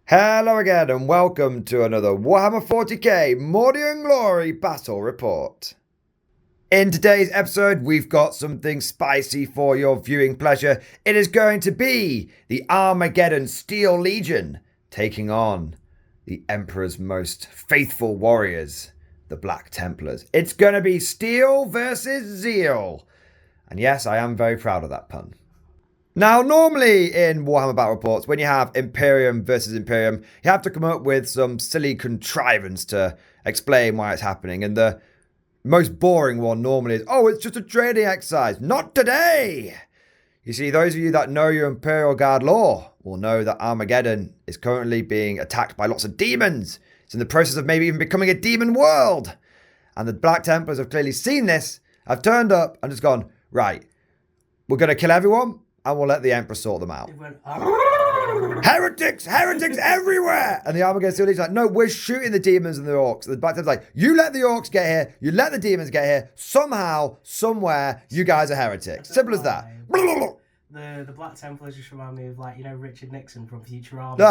Hello again and welcome to another Warhammer 40k Morty and Glory Battle Report. In today's episode, we've got something spicy for your viewing pleasure. It is going to be the Armageddon Steel Legion taking on the Emperor's most faithful warriors, the Black Templars. It's going to be steel versus zeal. And yes, I am very proud of that pun. Now, normally in Warhammer Battle Reports, when you have Imperium versus Imperium, you have to come up with some silly contrivance to explain why it's happening. And the most boring one normally is, oh, it's just a training exercise. Not today! You see, those of you that know your Imperial Guard lore will know that Armageddon is currently being attacked by lots of demons. It's in the process of maybe even becoming a demon world. And the Black Templars have clearly seen this, have turned up and just gone, right, we're going to kill everyone. And we'll let the Emperor sort them out. Heretics everywhere! And the Armageddon Steel Legion's like, no, we're shooting the demons and the orcs. And the Black Templars like, you let the orcs get here, you let the demons get here. Somehow, somewhere, you guys are heretics. Simple as that. The Black Templars just remind me of, like, you know, Richard Nixon from Futurama.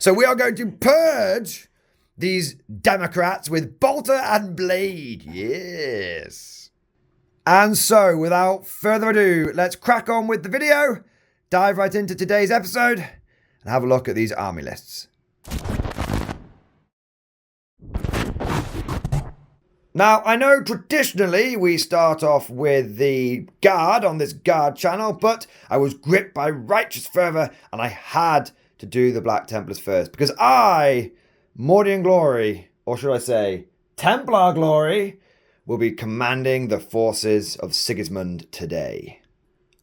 So we are going to purge these Democrats with bolter and blade. Yes. And so, without further ado, let's crack on with the video, dive right into today's episode, and have a look at these army lists. Now, I know traditionally we start off with the Guard on this Guard channel, but I was gripped by righteous fervour, and I had to do the Black Templars first, because I, Morty and Glory, or should I say, Templar Glory, will be commanding the forces of Sigismund today.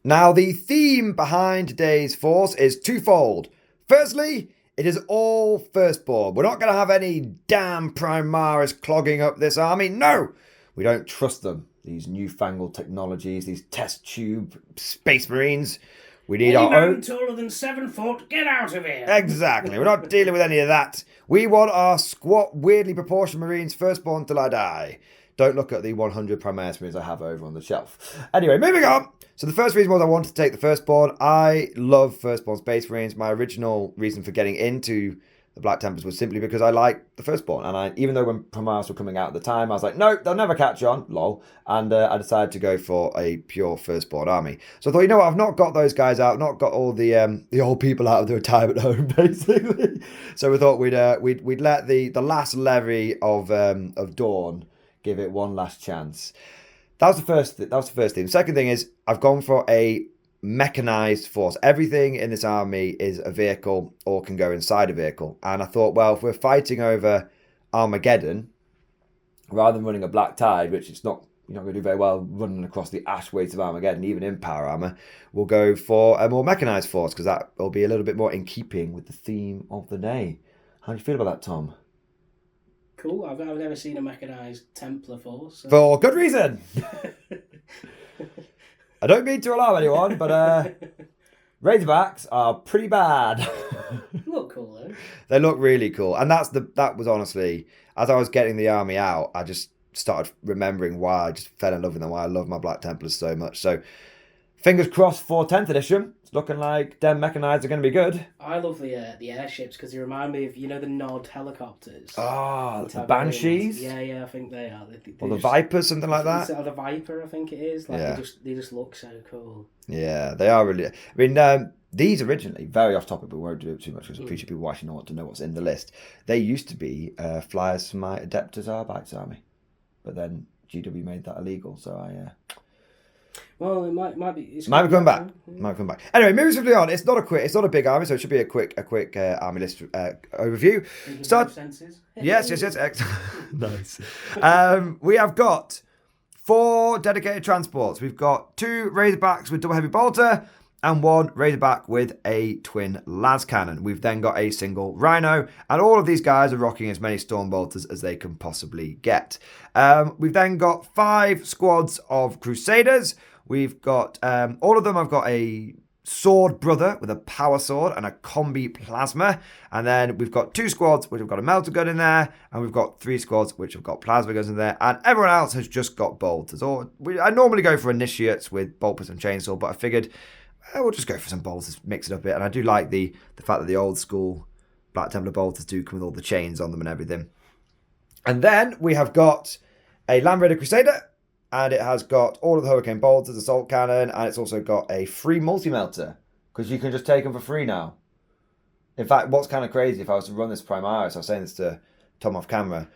Now, the theme behind today's force is twofold. Firstly, it is all firstborn. We're not going to have any damn Primaris clogging up this army. No! We don't trust them. These newfangled technologies, these test tube space marines. We need our own... taller than 7 foot, get out of here! Exactly. We're not dealing with any of that. We want our squat, weirdly proportioned marines firstborn till I die. Don't look at the 100 Primaris marines I have over on the shelf. Anyway, moving on. So the first reason was I wanted to take the firstborn. I love firstborn space marines. My original reason for getting into the Black Templars was simply because I liked the firstborn. And even though when Primaris were coming out at the time, I was like, no, they'll never catch on, lol. And I decided to go for a pure firstborn army. So I thought, you know what, I've not got those guys out, not got all the old people out of their retirement home, basically. So we thought we'd let the last levy of Dawn give it one last chance. That was the first thing. The second thing is I've gone for a mechanized force. Everything in this army is a vehicle or can go inside a vehicle. And I thought, well, if we're fighting over Armageddon, rather than running a Black Tide, which you're not going to do very well running across the ash waves of Armageddon, even in power armor, we'll go for a more mechanized force because that will be a little bit more in keeping with the theme of the day. How do you feel about that, Tom? Cool. I've never seen a mechanised Templar force. So. For good reason. I don't mean to alarm anyone, but Razorbacks are pretty bad. Look cool though. They look really cool, and that was honestly, as I was getting the army out, I just started remembering why I just fell in love with them, why I love my Black Templars so much. So fingers crossed for 10th edition. It's looking like them mechanized are going to be good. I love the airships because they remind me of, you know, the Nod helicopters. The Banshees? Yeah, I think they are. Or the Vipers, something like that? Or the Viper, I think it is. Like, yeah. They just look so cool. Yeah, they are really... I mean, these originally, very off topic, but we won't do it too much because I appreciate people actually want to know what's in the list. They used to be flyers from my Adeptus Arbites army. But then GW made that illegal, so I... Well, it might be. Might be coming back. Might be coming back. Anyway, moving swiftly on. It's not a big army, so it should be a quick army list overview. Start. Yes. Nice. We have got 4 dedicated transports. We've got 2 Razorbacks with double heavy bolter and 1 Razorback with a twin las cannon. We've then got a single Rhino, and all of these guys are rocking as many storm bolters as they can possibly get. We've then got 5 squads of Crusaders. We've got, all of them have got a sword brother with a power sword and a combi plasma. And then we've got 2 squads which have got a melter gun in there. And we've got 3 squads which have got plasma guns in there. And everyone else has just got bolters. I normally go for initiates with bolters and chainsaw, but I figured we'll just go for some bolters, mix it up a bit. And I do like the fact that the old school Black Templar bolters do come with all the chains on them and everything. And then we have got a Land Raider Crusader, and it has got all of the Hurricane bolters, assault cannon, and it's also got a free multi-melter, because you can just take them for free now. In fact, what's kind of crazy, if I was to run this Primaris, I was saying this to Tom off camera,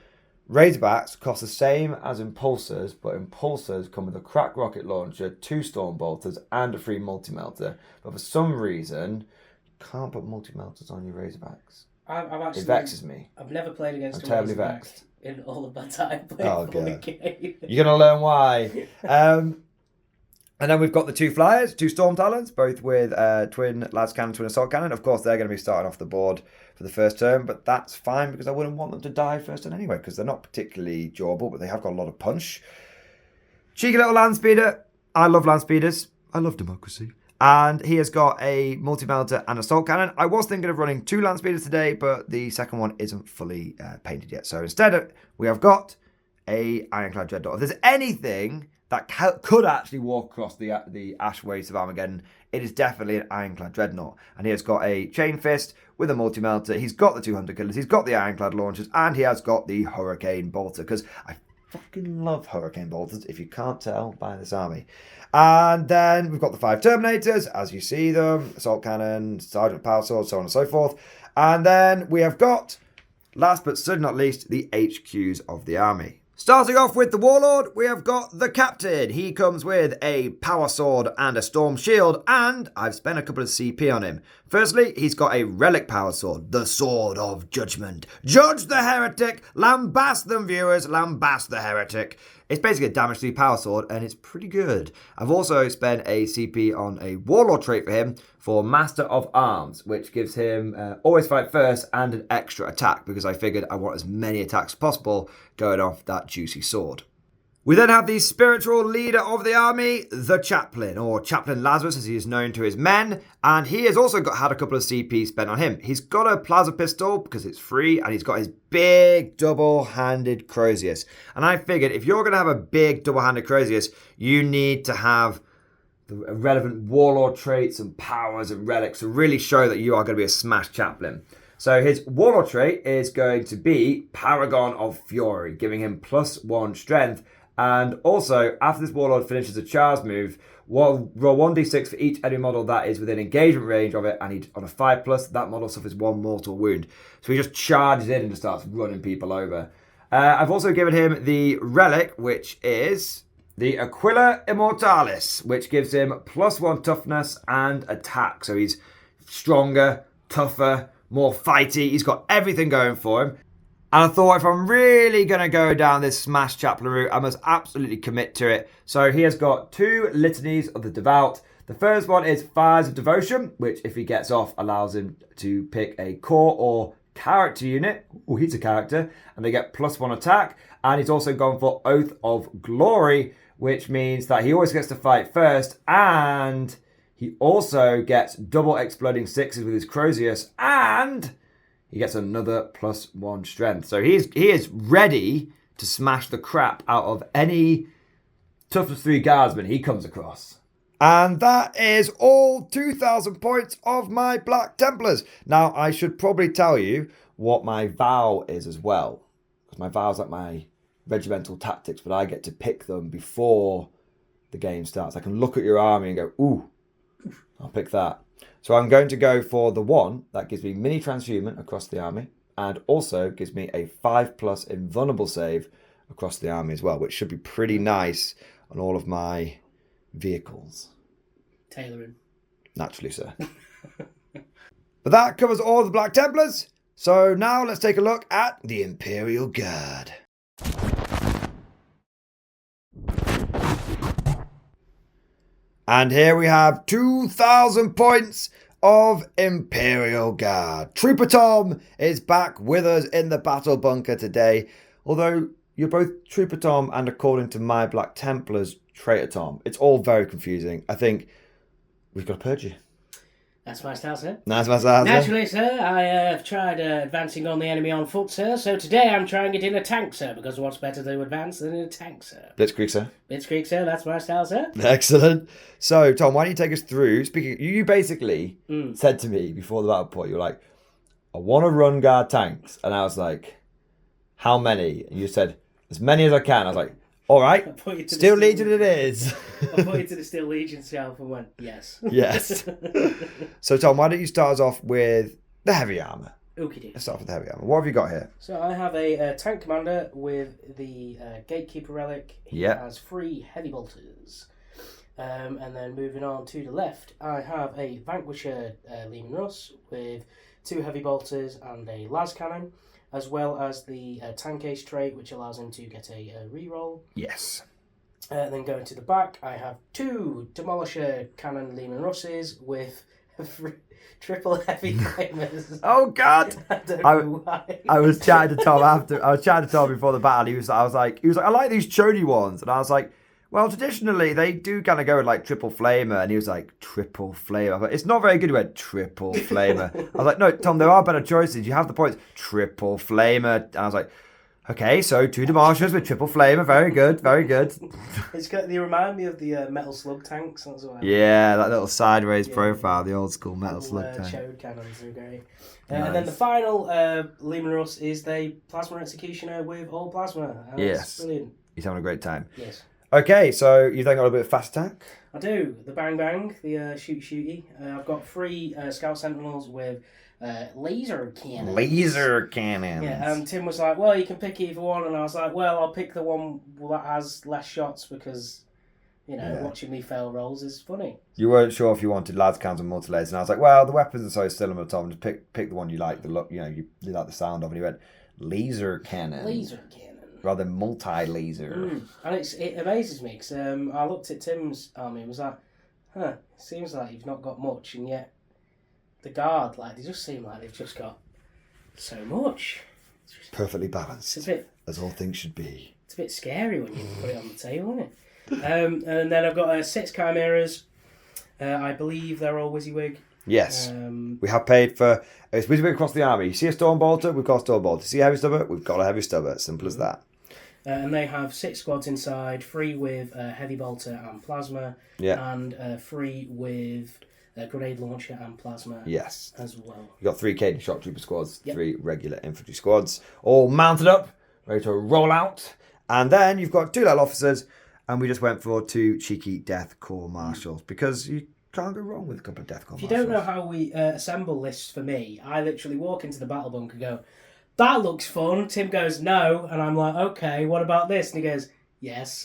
Razorbacks cost the same as Impulsors, but Impulsors come with a crack rocket launcher, 2 storm bolters, and a free multi-melter. But for some reason, you can't put multi-melters on your Razorbacks. I've actually, it vexes me. I've never played against I'm terribly Razorback vexed in all of my time playing the game. You're going to learn why. And then we've got the 2 flyers, 2 Storm Talons, both with twin Las Cannon, twin Assault Cannon. Of course, they're going to be starting off the board for the first turn, but that's fine because I wouldn't want them to die first turn anyway, because they're not particularly durable, but they have got a lot of punch. Cheeky little land speeder. I love land speeders. I love democracy. And he has got a multi-melter and assault cannon. I was thinking of running 2 land speeders today, but the second one isn't fully painted yet. So instead, we have got a Ironclad Dreadnought. If there's anything that could actually walk across the ash waste of Armageddon, it is definitely an Ironclad Dreadnought. And he has got a Chain Fist with a multi-melter. He's got the 200 killers. He's got the Ironclad launchers. And he has got the Hurricane Bolter. Because I fucking love Hurricane Bolters, if you can't tell by this army. And then we've got the 5 Terminators, as you see them. Assault Cannon, Sergeant Power Sword, so on and so forth. And then we have got, last but certainly not least, the HQs of the army. Starting off with the Warlord, we have got the Captain. He comes with a Power Sword and a Storm Shield, and I've spent a couple of CP on him. Firstly, he's got a Relic Power Sword, the Sword of Judgment. Judge the heretic, lambast them, viewers, lambast the heretic. It's basically a damage 3 power sword, and it's pretty good. I've also spent a CP on a Warlord trait for him for Master of Arms, which gives him always fight first and an extra attack, because I figured I want as many attacks as possible going off that juicy sword. We then have the spiritual leader of the army, the Chaplain, or Chaplain Lazarus as he is known to his men, and he has also had a couple of CP spent on him. He's got a plasma pistol because it's free, and he's got his big double-handed Crozius. And I figured if you're going to have a big double-handed Crozius, you need to have the relevant warlord traits and powers and relics to really show that you are going to be a smash Chaplain. So his warlord trait is going to be Paragon of Fury, giving him +1 strength. And also, after this Warlord finishes a charge move, roll 1d6 for each enemy model that is within engagement range of it, and on a 5+, that model suffers 1 mortal wound. So he just charges in and just starts running people over. I've also given him the Relic, which is the Aquila Immortalis, which gives him +1 toughness and attack. So he's stronger, tougher, more fighty. He's got everything going for him. And I thought if I'm really going to go down this Smash Chaplain route, I must absolutely commit to it. So he has got 2 Litanies of the Devout. The first one is Fires of Devotion, which if he gets off allows him to pick a core or character unit. Oh, he's a character. And they get +1 attack. And he's also gone for Oath of Glory, which means that he always gets to fight first. And he also gets double exploding 6s with his Crozius. And he gets another +1 strength. So he is ready to smash the crap out of any toughness 3 guardsman he comes across. And that is all 2,000 points of my Black Templars. Now, I should probably tell you what my vow is as well. Because my vow is like my regimental tactics, but I get to pick them before the game starts. I can look at your army and go, ooh, I'll pick that. So I'm going to go for the one that gives me mini transhuman across the army, and also gives me a 5+ invulnerable save across the army as well, which should be pretty nice on all of my vehicles. Tailoring. Naturally, sir. But that covers all the Black Templars. So now let's take a look at the Imperial Guard. And here we have 2,000 points of Imperial Guard. Trooper Tom is back with us in the battle bunker today. Although you're both Trooper Tom and, according to my Black Templars, Traitor Tom. It's all very confusing. I think we've got to purge you. That's my style, sir. That's my style, sir. Naturally, sir, I have tried advancing on the enemy on foot, sir. So today I'm trying it in a tank, sir, because what's better to advance than in a tank, sir? Blitzkrieg, sir. Blitzkrieg, sir. That's my style, sir. Excellent. So, Tom, why don't you take us through? Speaking, you basically said to me before the battle point, you were like, I want to run guard tanks. And I was like, how many? And you said, as many as I can. I was like, all right, Steel Legion it is. I pointed to the Steel Legion shelf and went, yes. Yes. So, Tom, why don't you start us off with the heavy armour? Okie Let's start off with the heavy armour. What have you got here? So I have a tank commander with the Gatekeeper relic. He has 3 heavy bolters. And then moving on to the left, I have a Vanquisher Lehman Russ with 2 heavy bolters and a las cannon, as well as the tank ace trait, which allows him to get a reroll. Yes. Then going to the back, I have 2 Demolisher Cannon Lehman Russes with triple heavy flamers. Oh God! I don't know why. I was chatting to Tom after. I was chatting to Tom before the battle. He was like, I like these chody ones, and I was like, well, traditionally they do kind of go with like triple flamer, and he was like, triple flamer. I was like, it's not very good. He went triple flamer. I was like, no, Tom, there are better choices. You have the points. Triple flamer, and I was like, okay, so 2 Demolishers with triple flamer. Very good, very good. They remind me of the metal slug tanks. That's what yeah, that little sideways profile, the old school metal slug tank. Chode cannons are great. Nice. And then the final Lehman Russ is the Plasma Executioner with all plasma. Yes. Brilliant. He's having a great time. Yes. Okay, so you then got a bit of fast attack? I do. The Bang Bang, the Shoot Shooty. I've got 3 Scout Sentinels with laser cannons. Laser cannons. Yeah, and Tim was like, well, you can pick either one. And I was like, well, I'll pick the one that has less shots because, watching me fail rolls is funny. You weren't sure if you wanted lads cannons or multi-layers, and I was like, well, the weapons are so similar, Tom. Just pick the one you like. The look, you like the sound of. And he went, laser cannon. Laser cannon. Rather than multi-laser. And it amazes me because I looked at Tim's army and was like, seems like you've not got much, and yet the guard, they just seem like they've just got so much. Perfectly balanced. It's a bit, as all things should be. It's a bit scary when you put it on the table, isn't it? And then I've got 6 Chimeras. I believe they're all WYSIWYG. Yes. We have paid for... It's WYSIWYG across the army. You see a Stormbolter? We've got a Stormbolter. See a Heavy Stubber? We've got a Heavy Stubber. Simple as that. And they have 6 squads inside, 3 with Heavy Bolter and Plasma, and 3 with Grenade Launcher and Plasma as well. You've got 3 Caden Shock Trooper squads, 3 regular infantry squads, all mounted up, ready to roll out. And then you've got 2 little officers, and we just went for 2 cheeky Death Corps Marshals, because you can't go wrong with a couple of Death Corps Marshals. If you don't know how we assemble lists for me, I literally walk into the battle bunker and go, that looks fun. Tim goes, no. And I'm like, okay, what about this? And he goes, yes.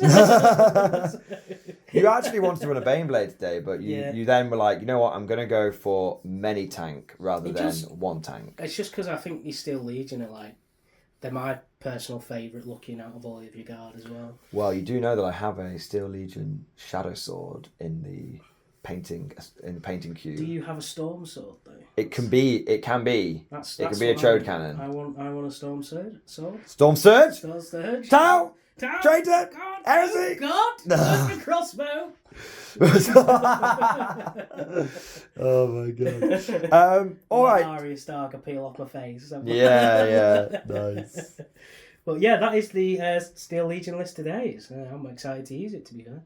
You actually wanted to run a Baneblade today, but you then were like, you know what, I'm going to go for many tank rather than one tank. It's just because I think these Steel Legion are they're my personal favourite looking out of all of your guard as well. Well, you do know that I have a Steel Legion Shadow Sword in the painting queue. Do you have a Storm Sword though? It can be. It can be a Chode cannon. I want a Storm Sword. Storm Surge. Storm Surge. Tau. Traitor. God. Heresy. God. That's the crossbow. Oh my God. All right. Arya Stark appeal off my face. Yeah. Nice. Well, yeah, that is the Steel Legion list today. So I'm excited to use it, to be fair.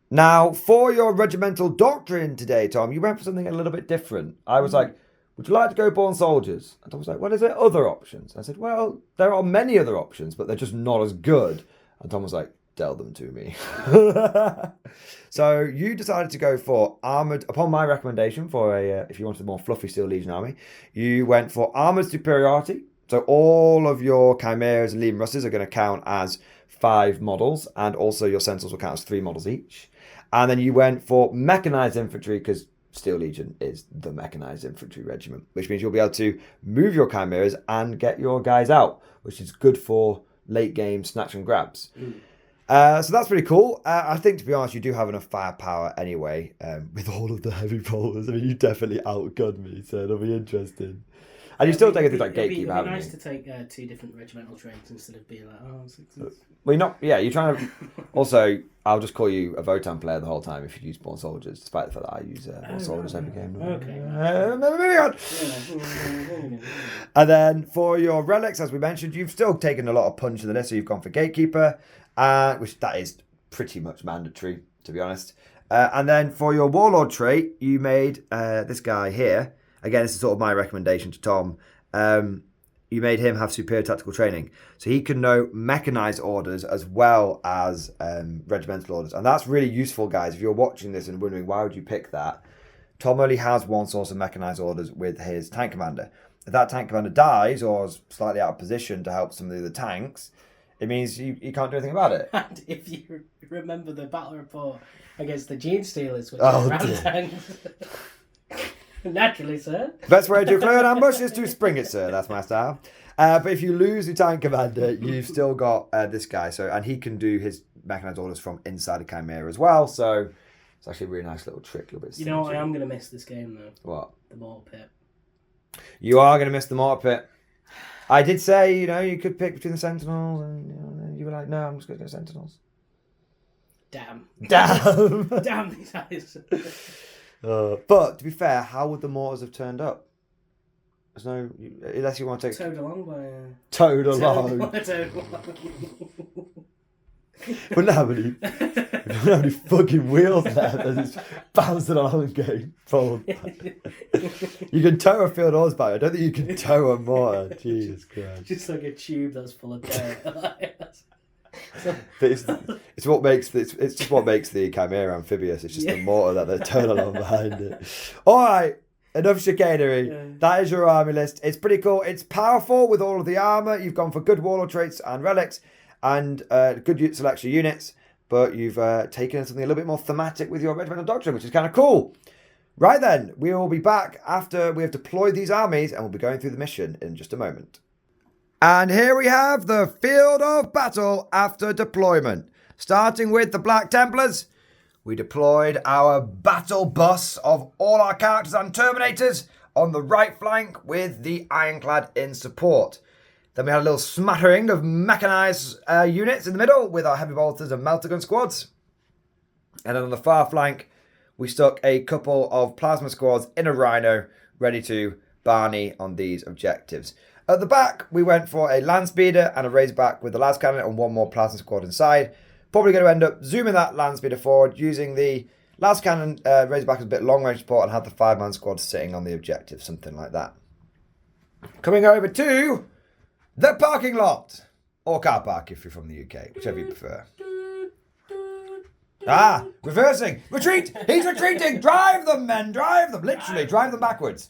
Now, for your regimental doctrine today, Tom, you went for something a little bit different. I was like, would you like to go Born Soldiers? And Tom was like, well, is there other options? I said, well, there are many other options, but they're just not as good. And Tom was like, tell them to me. So you decided to go for armoured, upon my recommendation for if you wanted a more fluffy Steel Legion army, you went for armoured superiority. So all of your Chimeras and Lehman Russes are going to count as 5 models, and also your Sentinels will count as 3 models each. And then you went for mechanized infantry because Steel Legion is the mechanized infantry regiment, which means you'll be able to move your Chimeras and get your guys out, which is good for late game snatch and grabs. So that's pretty cool. I think, to be honest, you do have enough firepower anyway with all of the heavy bolters. I mean, you definitely outgunned me, so it'll be interesting. And you still take things like It'd gatekeeper, be haven't nice you? to take 2 different regimental traits instead of being like, oh, 6. Well, you're not. Yeah, you're trying to. Also, I'll just call you a Votan player the whole time if you use Born Soldiers, despite the fact that I use Born Soldiers every game. Okay. Moving on. And then for your relics, as we mentioned, you've still taken a lot of punch in the list, so you've gone for Gatekeeper, which that is pretty much mandatory, to be honest. And then for your Warlord trait, you made this guy here. Again, this is sort of my recommendation to Tom. You made him have superior tactical training. So he can know mechanized orders as well as regimental orders. And that's really useful, guys. If you're watching this and wondering, why would you pick that? Tom only has one source of mechanized orders with his tank commander. If that tank commander dies or is slightly out of position to help some of the other tanks, it means you can't do anything about it. And if you remember the battle report against the Gene Stealers, which Oh, ran dear. tanks. Naturally, sir. Best way to clear an ambush is to spring it, sir. That's my style. But if you lose the tank commander, you've still got this guy. And he can do his mechanized orders from inside a Chimera as well. So it's actually a really nice little trick. Little bit. You know what? I am going to miss this game, though. What? The mortar pit. You are going to miss the mortar pit. I did say, you could pick between the Sentinels, and you were like, no, I'm just going to go Sentinels. Damn. Damn these eyes. But to be fair, how would the mortars have turned up? There's no, unless you want to take Towed along by towed along. Wouldn't have any fucking wheels left as it's bouncing along and going forward. You can tow a field horse back. I don't think you can tow a mortar. Jesus Christ. Just like a tube that's full of dirt. But it's what makes it's just what makes the Chimera amphibious. It's just the mortar that they're towing along behind it. All right, enough chicanery. Yeah. That is your army list. It's pretty cool. It's powerful with all of the armor. You've gone for good warlord traits and relics and good selection of units, but you've taken something a little bit more thematic with your regimental doctrine, which is kind of cool. Right then, we will be back after we have deployed these armies, and we'll be going through the mission in just a moment. And here we have the field of battle after deployment. Starting with the Black Templars, we deployed our battle bus of all our characters and Terminators on the right flank with the Ironclad in support. Then we had a little smattering of mechanized units in the middle with our Heavy Bolters and Melter Gun squads. And then on the far flank, we stuck a couple of Plasma squads in a Rhino ready to Barney on these objectives. At the back, we went for a Land Speeder and a Razorback with the Las Cannon and one more Plasma Squad inside. Probably going to end up zooming that Land Speeder forward using the Las Cannon Razorback as a bit long range support and have the 5-man squad sitting on the objective, something like that. Coming over to the parking lot, or car park if you're from the UK, whichever you prefer. Reversing, retreat, he's retreating, drive them men, drive them, literally, drive them backwards.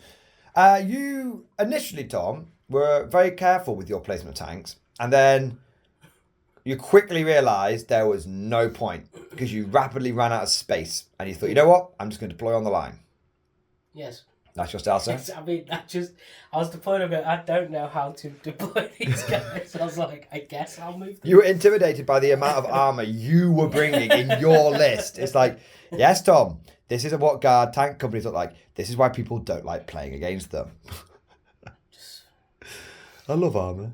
You initially, Tom, were very careful with your placement of tanks, and then you quickly realised there was no point because you rapidly ran out of space, and you thought, you know what, I'm just going to deploy on the line. Yes. That's your style, sir? Yes, I was deploying a bit, I don't know how to deploy these guys. I was like, I guess I'll move them. You were intimidated by the amount of armour you were bringing in your list. It's like, yes, Tom, this is what guard tank companies look like. This is why people don't like playing against them. I love armour.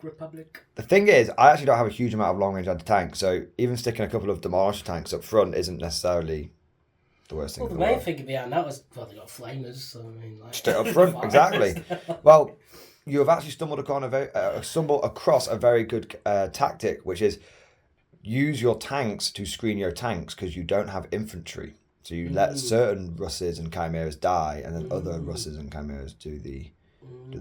Republic. The thing is, I actually don't have a huge amount of long-range anti-tank, so even sticking a couple of Demolisher tanks up front isn't necessarily the worst thing in The the main world. thing behind that was, they got flamers, so I mean, like... Straight up front, exactly. Well, you have actually stumbled across a very good tactic, which is use your tanks to screen your tanks because you don't have infantry. So you let certain Russes and Chimeras die, and then other Russes and Chimeras do the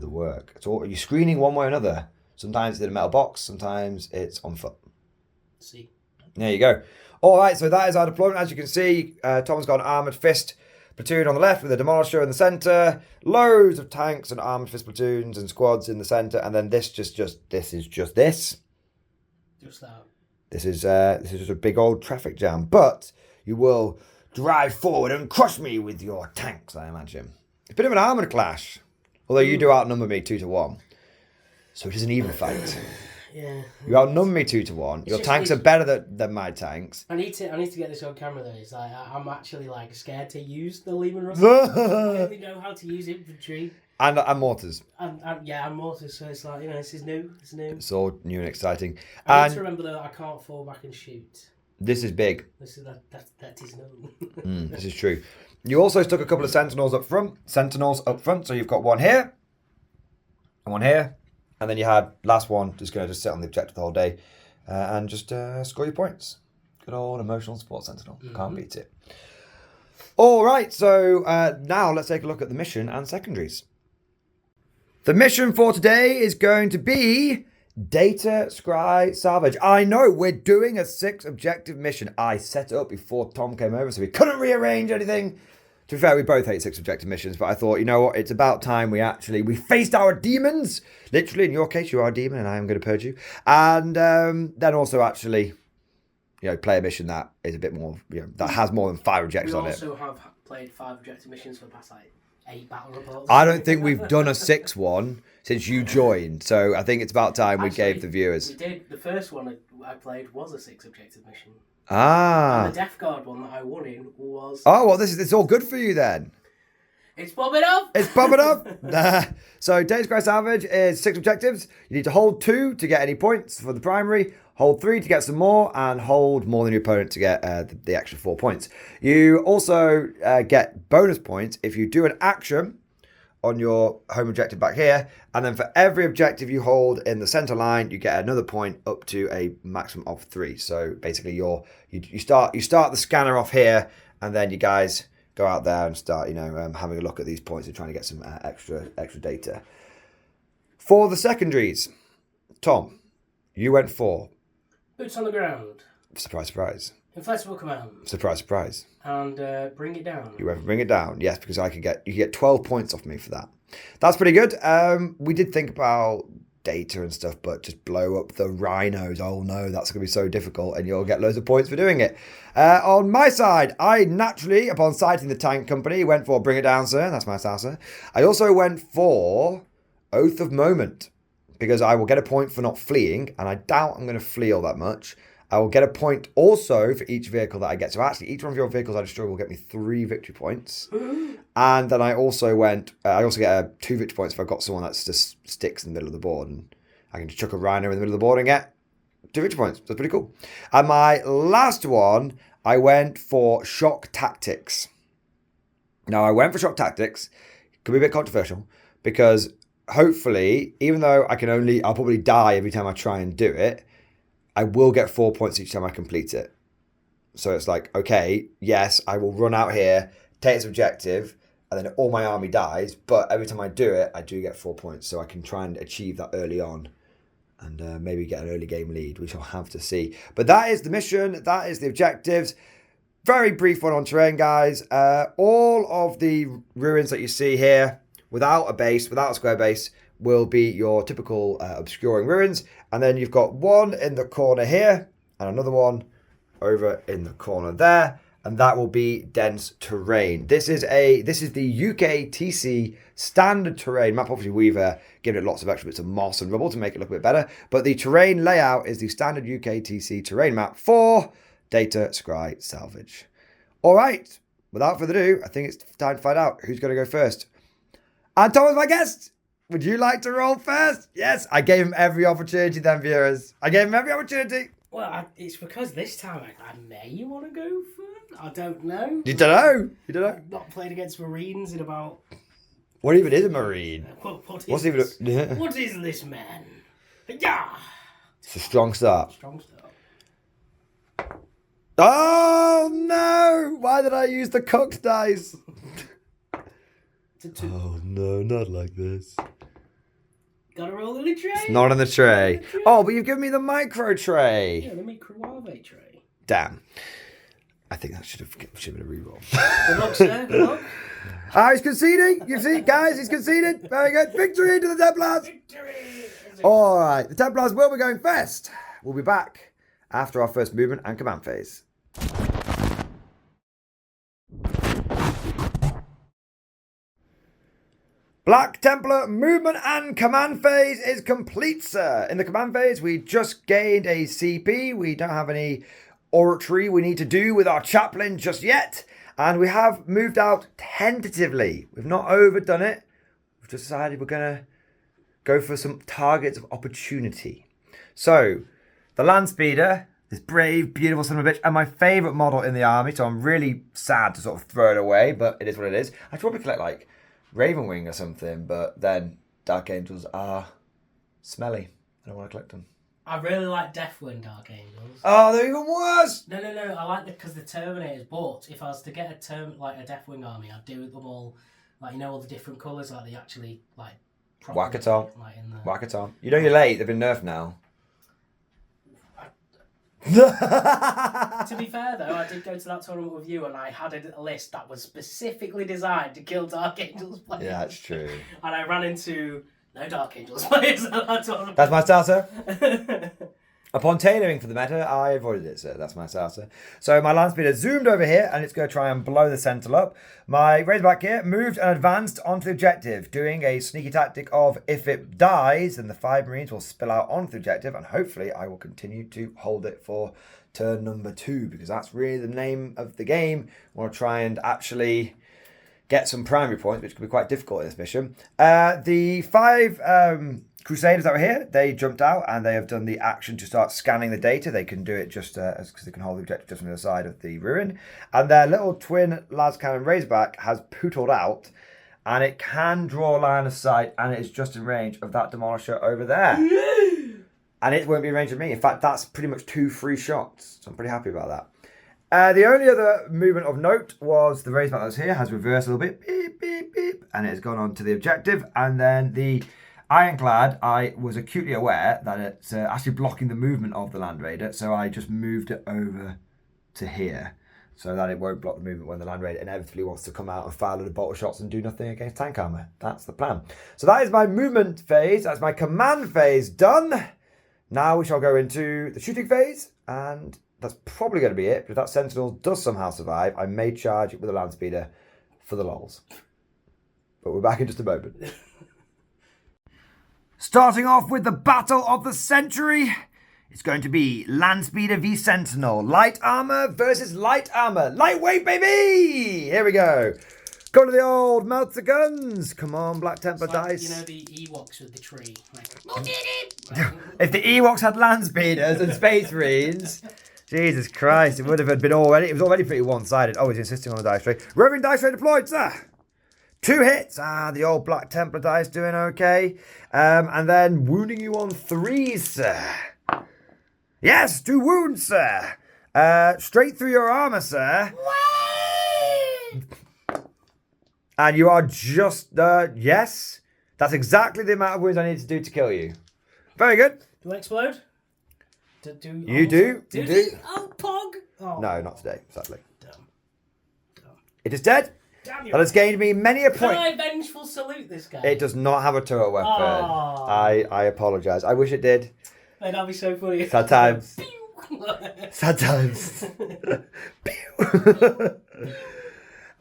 work. So you're screening one way or another. Sometimes it's in a metal box, sometimes it's on foot. See. There you go. All right, so that is our deployment. As you can see, Tom's got an Armoured Fist platoon on the left with a Demolisher in the centre. Loads of tanks and Armoured Fist platoons and squads in the centre. And then this is just this. Just that. This is just a big old traffic jam. But you will drive forward and crush me with your tanks, I imagine. A bit of an armoured clash. Although you do outnumber me 2-1. So it is an even fight. Yeah. You outnumber me 2-1. Your tanks are better than my tanks. I need to get this on camera though. It's like I'm actually like scared to use the Lehman Russell. I only know how to use infantry. And mortars. And mortars. So it's like, this is new. It's new. It's all new and exciting. I need to remember that I can't fall back and shoot. This is big. That is known. This is true. You also stuck a couple of sentinels up front. So you've got one here and one here. And then you had last one just going to sit on the objective the whole day and just score your points. Good old emotional support sentinel. Can't beat it. All right, so now let's take a look at the mission and secondaries. The mission for today is going to be Data Scry Salvage. I know we're doing a 6 objective mission. I set it up before Tom came over, so we couldn't rearrange anything. To be fair, we both hate 6 objective missions, but I thought, you know what, it's about time we faced our demons. Literally, in your case, you are a demon, and I am going to purge you. And then also actually, play a mission that is a bit more, that has more than 5 objectives on it. We also have played 5 objective missions for the past 8 battle reports. I don't think we've done a 6th one since you joined, so I think it's about time we gave the viewers. We did. The first one I played was a 6 objective mission. And the Death Guard one that I won in was... Oh, well, it's all good for you then. It's popping up! It's popping up! So, Data Scry Salvage is 6 objectives. You need to hold 2 to get any points for the primary, hold 3 to get some more, and hold more than your opponent to get the extra 4 points. You also get bonus points if you do an action on your home objective back here, and then for every objective you hold in the center line, you get another point up to a maximum of 3. So basically, you start the scanner off here, and then you guys go out there and start, having a look at these points and trying to get some extra data. For the secondaries, Tom, you went for boots on the ground. Surprise, surprise. Inflexible command. Surprise, surprise. And bring it down. You went for bring it down, yes, because you get 12 points off me for that. That's pretty good. We did think about data and stuff, but just blow up the rhinos. Oh no, that's going to be so difficult, and you'll get loads of points for doing it. On my side, I naturally, upon sighting the tank company, went for bring it down, sir. That's my style, sir. I also went for Oath of Moment, because I will get a point for not fleeing, and I doubt I'm going to flee all that much. I will get a point also for each vehicle that I get. So actually, each one of your vehicles I destroy will get me 3 victory points. And then I also get 2 victory points if I've got someone that just sticks in the middle of the board. And I can just chuck a rhino in the middle of the board and get 2 victory points. That's pretty cool. And my last one, I went for Shock Tactics. Now, I went for Shock Tactics. It could be a bit controversial because hopefully, even though I'll probably die every time I try and do it, I will get 4 points each time I complete it. So it's like, okay, yes, I will run out here, take its objective, and then all my army dies. But every time I do it, I do get 4 points. So I can try and achieve that early on and maybe get an early game lead. We shall have to see. But that is the mission. That is the objectives. Very brief one on terrain, guys. All of the ruins that you see here, without a square base, will be your typical obscuring ruins. And then you've got one in the corner here and another one over in the corner there. And that will be dense terrain. This is the UK TC standard terrain map. Obviously, we've given it lots of extra bits of moss and rubble to make it look a bit better. But the terrain layout is the standard UK TC terrain map for Data Scry Salvage. All right, without further ado, I think it's time to find out who's going to go first. And Tom is my guest. Would you like to roll first? Yes, I gave him every opportunity then, viewers. I gave him every opportunity. Well, it's because this time I may want to go first. I don't know. You don't know? I've not played against Marines in about... What even is a Marine? What is this, man? Yeah. It's a strong start. Strong start. Oh, no! Why did I use the cocked dice? Oh, no, not like this. Gotta roll in the tray. It's not in the tray. Oh, but you've given me the micro tray. Yeah, the microwave tray. Damn. I think that should have been a reroll. Good luck, sir. Good luck. He's conceding. You see, guys, he's conceded. Very good. Victory to the Templars. Victory. All right. The Templars will be going first. We'll be back after our first movement and command phase. Black Templar movement and command phase is complete, sir. In the command phase, we just gained a CP. We don't have any oratory we need to do with our chaplain just yet. And we have moved out tentatively. We've not overdone it. We've just decided we're going to go for some targets of opportunity. So, the land speeder, this brave, beautiful son of a bitch, and my favourite model in the army, so I'm really sad to sort of throw it away, but it is what it is. I should probably collect, like, Ravenwing or something, but then Dark Angels are smelly. I don't want to collect them. I really like Deathwing Dark Angels. Oh, they're even worse! No. I like them because they're Terminators, but if I was to get a Deathwing army, I'd do them all, like, you know, all the different colours, like, they actually, like... Whack-a-tom. Whack-a-tom. You know you're late, they've been nerfed now. To be fair though, I did go to that tournament with you and I had a list that was specifically designed to kill Dark Angels players. Yeah, that's true. And I ran into no Dark Angels players at that tournament. That's my starter. Upon tailoring for the meta, I avoided it, so that's my starter. So my land speeder zoomed over here, and it's going to try and blow the Sentinel up. My Razorback here moved and advanced onto the objective, doing a sneaky tactic of if it dies, then the 5 Marines will spill out onto the objective, and hopefully I will continue to hold it for turn number 2, because that's really the name of the game. I want to try and actually get some primary points, which can be quite difficult in this mission. The 5... Crusaders that were here, they jumped out and they have done the action to start scanning the data. They can do it just because they can hold the objective just on the other side of the ruin. And their little twin Lascannon Razorback has pootled out and it can draw a line of sight and it is just in range of that Demolisher over there. And it won't be in range of me. In fact, that's pretty much 2 free shots. So I'm pretty happy about that. The only other movement of note was the Razorback that was here has reversed a little bit. Beep, beep, beep. And it has gone on to the objective. And then the Ironclad, I was acutely aware that it's actually blocking the movement of the Land Raider, so I just moved it over to here so that it won't block the movement when the Land Raider inevitably wants to come out and fire the bolt shots and do nothing against tank armor. That's the plan. So that is my movement phase. That's my command phase done. Now we shall go into the shooting phase, and that's probably going to be it. But if that Sentinel does somehow survive, I may charge it with a land speeder for the lols. But we're back in just a moment. Starting off with the battle of the century, it's going to be Landspeeder v Sentinel. Light armor versus light armor. Lightweight, baby! Here we go. Go to the old melter guns. Come on, Black Templar dice. You know the Ewoks with the tree. If the Ewoks had Landspeeders and Space Marines, Jesus Christ, it would have been already. It was already pretty one-sided. Oh, he's insisting on the dice tray. Roving dice tray deployed, sir. 2 hits. The old Black Templar dice doing okay. And then wounding you on 3s, sir. Yes, 2 wounds, sir. Straight through your armor, sir. And you are just, yes. That's exactly the amount of wounds I need to do to kill you. Very good. Do I explode? You do. Oh, Pog. Oh. No, not today, sadly. Damn. It is dead. Damn you. That has gained me many a point. Can I vengeful salute this guy? It does not have a turret weapon. Oh. I apologise. I wish it did. Mate, that'd be so funny. Sad times. Sad times.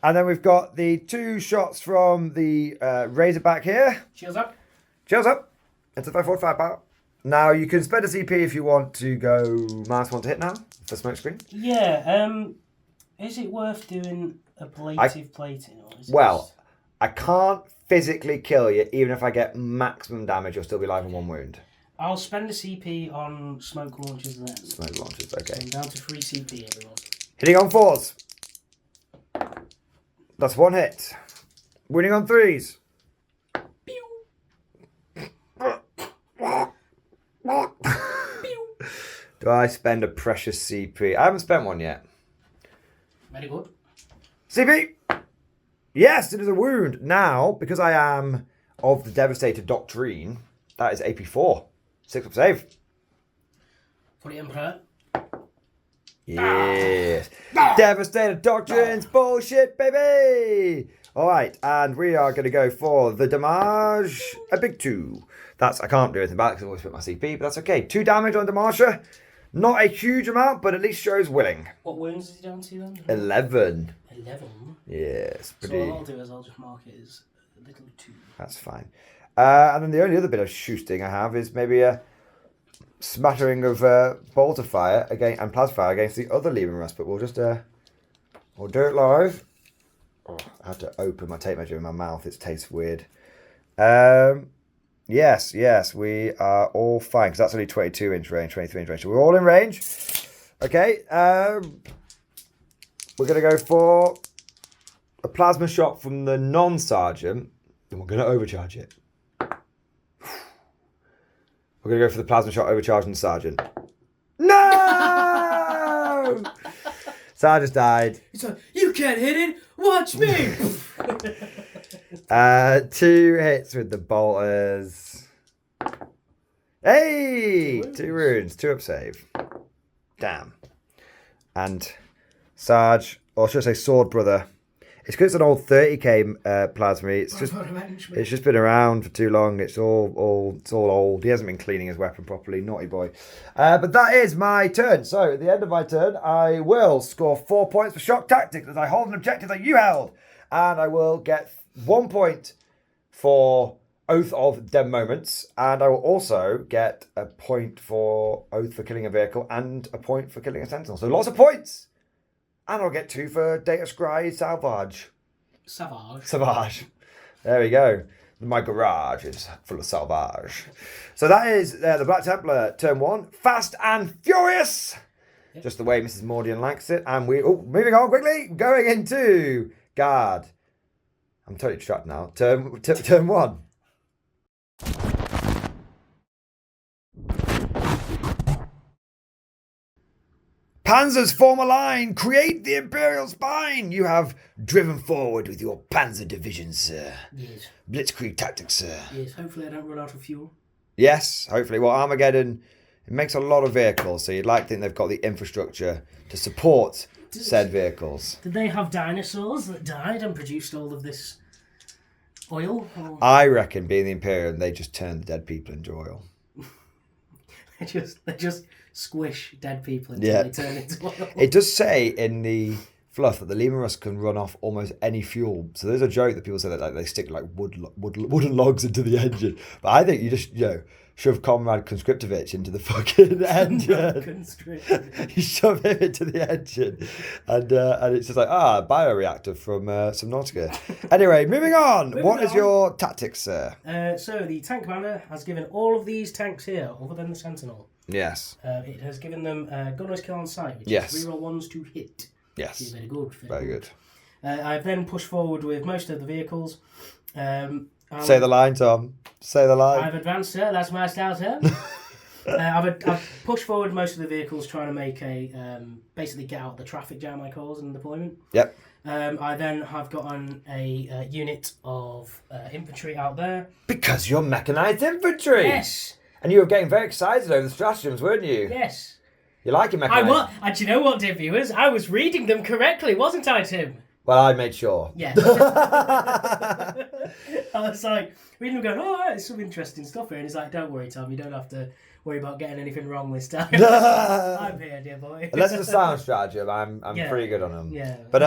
And then we've got the 2 shots from the Razorback here. Shields up. Shields up. Into 5-4 firepower. Now you can spend a CP if you want to go -1 to hit now for smoke screen. Yeah. Is it worth doing ablative plating? Or is I can't physically kill you, even if I get maximum damage. You'll still be alive in 1 wound. I'll spend a CP on smoke launchers then. Smoke launchers, okay. So I'm down to 3 CP, everyone. Hitting on 4s. That's 1 hit. Winning on 3s. Do I spend a precious CP? I haven't spent one yet. Very good. CP! Yes, it is a wound. Now, because I am of the Devastator Doctrine, that is AP4. 6 up save. For the Emperor. Yes. Devastator Doctrines, bullshit, baby! Alright, and we are going to go for the damage. A big 2. I can't do anything about it because I always put my CP, but that's okay. 2 damage on Demolisher. Not a huge amount, but at least shows willing. What wounds is he down to then? 11. 11? Yes, So pretty. what I'll do is I'll just mark it as a little too. That's fine. And then the only other bit of shooting I have is maybe a smattering of bolter fire again and plasma fire against the other Leman Russ, but we'll just we'll do it live. Oh, I had to open my tape measure in my mouth. It tastes weird. Yes, we are all fine because that's only 22-inch range, 23-inch range. So we're all in range. Okay. We're gonna go for a plasma shot from the non-sergeant, and we're gonna overcharge it. We're going to go for the plasma shot overcharging the sergeant. No! Sergeant's died. He's like, you can't hit it. Watch me. 2 hits with the bolters. Hey! 2 wounds. 2 up save. Damn. And Sarge, or should I say Sword Brother. It's because it's an old 30k plasma. It's just been around for too long. It's all old. He hasn't been cleaning his weapon properly. Naughty boy. But that is my turn. So at the end of my turn, I will score 4 points for shock tactics as I hold an objective that you held, and I will get 1 point for Oath of Dem Moments, and I will also get a point for Oath for killing a vehicle and a point for killing a sentinel. So lots of points. And I'll get 2 for Data Scry Salvage. Savage. There we go. My garage is full of salvage. So that is the Black Templar, turn 1. Fast and furious! Yep. Just the way Mrs. Mordian likes it. And moving on quickly, going into guard. I'm totally trapped now. Turn 1. Panzers form a line, create the Imperial spine. You have driven forward with your Panzer division, sir. Yes. Blitzkrieg tactics, sir. Yes, hopefully I don't run out of fuel. Yes, hopefully. Well, Armageddon, it makes a lot of vehicles, so you'd like to think they've got the infrastructure to support said vehicles. Did they have dinosaurs that died and produced all of this oil? Or? I reckon, being the Imperium, they just turned the dead people into oil. They just squish dead people until they turn into oil. It does say in the fluff that the Leman Russ can run off almost any fuel. So there's a joke that people say that they stick like wooden logs into the engine. But I think you just shove Comrade Conscriptovich into the fucking engine. You shove him into the engine, and it's just like bioreactor from Subnautica. Anyway, moving on. What is your tactics, sir? So the tank commander has given all of these tanks here, other than the Sentinel. Yes. It has given them gunner's kill on sight, which is reroll 1s to hit. Yes. Which is very good. Very good. I've then pushed forward with most of the vehicles. Say the line, Tom. Say the line. I've advanced, sir. That's my style, sir. I've pushed forward most of the vehicles, trying to make basically get out the traffic jam I caused in deployment. Yep. I then have gotten a unit of infantry out there. Because you're mechanized infantry. Yes. And you were getting very excited over the stratagems, weren't you? Yes. You like it, mechanized? And do you know what, dear viewers? I was reading them correctly, wasn't I, Tim? Well, I made sure. Yeah. I was like, reading them going, it's some interesting stuff here. And he's like, don't worry, Tom, you don't have to worry about getting anything wrong this time. I'm here, dear boy. Unless it's a sound stratagem, I'm pretty good on them. Yeah. But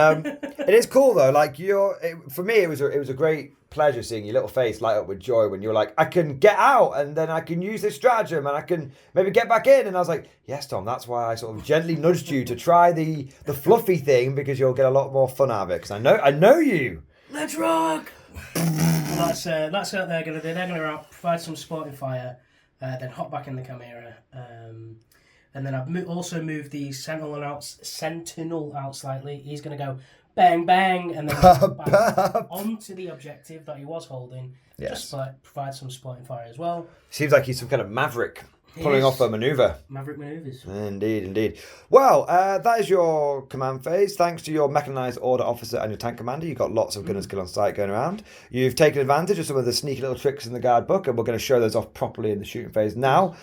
it is cool though. Like for me, it was a great pleasure seeing your little face light up with joy when you were like, I can get out and then I can use this stratagem and I can maybe get back in. And I was like, yes, Tom, that's why I sort of gently nudged you to try the fluffy thing, because you'll get a lot more fun out of it. Because I know you. Let's rock. That's what they're gonna do. They're gonna provide some sporting fire, then hop back in the Chimera, and then I've also moved the Sentinel out slightly. He's gonna go bang bang, and then back onto the objective that he was holding. Yes. Just provide some sporting fire as well. Seems like he's some kind of maverick. Pulling off a manoeuvre. Maverick manoeuvres. Indeed. Well, that is your command phase. Thanks to your mechanised order officer and your tank commander, you've got lots of gunners kill on sight going around. You've taken advantage of some of the sneaky little tricks in the guard book, and we're going to show those off properly in the shooting phase now.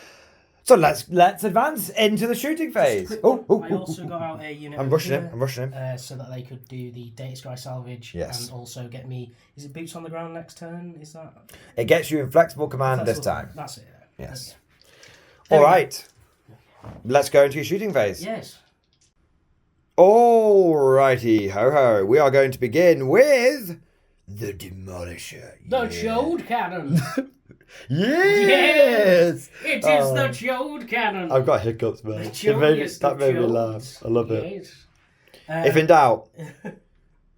So let's advance into the shooting phase. I also got out a unit. I'm rushing him. So that they could do the Data Scry salvage. Yes. And also get me. Is it boots on the ground next turn? Is that? It gets you in flexible command this time. That's it. Yes. All right. Let's go into your shooting phase. Yes. All righty, ho. We are going to begin with The Demolisher. The Chode Cannon. Yes! It is the Chode Cannon. I've got hiccups, man. That made me laugh. I love it. If in doubt,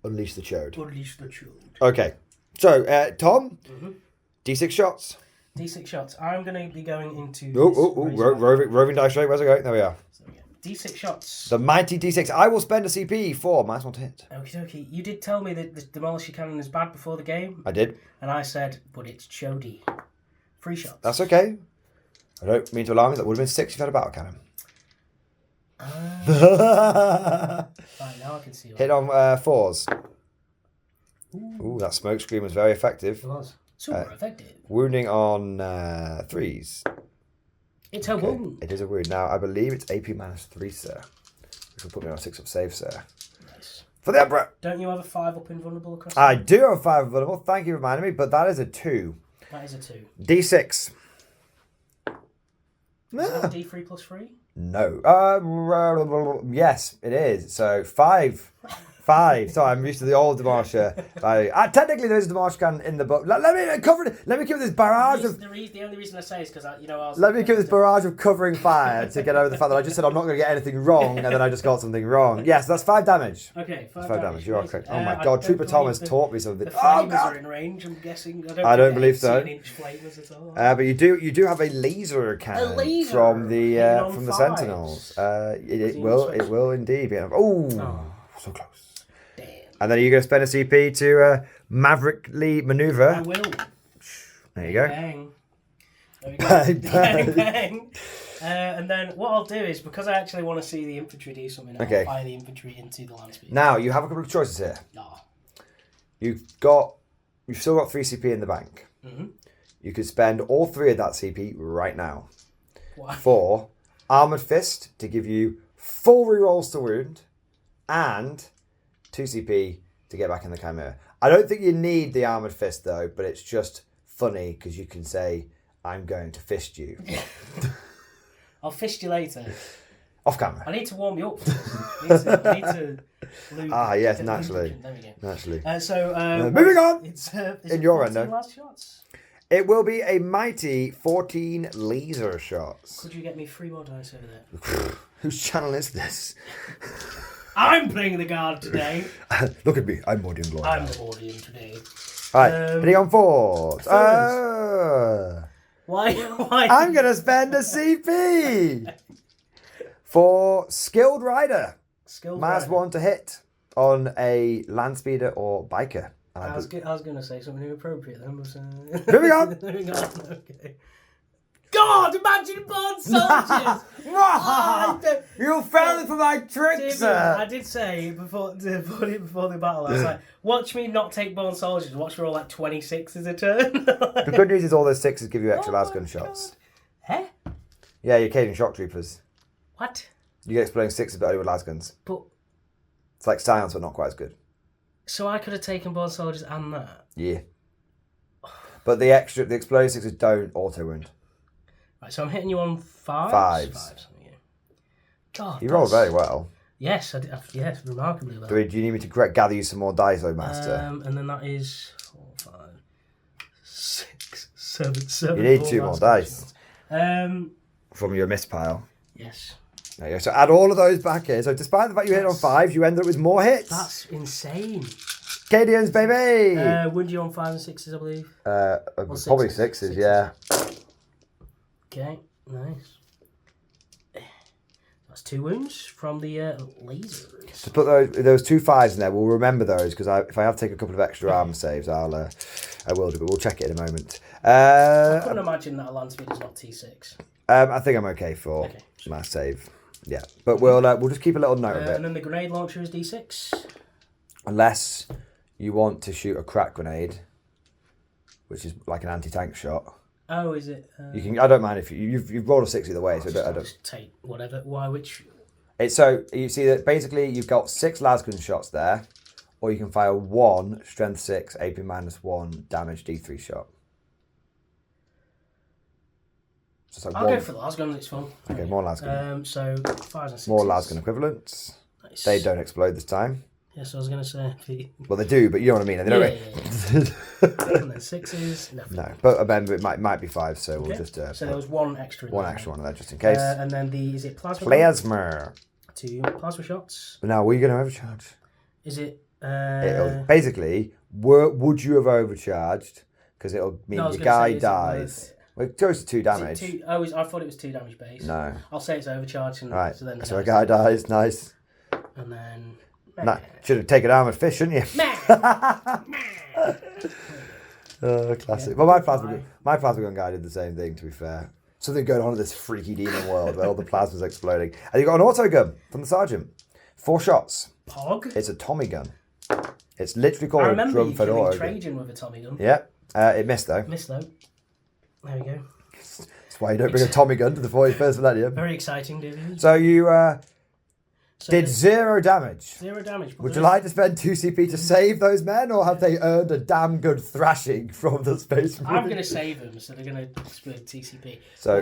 unleash the chode. Unleash the chode. Okay. So, Tom, D6 shots. D6 shots. I'm going to be going into... Roving dice straight. Where's it going? There we are. So, yeah. D6 shots. The mighty D6. I will spend a CP for minus 1 to hit. Okie dokie. You did tell me that the Demolisher Cannon is bad before the game. I did. And I said, but it's chody. 3 shots. That's okay. I don't mean to alarm you. That would have been 6 if you had a battle cannon. Right, now I can see. Hit on 4s. Ooh, that smoke screen was very effective. It was. Super effective. Wounding on 3s. It's a wound. It is a wound. Now, I believe it's AP minus 3, sir. Which will put me on a 6 up save, sir. Nice. For the Emperor. Don't you have a 5 up invulnerable across I do have a 5 invulnerable. Thank you for reminding me, but that is a 2. That is a 2. D6. Is that a D3 plus 3? No. Yes, it is. So 5. 5. Sorry, I'm used to the old Demolisher. Technically, there is a Demolisher cannon in the book. Let me give this barrage of... The only reason I say is because I was... Let me give this barrage of covering fire to get over the fact that I just said I'm not going to get anything wrong, and then I just got something wrong. Yes, that's 5 damage. Okay, 5 damage. You are correct. Oh my God, Trooper Thomas taught me something. The flamers are in range, I'm guessing. I don't believe so. Flamers at all. But you do have a laser cannon from the Sentinels. It will indeed be. So close. Damn. And then you're going to spend a CP to maverickly maneuver. I will. There you go. Bang. There we go. Bang, bang. And then what I'll do is, because I actually want to see the infantry do something, I'll fire the infantry into the land speed. Now, you have a couple of choices here. Oh. You've still got 3 CP in the bank. Mm-hmm. You could spend all 3 of that CP right now. What? For Armoured Fist to give you full rerolls to wound and 2 CP to get back in the Chimera. I don't think you need the Armoured Fist though, but it's just funny because you can say, I'm going to fist you. I'll fist you later. Off camera. I need to warm you up. I need to lube. Yes, naturally. There we go. Naturally. Moving on! It's in your end, though. Last shots? It will be a mighty 14 laser shots. Could you get me 3 more dice over there? Whose channel is this? I'm playing the guard today. Look at me. I'm Mordian Glory. I'm the Mordian today. Alright, hitting on 4s. Why? I'm going to spend a CP for Skilled Rider. Minus 1 to hit on a land speeder or biker. I was going to say something inappropriate then. Moving on. Okay. God, imagine born soldiers! You fell for my trick, sir! I did say before the battle, I was like, watch me not take born soldiers, watch me roll like 26s a turn. The good news is all those 6s give you extra lasgun shots. Eh? Yeah, you're Cajun shock troopers. What? You get exploding 6s but only with lasguns. But... It's like science but not quite as good. So I could have taken born soldiers and that? Yeah. But the exploding 6s don't auto wound. Right, so I'm hitting you on 5s? 5s. Yeah. God, you rolled very well. Yes, I did. Yes, remarkably well. Do you need me to gather you some more dice, though, Master? And then that is 4, 5, 6, 7. You need 2 more dice. From your miss pile. Yes. There you go. So add all of those back here. So despite the fact you hit on 5s, you end up with more hits. That's insane. Cadians, baby! Wound you on 5s and 6s, I believe? Probably 6s, yeah. Okay, nice. That's 2 wounds from the lasers. To put those 2 5s in there, we'll remember those because if I have to take a couple of extra arm saves, I will do. But we'll check it in a moment. I couldn't imagine that a land speed is not T6. I think I'm okay for my save. Yeah, but we'll just keep a little note of it. And then the grenade launcher is D6. Unless you want to shoot a crack grenade, which is like an anti-tank shot. Oh, is it? You can. I don't mind if you've rolled a 6 either way, so I don't. Just take whatever. Why? Which? It's so you see that basically you've got 6 lasgun shots there, or you can fire 1 strength 6 AP minus 1 damage D3 shot. So I'll go for the lasgun. It's fun. Okay, more lasgun. So 5s and 6s. More lasgun equivalents. Nice. They don't explode this time. Yes, I was going to say. Well, they do, but you know what I mean. They don't And then 6s, nothing. No, but remember, it might be 5, so we'll just... so there was one extra in one there. extra one of that, just in case. And then is it plasma? Plasma. 2 plasma shots. But now, were you going to overcharge? Is it... Basically, would you have overcharged? Because it'll mean your guy dies. Well, it goes to 2 damage. I thought it was 2 damage base. No. I'll say it's overcharged. And Right, so a guy dies, nice. And then... Should have taken armoured fish, shouldn't you? Classic. Well, my plasma gun guy did the same thing, to be fair. Something going on in this freaky demon world where all the plasma's exploding. And you got an auto gun from the sergeant. 4 shots. Pog? It's a Tommy gun. It's literally called a drum fed auto gun. Trajan with a Tommy gun. Yeah. It missed, though. There we go. That's why you don't bring a Tommy gun to the 41st millennium. Very exciting, David. So you did 0 damage. 0 damage. Would you like to spend 2 CP to save those men, or have they earned a damn good thrashing from the Space Marine? I'm going to save them, so they're going to split TCP. So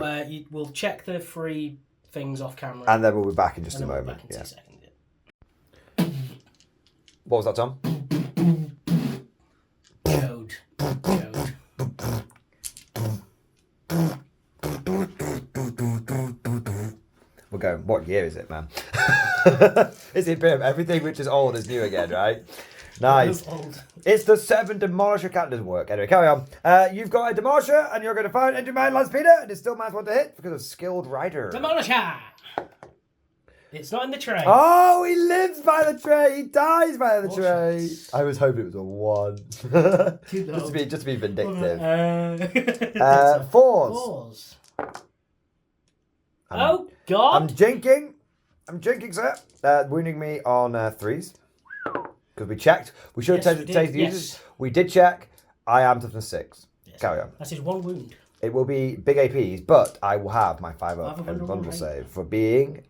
we'll check the 3 things off camera. And then we'll be back in just a moment. Back in 2 seconds. What was that, Tom? Code. We're going, what year is it, man? Is it everything which is old is new again, right? Nice. It's the 7 Demolisher count. Doesn't work. Anyway, carry on. You've got a Demolisher, and you're going to find Engine Man Land Speeder, and it still man's one to hit because of Skilled Rider. Demolisher! It's not in the tray. Oh, he lives by the tray. He dies by the tray. I was hoping it was a 1. just to be vindictive. 4s. Oh, God. I'm jinking, sir. Wounding me on 3s. Because we checked. We should have taken the users. We did check. I am toughness 6. Yes. Carry on. That is 1 wound. It will be big APs, but I will have my 5-up and bundle save for being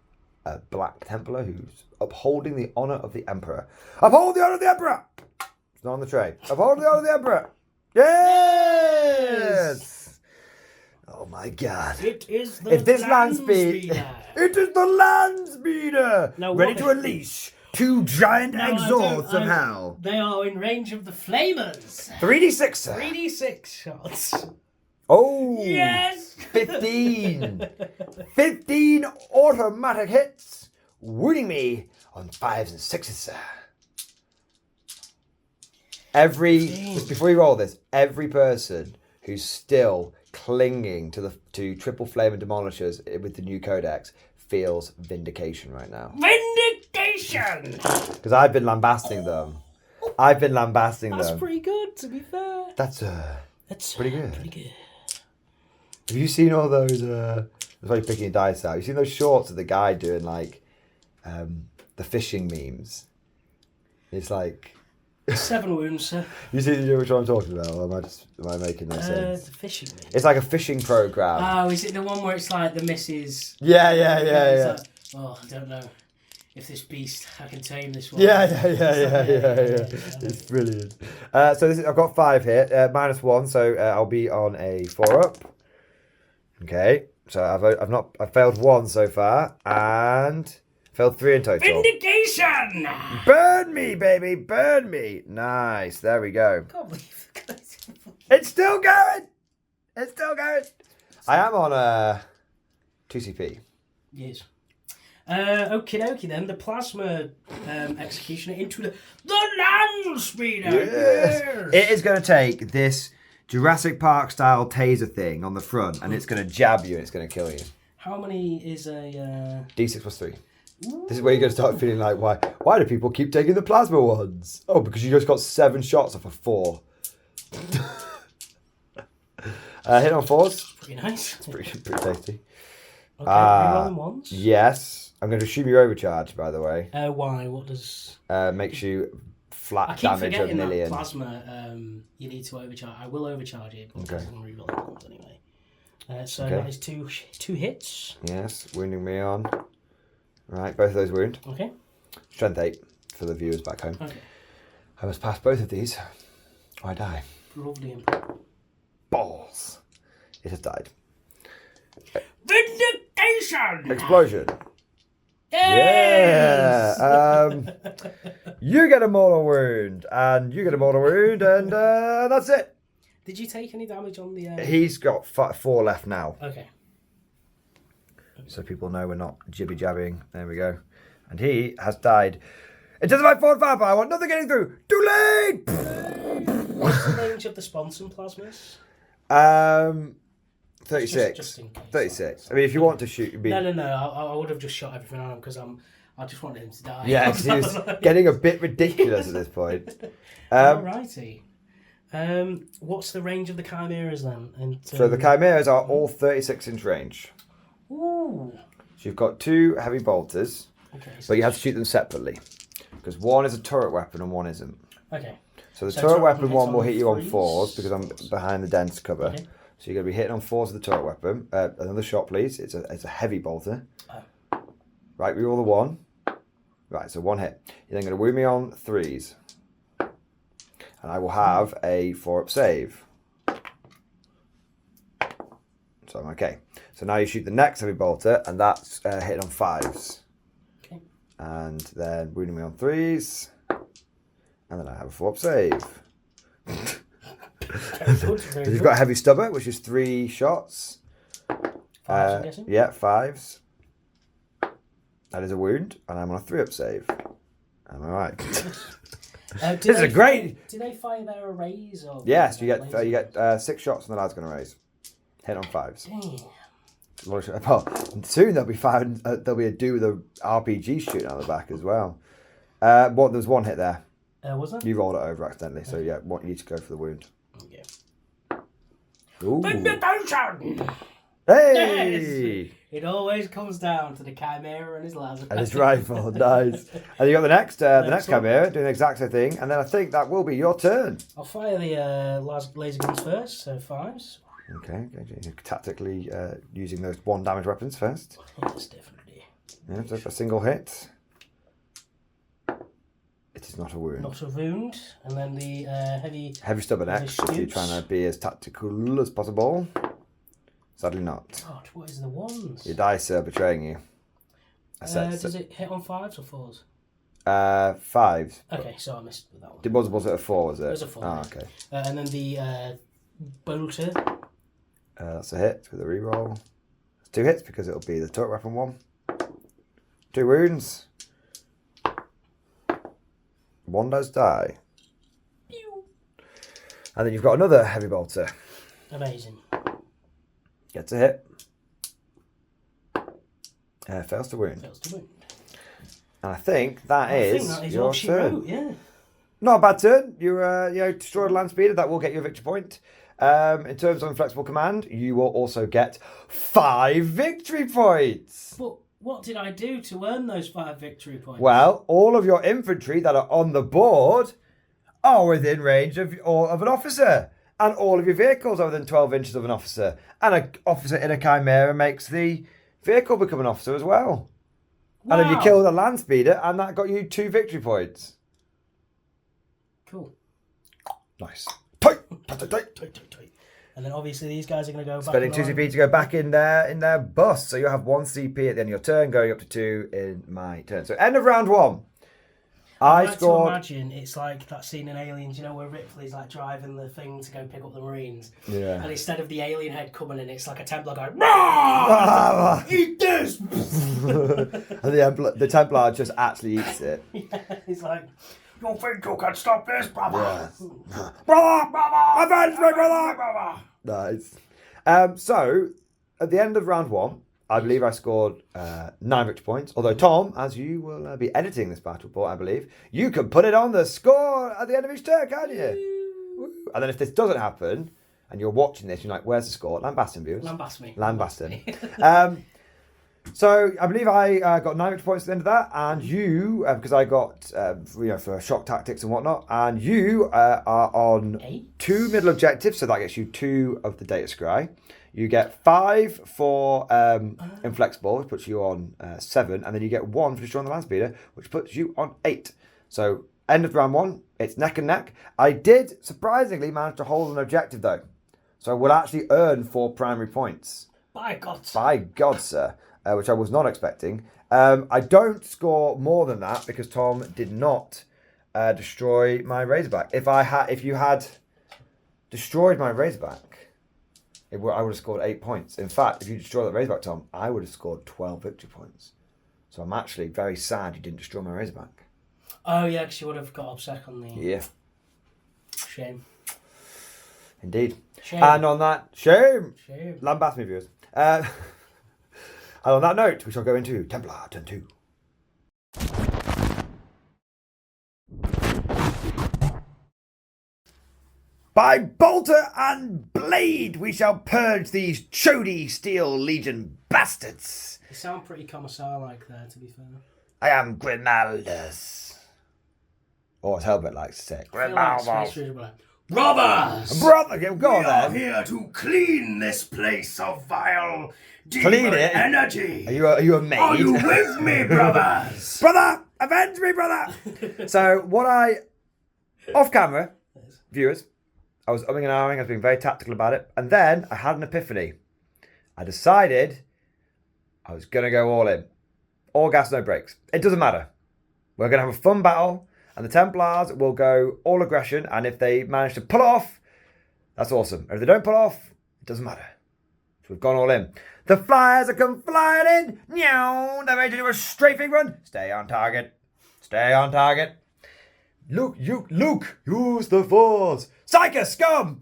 a Black Templar who's upholding the honour of the Emperor. Uphold the honour of the Emperor! It's not on the tray. Uphold the honour of the Emperor! Yes! Oh my God. It is the land speeder. It is the land speeder! Now, ready to unleash 2 giant exhausts of hell. They are in range of the flamers. 3d6, sir. 3d6 shots. Oh! Yes! 15! 15 automatic hits, wounding me on 5s and 6s, sir. Just before you roll this, every person who's still clinging to Triple Flame and Demolishers with the new codex feels vindication right now. Vindication! Because I've been lambasting them. That's pretty good, to be fair. That's pretty good. Pretty good. Have you seen all those? That's why you're picking dice out. You've seen those shorts of the guy doing like the fishing memes. It's like 7 wounds, sir. You know which one I'm talking about? Or am I making no sense? The fishing meme. It's like a fishing program. Oh, is it the one where it's like the missus? Yeah. Like, oh, I don't know if this beast I can tame this one. Yeah. It's brilliant. So I've got 5 here, -1, so I'll be on a 4-up. Okay, so I've failed 1 so far and failed 3 in total. Vindication! Burn me, baby, burn me. Nice, there we go. I can't believe it's still going. I am on 2 CP. Yes. Okie dokie then. The plasma executioner into the land speeder. Yes. It is going to take this Jurassic Park style taser thing on the front, and it's going to jab you and it's going to kill you. How many is a D6 + 3. This is where you're going to start feeling like, why do people keep taking the plasma ones? Oh, because you just got 7 shots off of 4. Hit on 4s. Pretty nice. It's pretty tasty. Okay, rerolling 1s. Yes. I'm going to assume you're overcharged, by the way. Why? What does... makes you flat I keep damage forgetting 1 million. That plasma, you need to overcharge. I will overcharge it, but I'm rerolling 1s anyway. That is 2 hits. Yes, wounding me on. Right, both of those wound. Okay. Strength 8 for the viewers back home. Okay. I must pass both of these, or I die. Lovely and Balls. It has died. Vindication! Explosion. Yes! Yeah. You get a mortal wound, and you get a mortal wound, and that's it. Did you take any damage on the... He's got 4 left now. Okay. So people know we're not jibby-jabbing. There we go. And he has died. Intensify forward firepower. I want nothing getting through. Too late! What's the range of the sponson plasmas? 36. Just in case. 36. I mean, if you want to shoot... No. I would have just shot everything on him because I just wanted him to die. Yeah, because he was getting a bit ridiculous at this point. Alrighty. What's the range of the chimeras then? So the chimeras are all 36-inch range. Ooh. So you've got 2 heavy bolters, Okay, so but you have to shoot them separately. Because one is a turret weapon and one isn't. Okay. So the turret weapon hits one will on hit you on 3s? 4s because I'm behind the dense cover. Okay. So you're going to be hitting on 4s with the turret weapon. Another shot, please. It's a heavy bolter. Oh. Right, we roll the 1. Right, so 1 hit. You're then going to wound me on 3s. And I will have a 4-up save. So I'm okay. So now you shoot the next heavy bolter, and that's hit on 5s. Okay. And then wounding me on 3s. And then I have a 4-up save. You've got a heavy stubber, which is 3 shots. 5s, I'm guessing? Yeah, 5s. That is a wound, and I'm on a 3-up save. I'm alright. This is great. Do they fire their arrays? Or Yes, you get 6 shots, and the lad's going to raise. Hit on 5s. Damn. Well, soon there'll be a dude with a RPG shooting out the back as well. There's 1 hit there. Was there? You rolled it over accidentally, so yeah, you need to go for the wound. Okay. Ooh. Invitation! Hey! Yes! It always comes down to the chimera and his laser. And his rifle, nice. And you got the next chimera doing the exact same thing, and then I think that will be your turn. I'll fire the laser guns first, so 5s. Okay, tactically using those 1 damage weapons first. Yes, definitely. Yeah, so a single hit. It is not a wound. Not a wound, and then the heavy stubborn X if you're trying to be as tactical as possible. Sadly not. God, what is the ones? Your dice are betraying you. Does it hit on 5s or 4s? 5s. Okay, so I missed with that one. Was it a 4? Was it? It was a 4. Oh, okay. And then the bolter. That's a hit with a reroll. It's 2 hits because it'll be the turret weapon 1. 2 wounds. 1 does die. Pew. And then you've got another heavy bolter. Amazing. Gets a hit. Fails to wound. And I think that is your turn. Yeah. Not a bad turn. You destroyed a land speeder. That will get you a victory point. In terms of inflexible command, you will also get 5 victory points. But what did I do to earn those 5 victory points? Well, all of your infantry that are on the board are within range of an officer. And all of your vehicles are within 12 inches of an officer. And an officer in a chimera makes the vehicle become an officer as well. Wow. And then you killed a land speeder, and that got you 2 victory points. Cool. Nice. Tight. And then obviously these guys are going to go spending 2 CP to go back in their bus. So you'll have 1 CP at the end of your turn, going up to 2 in my turn. So end of round 1. I like scored. To imagine it's like that scene in Aliens, where Ripley's like driving the thing to go pick up the Marines. Yeah. And instead of the alien head coming in, it's like a Templar going, "Rah! Eat this!" And the Templar just actually eats it. Yeah, he's like, "You think you can stop this, brother? Yeah. Brother! Avenge me, brother! Nice. So, at the end of round 1, I believe I scored 9 victory points. Although, Tom, as you will be editing this battle report, I believe, you can put it on the score at the end of each turn, can't you? And then if this doesn't happen, and you're watching this, you're like, where's the score? Lambaston, viewers. Lambaston. So, I believe I got 9 victory points at the end of that. And you, because I got, for shock tactics and whatnot. And you are on 2 middle objectives. So, that gets you 2 of the data scry. You get 5 for inflexible, which puts you on 7, and then you get 1 for destroying the land speeder, which puts you on 8. So, end of round 1, it's neck and neck. I did, surprisingly, manage to hold an objective, though. So I would actually earn 4 primary points. By God. By God, sir. Which I was not expecting. I don't score more than that because Tom did not destroy my Razorback. If you had destroyed my Razorback, I would have scored 8 points. In fact, if you destroyed that Razorback, Tom, I would have scored 12 victory points. So I'm actually very sad you didn't destroy my Razorback. Oh yeah, because you would have got upset on the... Yeah. Shame. Indeed. Shame. And on that, shame. Lambast me, viewers. And on that note, we shall go into Templar Turn 2. By bolter and blade, we shall purge these chody steel legion bastards. You sound pretty commissar-like there, to be fair. I am Grimaldus. Or as Helbert likes to say, Grimaldus. Brothers! Brother, go on We are then. here to clean this place of vile demon Clean it? energy. Are you a maid? Are you with me, brothers? Brother! Avenge me, brother! So, off camera, viewers, I was umming and ahhing, I was being very tactical about it, and then I had an epiphany. I decided I was going to go all in. All gas, no brakes. It doesn't matter. We're going to have a fun battle, and the Templars will go all aggression, and if they manage to pull it off, that's awesome. If they don't pull it off, it doesn't matter. So we've gone all in. The flyers are come flying in. Meow. They're ready to do a strafing run. Stay on target. Stay on target. Luke, use the force. Psycho scum.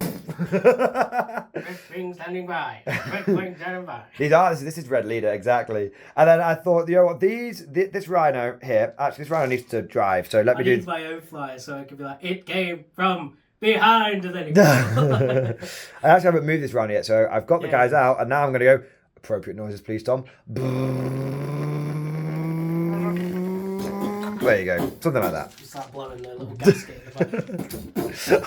Red wing standing by. Red wing standing by. This is Red Leader, exactly. And then I thought, you know what, this rhino here, actually this rhino needs to drive, so let me do... I need my own flyer so I can be like, it came from behind, and then it I actually haven't moved this rhino yet, so I've got the guys out, and now I'm going to go, appropriate noises please, Tom. There you go, something like that. Just like blowing the little gasket in the back.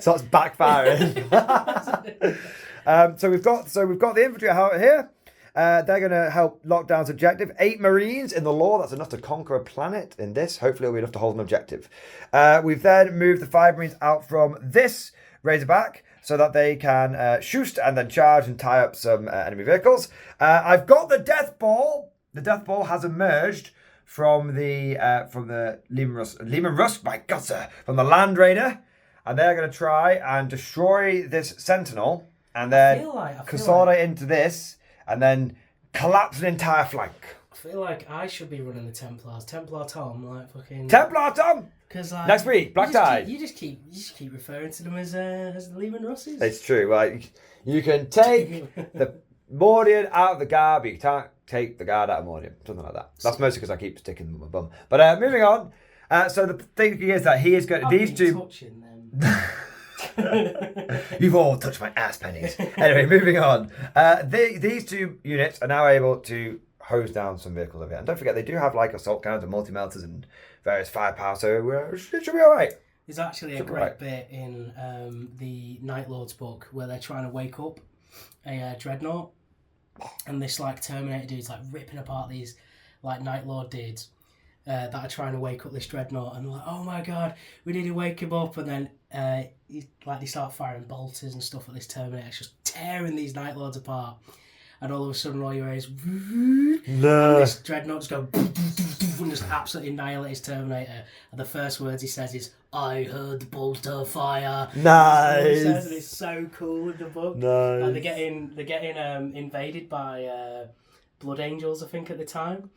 Starts backfiring. So we've got the infantry out here. They're going to help lock down this objective. 8 Marines in the lore. That's enough to conquer a planet in this. Hopefully it'll be enough to hold an objective. We've then moved the 5 Marines out from this Razorback so that they can shoot and then charge and tie up some enemy vehicles. I've got the Death Ball. The Death Ball has emerged from the Lehman Rusk, my God, sir, from the Land Raider, and they're going to try and destroy this Sentinel, and then consolidate into this, and then collapse an entire flank. I feel like I should be running the Templars. Templar Tom, like fucking... Templar Tom! Because like... Next week, Black Tide. You just keep referring to them as the Lehman Russes. It's true, right? You can take the Mordian out of the guard, but you can't take the guard out of Mordian. Something like that. That's mostly because I keep sticking them on my bum. But moving on. So the thing is that he is going... These two... touching them. You've all touched my ass pennies. Anyway, moving on. These two units are now able to hose down some vehicles over here. And don't forget, they do have like assault cannons and multi-melters and various firepower, so it should be alright. There's actually a great bit in the Night Lord's book where they're trying to wake up a dreadnought, and this like Terminator dude's like ripping apart these like Night Lord dudes that are trying to wake up this dreadnought, and like, oh my god, we need to wake him up, and then they start firing bolters and stuff at this Terminator. It's just tearing these Night Lords apart, and all of a sudden all you hear is and this dreadnought just go and just absolutely annihilate his Terminator, and the first words he says is, I heard the bolter fire. Nice. And it's so cool in the book. Nice. And they're getting invaded by Blood Angels, I think, at the time.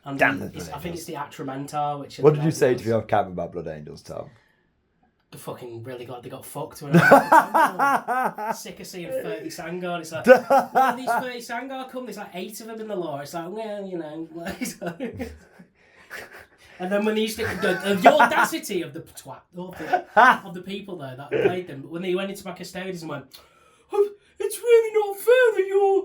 And Damn I think it's the Atramentar, which... What did you say to me off camera about Blood Angels, Tom? They're fucking really glad they got fucked when I was sick of seeing 30 Sangor. It's like, when these 30 Sangor come, there's like 8 of them in the lore. It's like, well, you know... And then when they used to... The audacity of the twat, of the people there that played them, when they went into my custodians and went, oh, it's really not fair that you're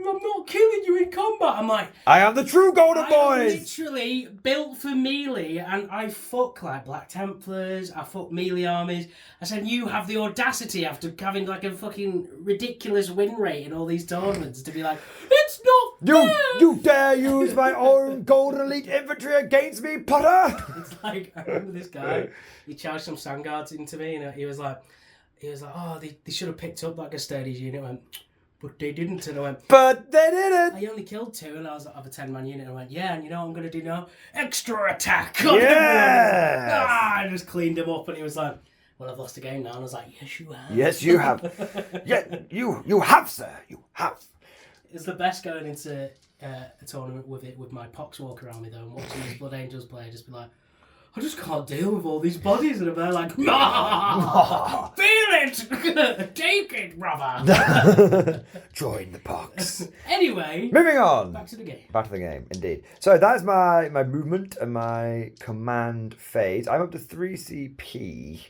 I'm not killing you in combat. I'm like, I am the true Golden I Boys. am literally built for melee, and I fuck like Black Templars, I fuck melee armies. I said, you have the audacity after having like a fucking ridiculous win rate in all these tournaments to be like, it's not fair. You dare use my own Golden Elite infantry against me, Potter? It's like, I remember this guy, he charged some Sandguards into me, and he was like, oh, they should have picked up that Custodian's unit. Went, but they didn't. And I went, but they didn't. I only killed 2, and I was like, of a 10-man unit. And I went, yeah, and you know what I'm going to do now? Extra attack. Yes. I just cleaned him up, and he was like, well, I've lost the game now. And I was like, yes, you have. Yes, you have. Yeah, you have, sir. You have. It's the best going into a tournament with my Poxwalker around me, though, and watching these Blood Angels play, just be like, I just can't deal with all these bodies, and they're like, feel it, take it, brother. Join the Pox. Anyway, moving on. Back to the game, indeed. So that's my movement and my command phase. I'm up to 3 CP.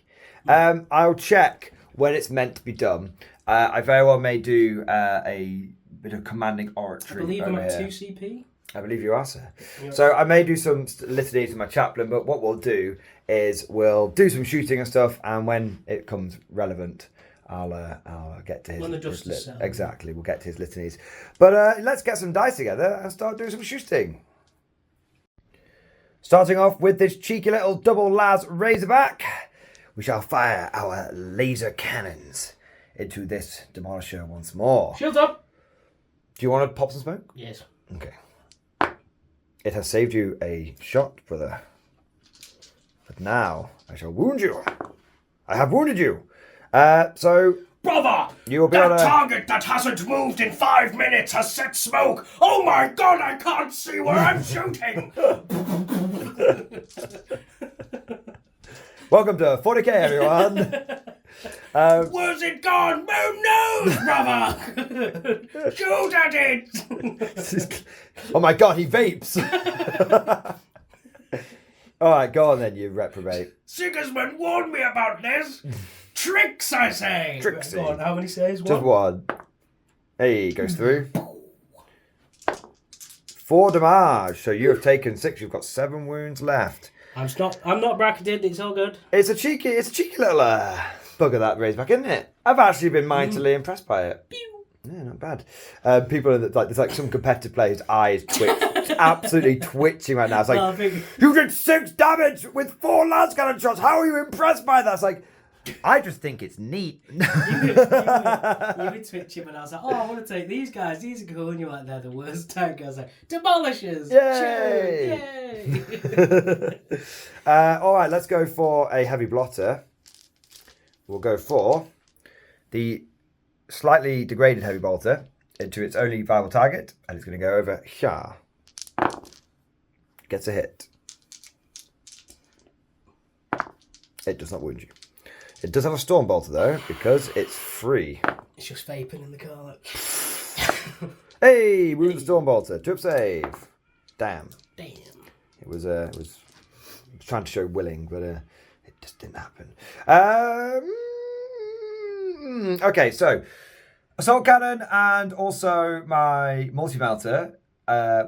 I'll check when it's meant to be done. I very well may do a bit of commanding oratory. I believe I'm at 2 here. CP. I believe you are, sir. So I may do some litanies with my chaplain, but what we'll do is we'll do some shooting and stuff, and when it comes relevant, I'll get to his... When the dust is settled. Exactly, we'll get to his litanies. But let's get some dice together and start doing some shooting. Starting off with this cheeky little double las Razorback, we shall fire our laser cannons into this demolisher once more. Shields up! Do you want to pop some smoke? Yes. Okay. It has saved you a shot, brother. But now I shall wound you. I have wounded you. So... Brother! You will be that able to... target that hasn't moved in 5 minutes has set smoke! Oh my god, I can't see where I'm shooting! Welcome to 40k, everyone. Where's it gone? Who knows, brother? Shoot at it! Oh my god, he vapes. Alright, go on then, you reprobate. Sigismund warned me about this. Tricks, I say. Trixie. Go on, how many saves? Just one. Hey, goes through. 4 damage. So you have taken 6. You've got 7 wounds left. I'm not bracketed. It's all good. It's a cheeky little bugger, that Razorback, isn't it? I've actually been mightily impressed by it. Yeah, not bad. People are like, there's like some competitive players' eyes twitch, absolutely twitching right now. It's like, you did 6 damage with 4 lance cannon shots. How are you impressed by that? It's like, I just think it's neat. you were twitching, and I was like, oh, I want to take these guys. These are cool. And you're like, they're the worst tank. I was like, demolishers. Yay! Yay! All right, let's go for a heavy blotter. We'll go for the slightly degraded heavy bolter into its only viable target, and it's going to go over here. Gets a hit. It does not wound you. It does have a storm bolter though, because it's free. It's just vaping in the car. Like... Hey, wound the storm bolter. 2-up save. Damn. It was trying to show willing, but it just didn't happen. Okay, so assault cannon and also my multi-melter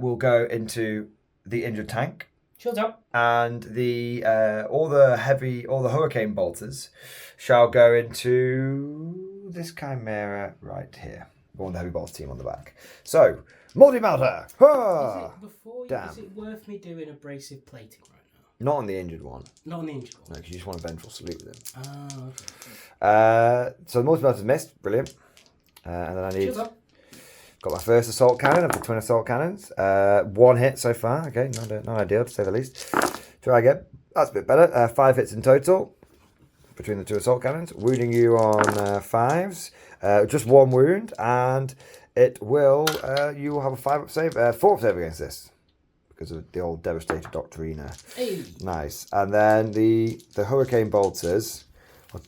will go into the injured tank. Shields up. And the all the hurricane bolters shall go into this chimera right here. One the heavy bolter team on the back. So multi-melter. Is it worth me doing abrasive plating right now? Not on the injured one. Not on the injured one. No, because you just want a vengeful salute with him. Oh, okay. So the multi-melter's missed. Brilliant. And then I need... Shields up. Got my first assault cannon of the twin assault cannons. 1 hit so far. Okay, not ideal to say the least. Try again. That's a bit better. 5 hits in total between the 2 assault cannons. Wounding you on 5s. Just 1 wound, and it will. You will have a 5-up save, 4-up save against this because of the old devastator doctrina. Hey. Nice. And then the hurricane bolters.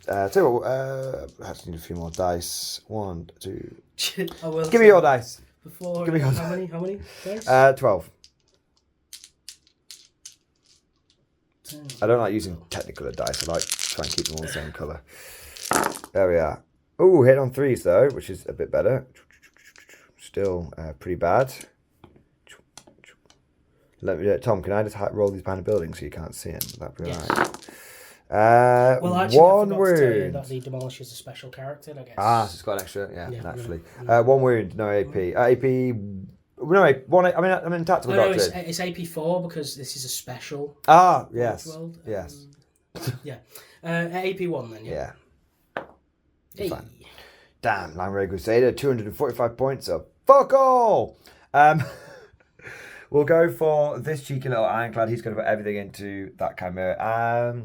Tell you what, I have to need a few more dice. 1, 2. Give me your dice. Before, Give me yours. How many dice? 12. I don't like using technical dice. I like trying to keep them all the same colour. There we are. Oh, hit on 3s though, which is a bit better. Still pretty bad. Tom, can I just roll these behind the building so you can't see him? That'd be right. Well, actually, 1 I forgot wound. to tell you that the Demolish is a special character, I guess. So it's got an extra, naturally. No. 1 wound, no AP. AP, no, 1. I'm in tactical No, doctrine. it's AP4 because this is a special. Yes. World. Yes. Yeah. AP1 then, yeah. Yeah. You're fine. Damn, Land Raider Crusader, 245 points up. Fuck all! We'll go for this cheeky little ironclad. He's going to put everything into that chimera.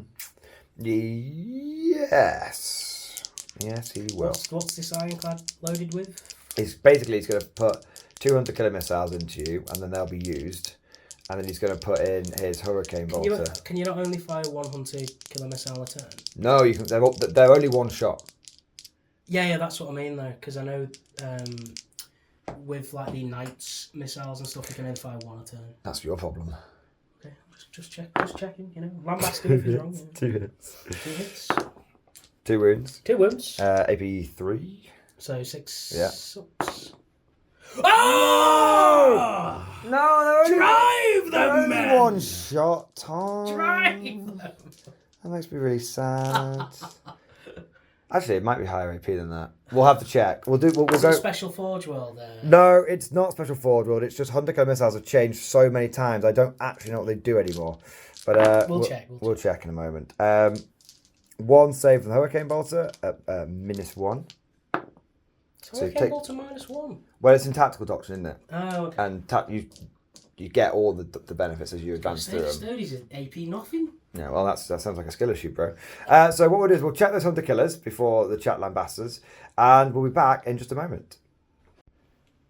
Yes. Yes, he will. What's this ironclad loaded with? He's going to put 200 killer missiles into you, and then they'll be used. And then he's going to put in his hurricane bolter. Can you not only fire 100 killer missile a turn? No, you can. They're only one shot. Yeah, that's what I mean though, because I know with like the Knights missiles and stuff, you can only fire one a turn. That's your problem. Okay, just checking. You know, Lambasted if he's wrong. You know. 2 hits. 2 hits. 2 wounds. 2 wounds. AP 3. So 6. Yeah. 6. Oh! No, Drive them, man! One shot, Tom. Drive them. That makes me really sad. Actually, it might be higher AP than that. We'll have to check. We'll go. Special Forge World there. No, it's not Special Forge World. It's just 100 missiles have changed so many times. I don't actually know what they do anymore. But we'll check. We'll check in a moment. 1 save from the Hurricane Bolter at -1. So Hurricane Bolter -1. Well, it's in Tactical Doctrine, isn't it? Oh, okay. And you get all the benefits as you advance through them. Sturdy's an AP nothing. Yeah, well, that sounds like a skill issue, bro. So what we'll do is we'll check those hunter killers before the chat lambastas, and we'll be back in just a moment.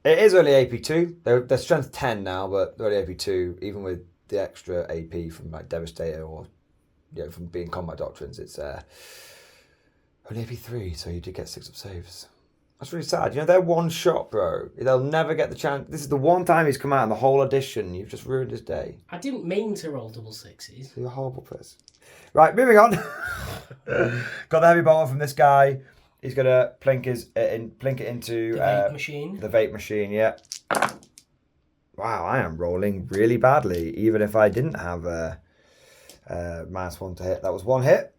It is only AP2. They're strength 10 now, but they're only AP2, even with the extra AP from like Devastator or from being combat doctrines. It's only AP3, so you did get 6 up saves. That's really sad. They're one shot, bro. They'll never get the chance. This is the one time he's come out in the whole edition. You've just ruined his day. I didn't mean to roll double 6s. You're a horrible person. Right, moving on. Got the heavy bolter from this guy. He's going to plink it into... The vape machine. The vape machine, yeah. Wow, I am rolling really badly, even if I didn't have a -1 to hit. That was 1 hit.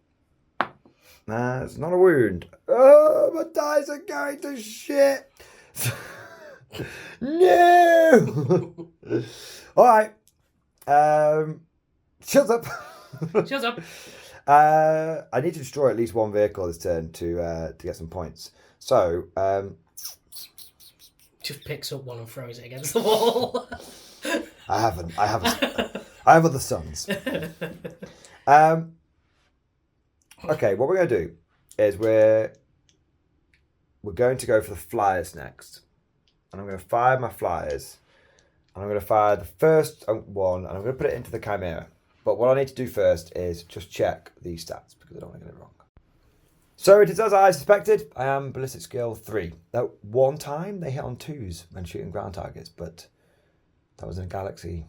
Nah, it's not a wound. Oh, my dice are going to shit. No. All right. Shut up. Shut up. I need to destroy at least 1 vehicle this turn to get some points. So, just picks up one and throws it against the wall. I haven't. I have other sons. Okay, what we're going to do is we're going to go for the flyers next. And I'm going to fire my flyers. And I'm going to fire the first one, and I'm going to put it into the Chimera. But what I need to do first is just check these stats, because I don't want to get it wrong. So it is as I suspected. I am ballistic skill 3. Now, one time they hit on 2s when shooting ground targets, but that was in a galaxy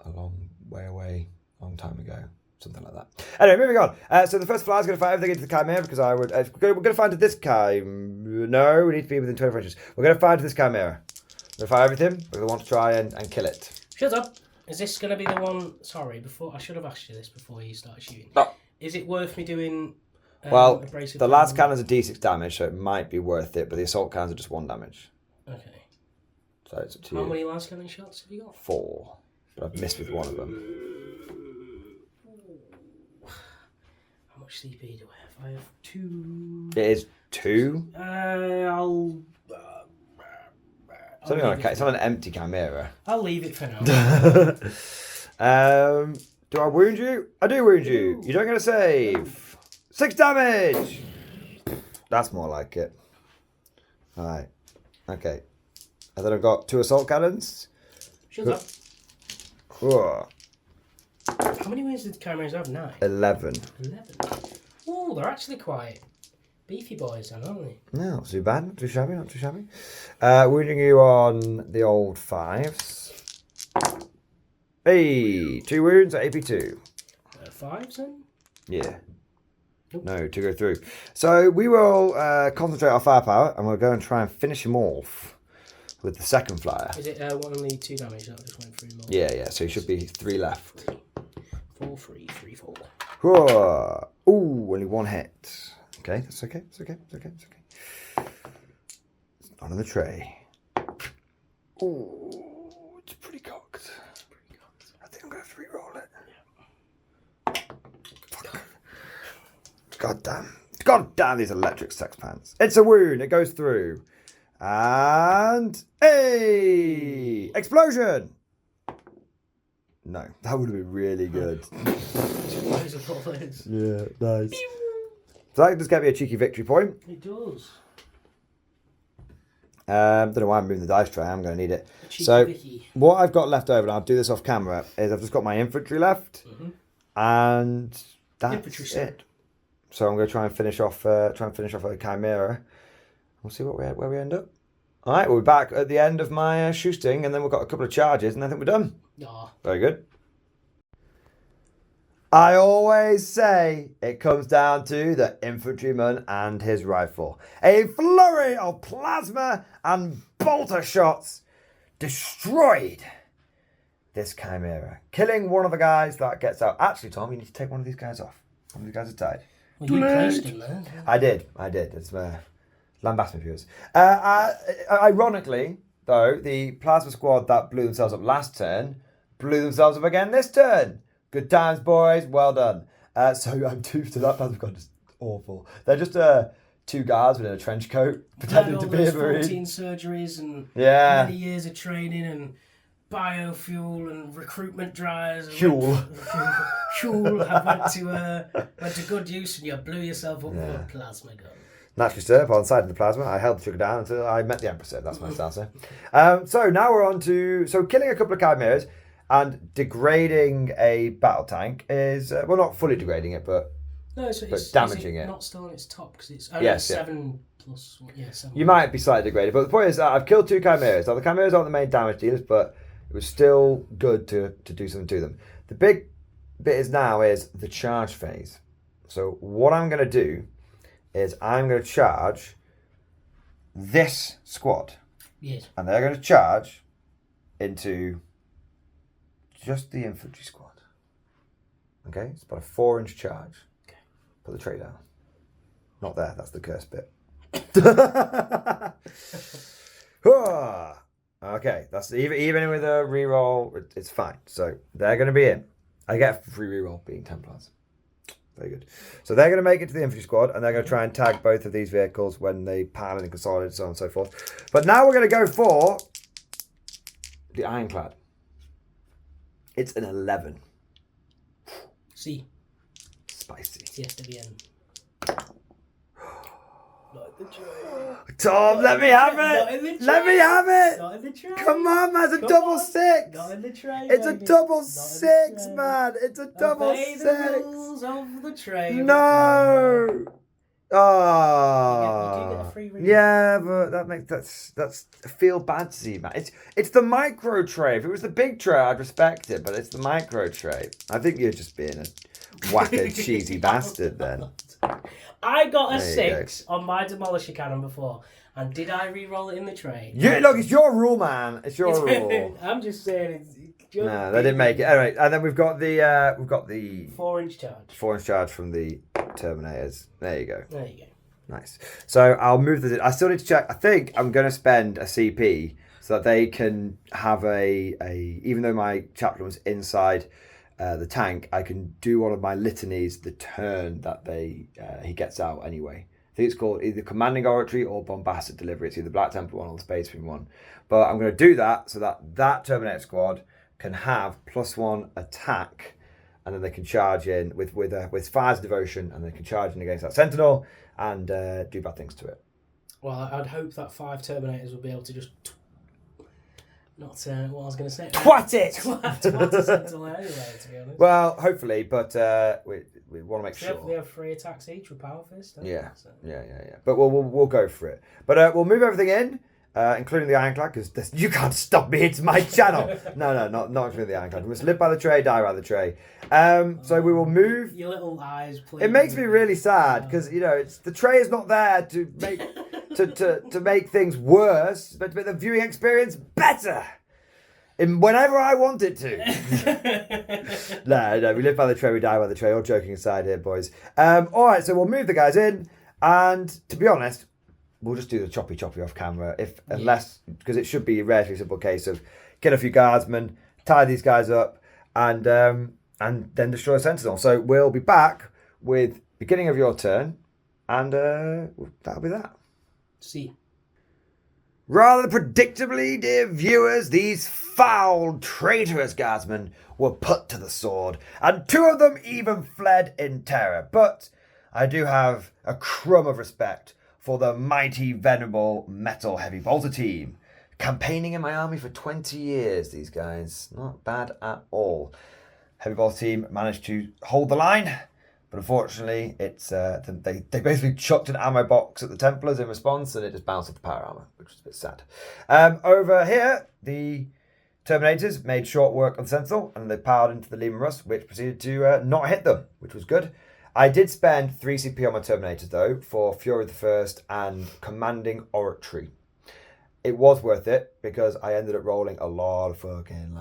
a long way away, a long time ago. Something like that. Anyway, moving on. So the first fly is going to fire everything into the Chimera, because we're going to fire into this Chimera. No, we need to be within 25 inches. We're going to fire into this Chimera. We're going to fire everything, because I want to try and kill it. Shut up. Is this going to be the one... Sorry, I should have asked you this before you started shooting. No. Is it worth me doing... Well, the last cannons are D6 damage, so it might be worth it, but the assault cannons are just 1 damage. Okay. So it's up to you. How many last cannon shots have you got? 4. But I've missed with 1 of them. How much CP do I have? I have 2... It is 2? It's on an empty Chimera. I'll leave it for now. Do I wound you? I do wound you. You don't get a save. 6 damage! That's more like it. Alright. Okay. And then I've got 2 assault cannons. Shut up. Whoa. How many wins did the Chimeras have? 9? 11. 11. Oh, they're actually quite beefy boys then, aren't they? No, not too bad. Not too shabby. Not too shabby. Wounding you on the old 5s. Hey! 2 wounds at AP2. 5s then? Yeah. Nope. No, to go through. So we will concentrate our firepower, and we'll go and try and finish him off with the second flyer. Is it only 2 damage that just went through more? Yeah. So you should be 3 left. 4, 3, 3, 4. Whoa. Ooh, only 1 hit. Okay, that's okay. It's okay. It's not on the tray. Ooh, it's pretty cocked. I think I'm gonna have to re-roll it. God God damn these electric sex pants. It's a wound. It goes through. And... Hey! Explosion! No, that would have been really good. Yeah, nice. So that just gave me a cheeky victory point. It does. Don't know why I'm moving the dice tray. I'm going to need it. So what I've got left over, and I'll do this off camera, is I've just got my infantry left, and that's it. So I'm going to try and finish off a Chimera. We'll see where we end up. All right, we'll be back at the end of my shooting, and then we've got a couple of charges, and I think we're done. Oh. Very good. I always say it comes down to the infantryman and his rifle. A flurry of plasma and bolter shots destroyed this Chimera, killing one of the guys that gets out. Actually, Tom, you need to take one of these guys off. One of these guys has died. Well, you placed him there. I did. It's lambast me viewers. Ironically, though, the plasma squad that blew themselves up last turn blew themselves up again this turn. Good times, boys. Well done. So I'm two to that plasma squad. Just awful. They're just two guards within a trench coat pretending to be a marine. 14 surgeries and many years of training and biofuel and recruitment drives. And fuel. I went to good use, and you blew yourself up with a plasma gun. Naturally, sir, upon sight of the plasma, I held the trigger down until I met the Empress. That's my stance, sir. So now we're on to... So killing a couple of Chimeras and degrading a battle tank is... well, not fully degrading it, but damaging it. Not still on its top, because it's only 7 plus... Yeah, 7. You might be slightly degraded, but the point is that I've killed 2 Chimeras. Now, the Chimeras aren't the main damage dealers, but it was still good to do something to them. The big bit now is the charge phase. So what I'm going to do is I'm going to charge this squad. Yes. And they're going to charge into just the infantry squad. Okay? It's about a 4-inch charge. Okay. Put the tray down. Not there. That's the cursed bit. Okay. That's even with a reroll, it's fine. So they're going to be in. I get a free reroll being Templars. Very good. So they're going to make it to the infantry squad, and they're going to try and tag both of these vehicles when they pan and consolidate, so on and so forth. But now we're going to go for the Ironclad. It's an 11. See. Spicy. Yes, to the end. Not in the tray. Tom, let me have it. Let me have it. Not in the tray. Come on, man. It's a double 6. Not in the tray. It's a double 6, man. It's a double 6. The rules of the tray. No. Oh. You do get a free reroll. Yeah, but that's feel bad to see, man. It's the micro tray. If it was the big tray, I'd respect it, but it's the micro tray. I think you're just being a whacker cheesy bastard then. I got a 6 on my demolisher cannon before, and did I re-roll it in the tray? Yeah, look, it's your rule, man. It's your rule. I'm just saying. No, they didn't make it. Anyway, and then we've got the 4-inch charge. 4-inch charge from the Terminators. There you go. There you go. Nice. So I'll move this. I still need to check. I think I'm going to spend a CP so that they can have a even though my chaplain was inside the tank, I can do one of my litanies the turn that he gets out anyway. I think it's called either Commanding Oratory or Bombastic Delivery. It's either Black Templar one or the Space Marine one. But I'm going to do that so that Terminator squad can have +1 attack, and then they can charge in with Fire's Devotion, and they can charge in against that Sentinel and do bad things to it. Well, I'd hope that 5 Terminators will be able to just... Not what I was going to say. Twat it! Twat a Sentinel anyway, to be honest. Well, hopefully, but we want to make sure. They have 3 attacks each with Power Fist. Yeah. But we'll go for it. But we'll move everything in, including the Ironclad, because you can't stop me. It's my channel. No, not including the Ironclad. We must live by the tray, die by the tray. So we will move. Your little eyes, please. It makes me really sad because the tray is not there to make. To make things worse, but to make the viewing experience better. Whenever I want it to. No, we live by the tray, we die by the tray. All joking aside here, boys. Alright, so we'll move the guys in, and to be honest, we'll just do the choppy off camera, unless, because it should be a relatively simple case of kill a few guardsmen, tie these guys up, and then destroy a Sentinel. So we'll be back with beginning of your turn, And that'll be that. See. Rather predictably, dear viewers, these foul, traitorous guardsmen were put to the sword, and 2 of them even fled in terror. But I do have a crumb of respect for the mighty, venerable Metal Heavy Bolter team. Campaigning in my army for 20 years, these guys. Not bad at all. Heavy Bolter team managed to hold the line, but unfortunately, it's they basically chucked an ammo box at the Templars in response, and it just bounced off the power armor, which was a bit sad. Over here, the Terminators made short work on Sentinel, and they powered into the Lehman Russ, which proceeded to not hit them, which was good. I did spend 3 CP on my Terminators, though, for Fury of the First and Commanding Oratory. It was worth it, because I ended up rolling a lot of fucking,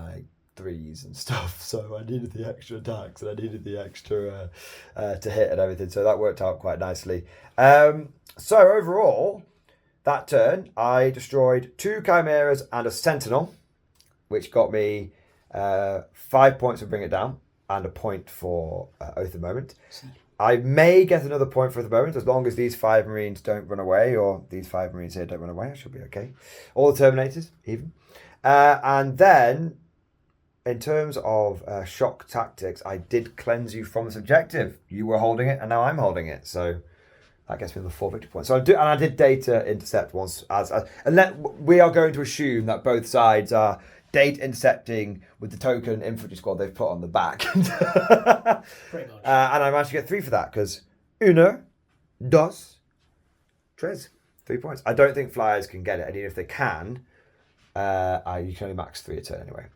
3s and stuff, so I needed the extra attacks and I needed the extra to hit and everything, so that worked out quite nicely. So overall, that turn I destroyed 2 Chimeras and a Sentinel, which got me 5 points for Bring It Down and a point for Oath of Moment. I may get another point for the moment as long as these 5 Marines don't run away, or these 5 Marines here don't run away. I should be okay. All the Terminators even, and then in terms of shock tactics, I did cleanse you from this objective. You were holding it, and now I'm holding it. So that gets me the 4 victory points. So I did data intercept once. We are going to assume that both sides are data intercepting with the token infantry squad they've put on the back. Pretty much. And I managed to get 3 for that, because 1, 2, 3. 3 points. I don't think flyers can get it, and even if they can, you can only max 3 a turn anyway.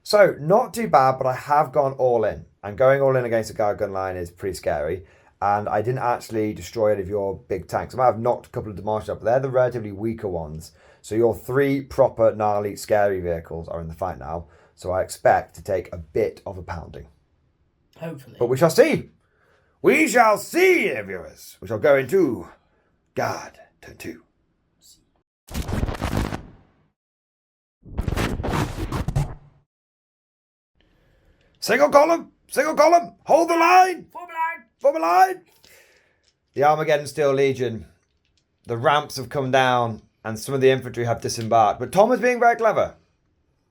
So, not too bad, but I have gone all in. And going all in against a guard gun line is pretty scary. And I didn't actually destroy any of your big tanks. I might have knocked a couple of demolished up, but they're the relatively weaker ones. So your 3 proper, gnarly, scary vehicles are in the fight now. So I expect to take a bit of a pounding. Hopefully. But we shall see. We shall see, dear viewers. We shall go into Guard Turn 2. Single column, hold the line. Form a line. The Armageddon Steel Legion. The ramps have come down and some of the infantry have disembarked. But Tom is being very clever.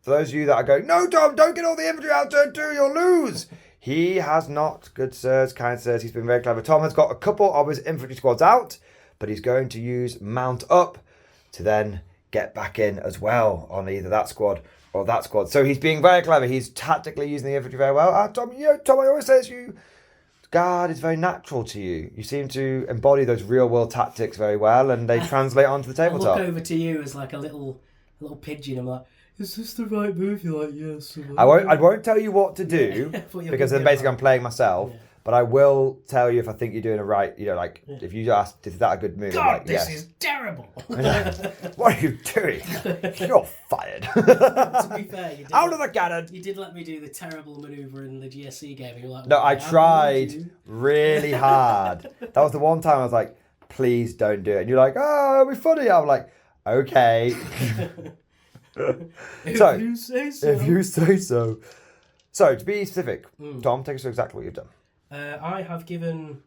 For those of you that are going, no, Tom, don't get all the infantry out turn 2, you'll lose. He has not, good sirs, kind sirs. He's been very clever. Tom has got a couple of his infantry squads out, but he's going to use Mount Up to then get back in as well on either that squad or that squad. So he's being very clever. He's tactically using the infantry very well. Tom, Tom, I always say to you, Guard is very natural to you. You seem to embody those real-world tactics very well, and they translate onto the tabletop. I look over to you as like a little pigeon. I'm like, is this the right move? You're like, yes. I won't tell you what to do because then basically I'm playing myself. Yeah. But I will tell you if I think you're doing it right. If you ask, is that a good move? God, I'm like, this yes. is terrible. What are you doing? You're fired. To be fair, you did out of the cannon. You did let me do the terrible manoeuvre in the GSC game. You're like, no, I tried really hard. That was the one time I was like, please don't do it. And you're like, oh, it'll be funny. I'm like, okay. If you say so. If you say so. So, to be specific, Tom, take us through exactly what you've done. I have given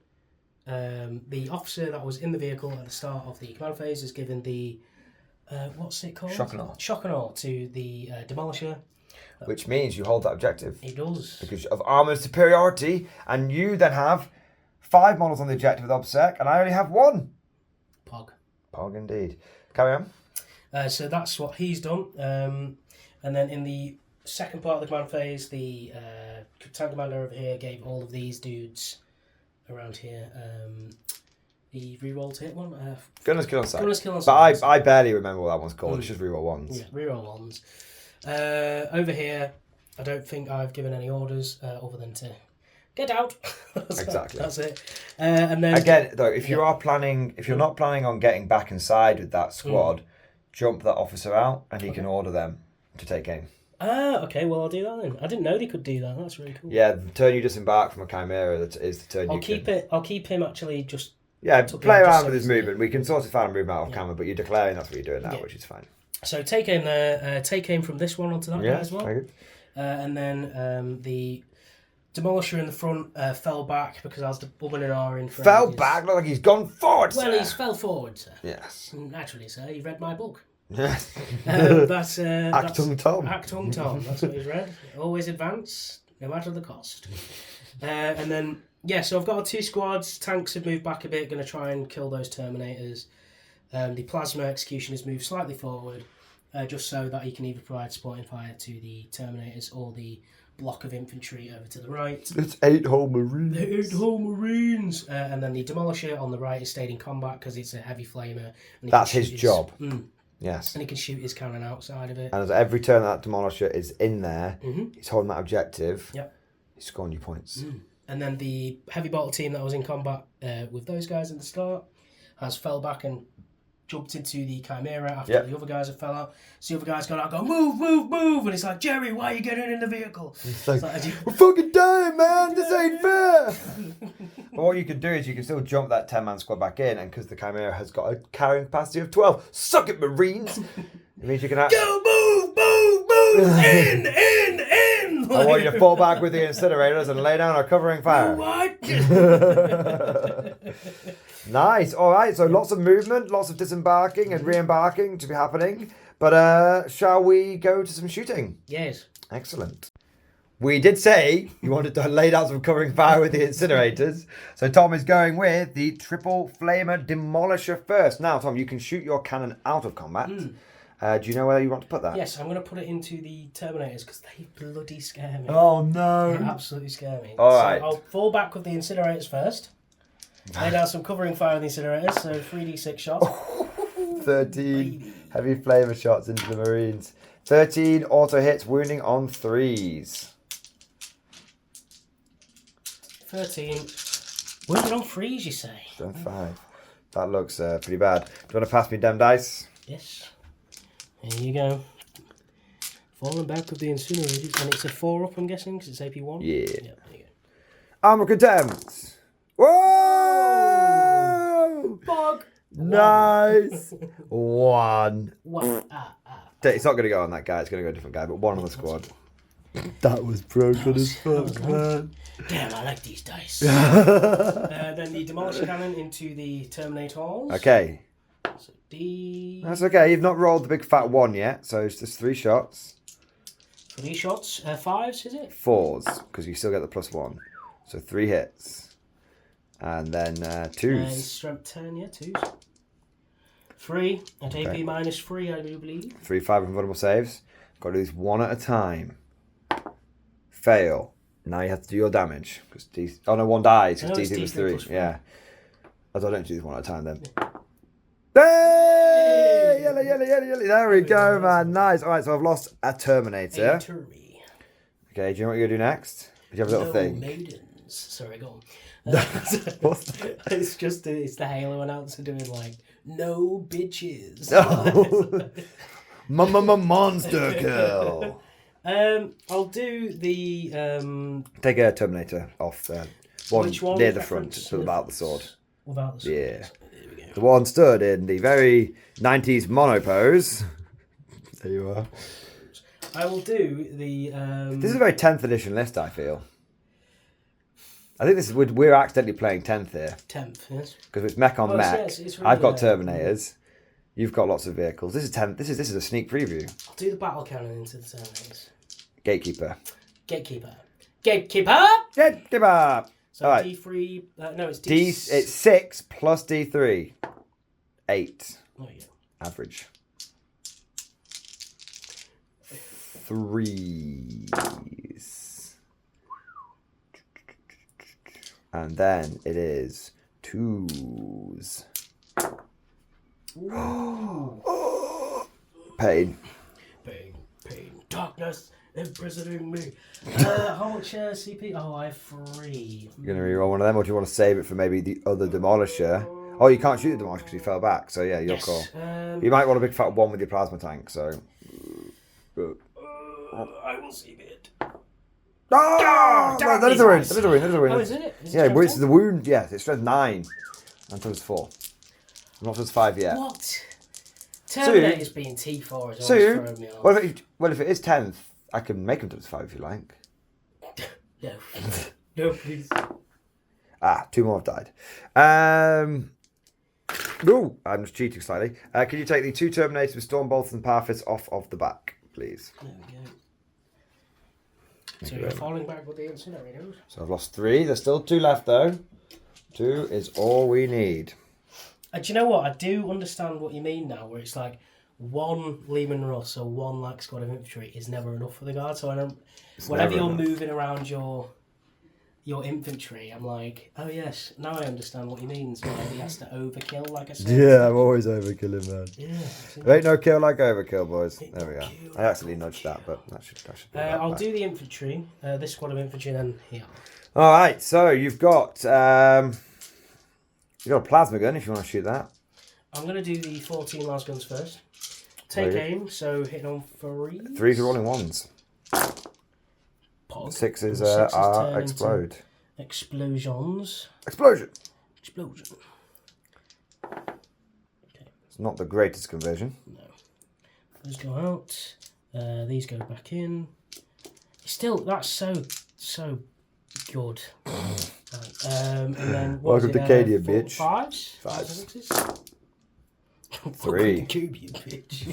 the officer that was in the vehicle at the start of the command phase is given the what's it called? Shock and awe. Shock and awe to the demolisher. Which means you hold that objective. It does. Because of armoured superiority, and you then have 5 models on the objective with OBSEC, and I only have 1. Pog indeed. Carry on. So that's what he's done. And then in the second part of the command phase, the tank commander over here gave all of these dudes around here the reroll to hit one. Gunner's kill on sight. Gunner's kill on sight. But I barely remember what that one's called. It's just reroll ones. Yeah, reroll ones. Over here, I don't think I've given any orders other than to get out. Exactly. That's it. And then again, though, if you're not planning on getting back inside with that squad, jump that officer out, and he can order them to take aim. Okay, well, I'll do that then. I didn't know they could do that. That's really cool. Yeah, the turn you disembark from a Chimera is the turn I'll keep him actually just... Yeah, play around with his movement. We can sort of find a movement out of camera, but you're declaring that's what you're doing now, which is fine. So take aim there. Take aim from this one onto that guy as well. Very good. And then the Demolisher in the front fell back because I was bubbling and ahhing for Fell ages. back, look like he's gone forward, Well, sir. he's fell forward, sir. Yes. Naturally, sir. He read my book. Yes. That's Actung Tom. Actung Tom. That's what he's read. Always advance, no matter the cost. And then, yeah, so I've got 2 squads. Tanks have moved back a bit, going to try and kill those Terminators. The Plasma Executioners moved slightly forward, just so that he can either provide supporting fire to the Terminators or the block of infantry over to the right. It's 8 whole Marines. 8 whole Marines! And then the Demolisher on the right is stayed in combat because it's a heavy flamer. And That's his job. Yes. And he can shoot his cannon outside of it. And as every turn that Demolisher is in there, he's holding that objective. Yep. He's scoring you points. And then the heavy bolter team that was in combat with those guys at the start has fell back and jumped into the Chimera after the other guys have fell out. So the other guys got out and go, move, move, move. And it's like, Jerry, why are you getting in the vehicle? It's like we're fucking dying, man. This ain't fair. But what you can do is you can still jump that 10-man squad back in, and because the Chimera has got a carrying capacity of 12, suck it, Marines. It means you can go, move, move, move, in. I want you to fall back with the incinerators and lay down a covering fire. What? Nice. All right. So lots of movement, lots of disembarking and re-embarking to be happening. But shall we go to some shooting? Yes. Excellent. We did say you wanted to lay down some covering fire with the incinerators. So Tom is going with the triple flamer demolisher first. Now, Tom, you can shoot your cannon out of combat. Do you know where you want to put that? Yes, I'm going to put it into the Terminators because they bloody scare me. Oh, no. They absolutely scare me. All so right. I'll fall back with the incinerators first. Lay down some covering fire on the incinerators, so 3d6 shots. 13 heavy flamer shots into the Marines. 13 auto hits, wounding on 3s. 13. Wounded on 3s, you say? Done 5. That looks pretty bad. Do you want to pass me them dice? Yes. Here you go. Falling back with the incinerators. And it's a 4 up, I'm guessing, because it's AP1? Yeah. Yeah, there you go. Armor contempt. Whoa! Bog! Nice. 1. What? It's not going to go on that guy. It's going to go a different guy, but 1 on the squad. That was broken as fuck, man. Damn, I like these dice. Then the Demolisher Cannon into the Terminators. Okay. So D. That's okay. You've not rolled the big fat 1 yet, so it's just 3 shots. 3 shots. 5s, is it? 4s, because you still get the +1. So 3 hits. And then 2s. Strength 10, yeah, 2s. 3 at AP -3, I do believe. 3 5 invulnerable saves. Got to do these 1 at a time. Fail. Now you have to do your damage. Because oh no, 1 dies. Because DC was 3. Yeah. I don't do these 1 at a time then. Hey! Yellow. There we go, man. Nice. Alright, so I've lost a Terminator. Okay, do you know what you're going to do next? Do you have a little thing? Maidens. Sorry, go on. What's that? It's the Halo announcer doing like, no bitches. Monster kill. I'll do the Take a Terminator off there. Which one? Near the front, so without the sword. Without the sword. Yeah. There we go. The one stood in the very 90s mono pose. There you are. I will do the This is a very 10th edition list, I feel. I think we're accidentally playing 10th here. 10th, yes. Because it's mech on mech. It's really, I've got Terminators. You've got lots of vehicles. This is 10th. This is a sneak preview. I'll do the battle cannon into the Terminators. Gatekeeper. Gatekeeper. So All right. D3. No, it's D. It's 6 plus D3. 8. Oh, yeah. Average. 3s. And then it is 2s. Pain. Pain. Darkness imprisoning me. How much CP? Oh, I have 3. You're going to reroll one of them, or do you want to save it for maybe the other Demolisher? Oh, you can't shoot the Demolisher because you fell back. So, yeah, your call. You might want a big fat 1 with your plasma tank, so... I will save it. Oh, no, that is a wound. Oh, is it? Yeah, it's the wound. Yeah, it's strength 9. And it's 4. I'm not just 5 yet. What? Terminator's being T4 is always throwing me off. Well, if it is 10th, I can make them to 5 if you like. No. No, please. Ah, 2 more have died. Ooh, I'm just cheating slightly. Can you take the 2 Terminators with Storm Bolts and Parafits off of the back, please? There we go. So you're falling back with the incinerators. So I've lost 3. There's still 2 left, though. 2 is all we need. Do you know what? I do understand what you mean now, where it's like 1 Lehman Russ or 1 like squad of infantry is never enough for the guard. So I don't. Whenever you're moving around your infantry, I'm like, oh yes, now I understand what he means. Why he has to overkill, like I said. Yeah, I'm always overkilling, man. Yeah. There ain't no kill like overkill, boys. There we go. I accidentally nudged that, but that should be I'll do the infantry, this squad of infantry, then here. All right, so you've got a plasma gun if you want to shoot that. I'm going to do the 14 las guns first. Take aim, so hitting on 3. 3s are rolling 1s. Pog. 6s are explode. Explosions. Explosion. Explosion. Okay. It's not the greatest conversion. No. Those go out. These go back in. Still, that's so good. Right, and then Welcome to Cadia, bitch. 5s? 5s. 6s? 3. Cubian, bitch.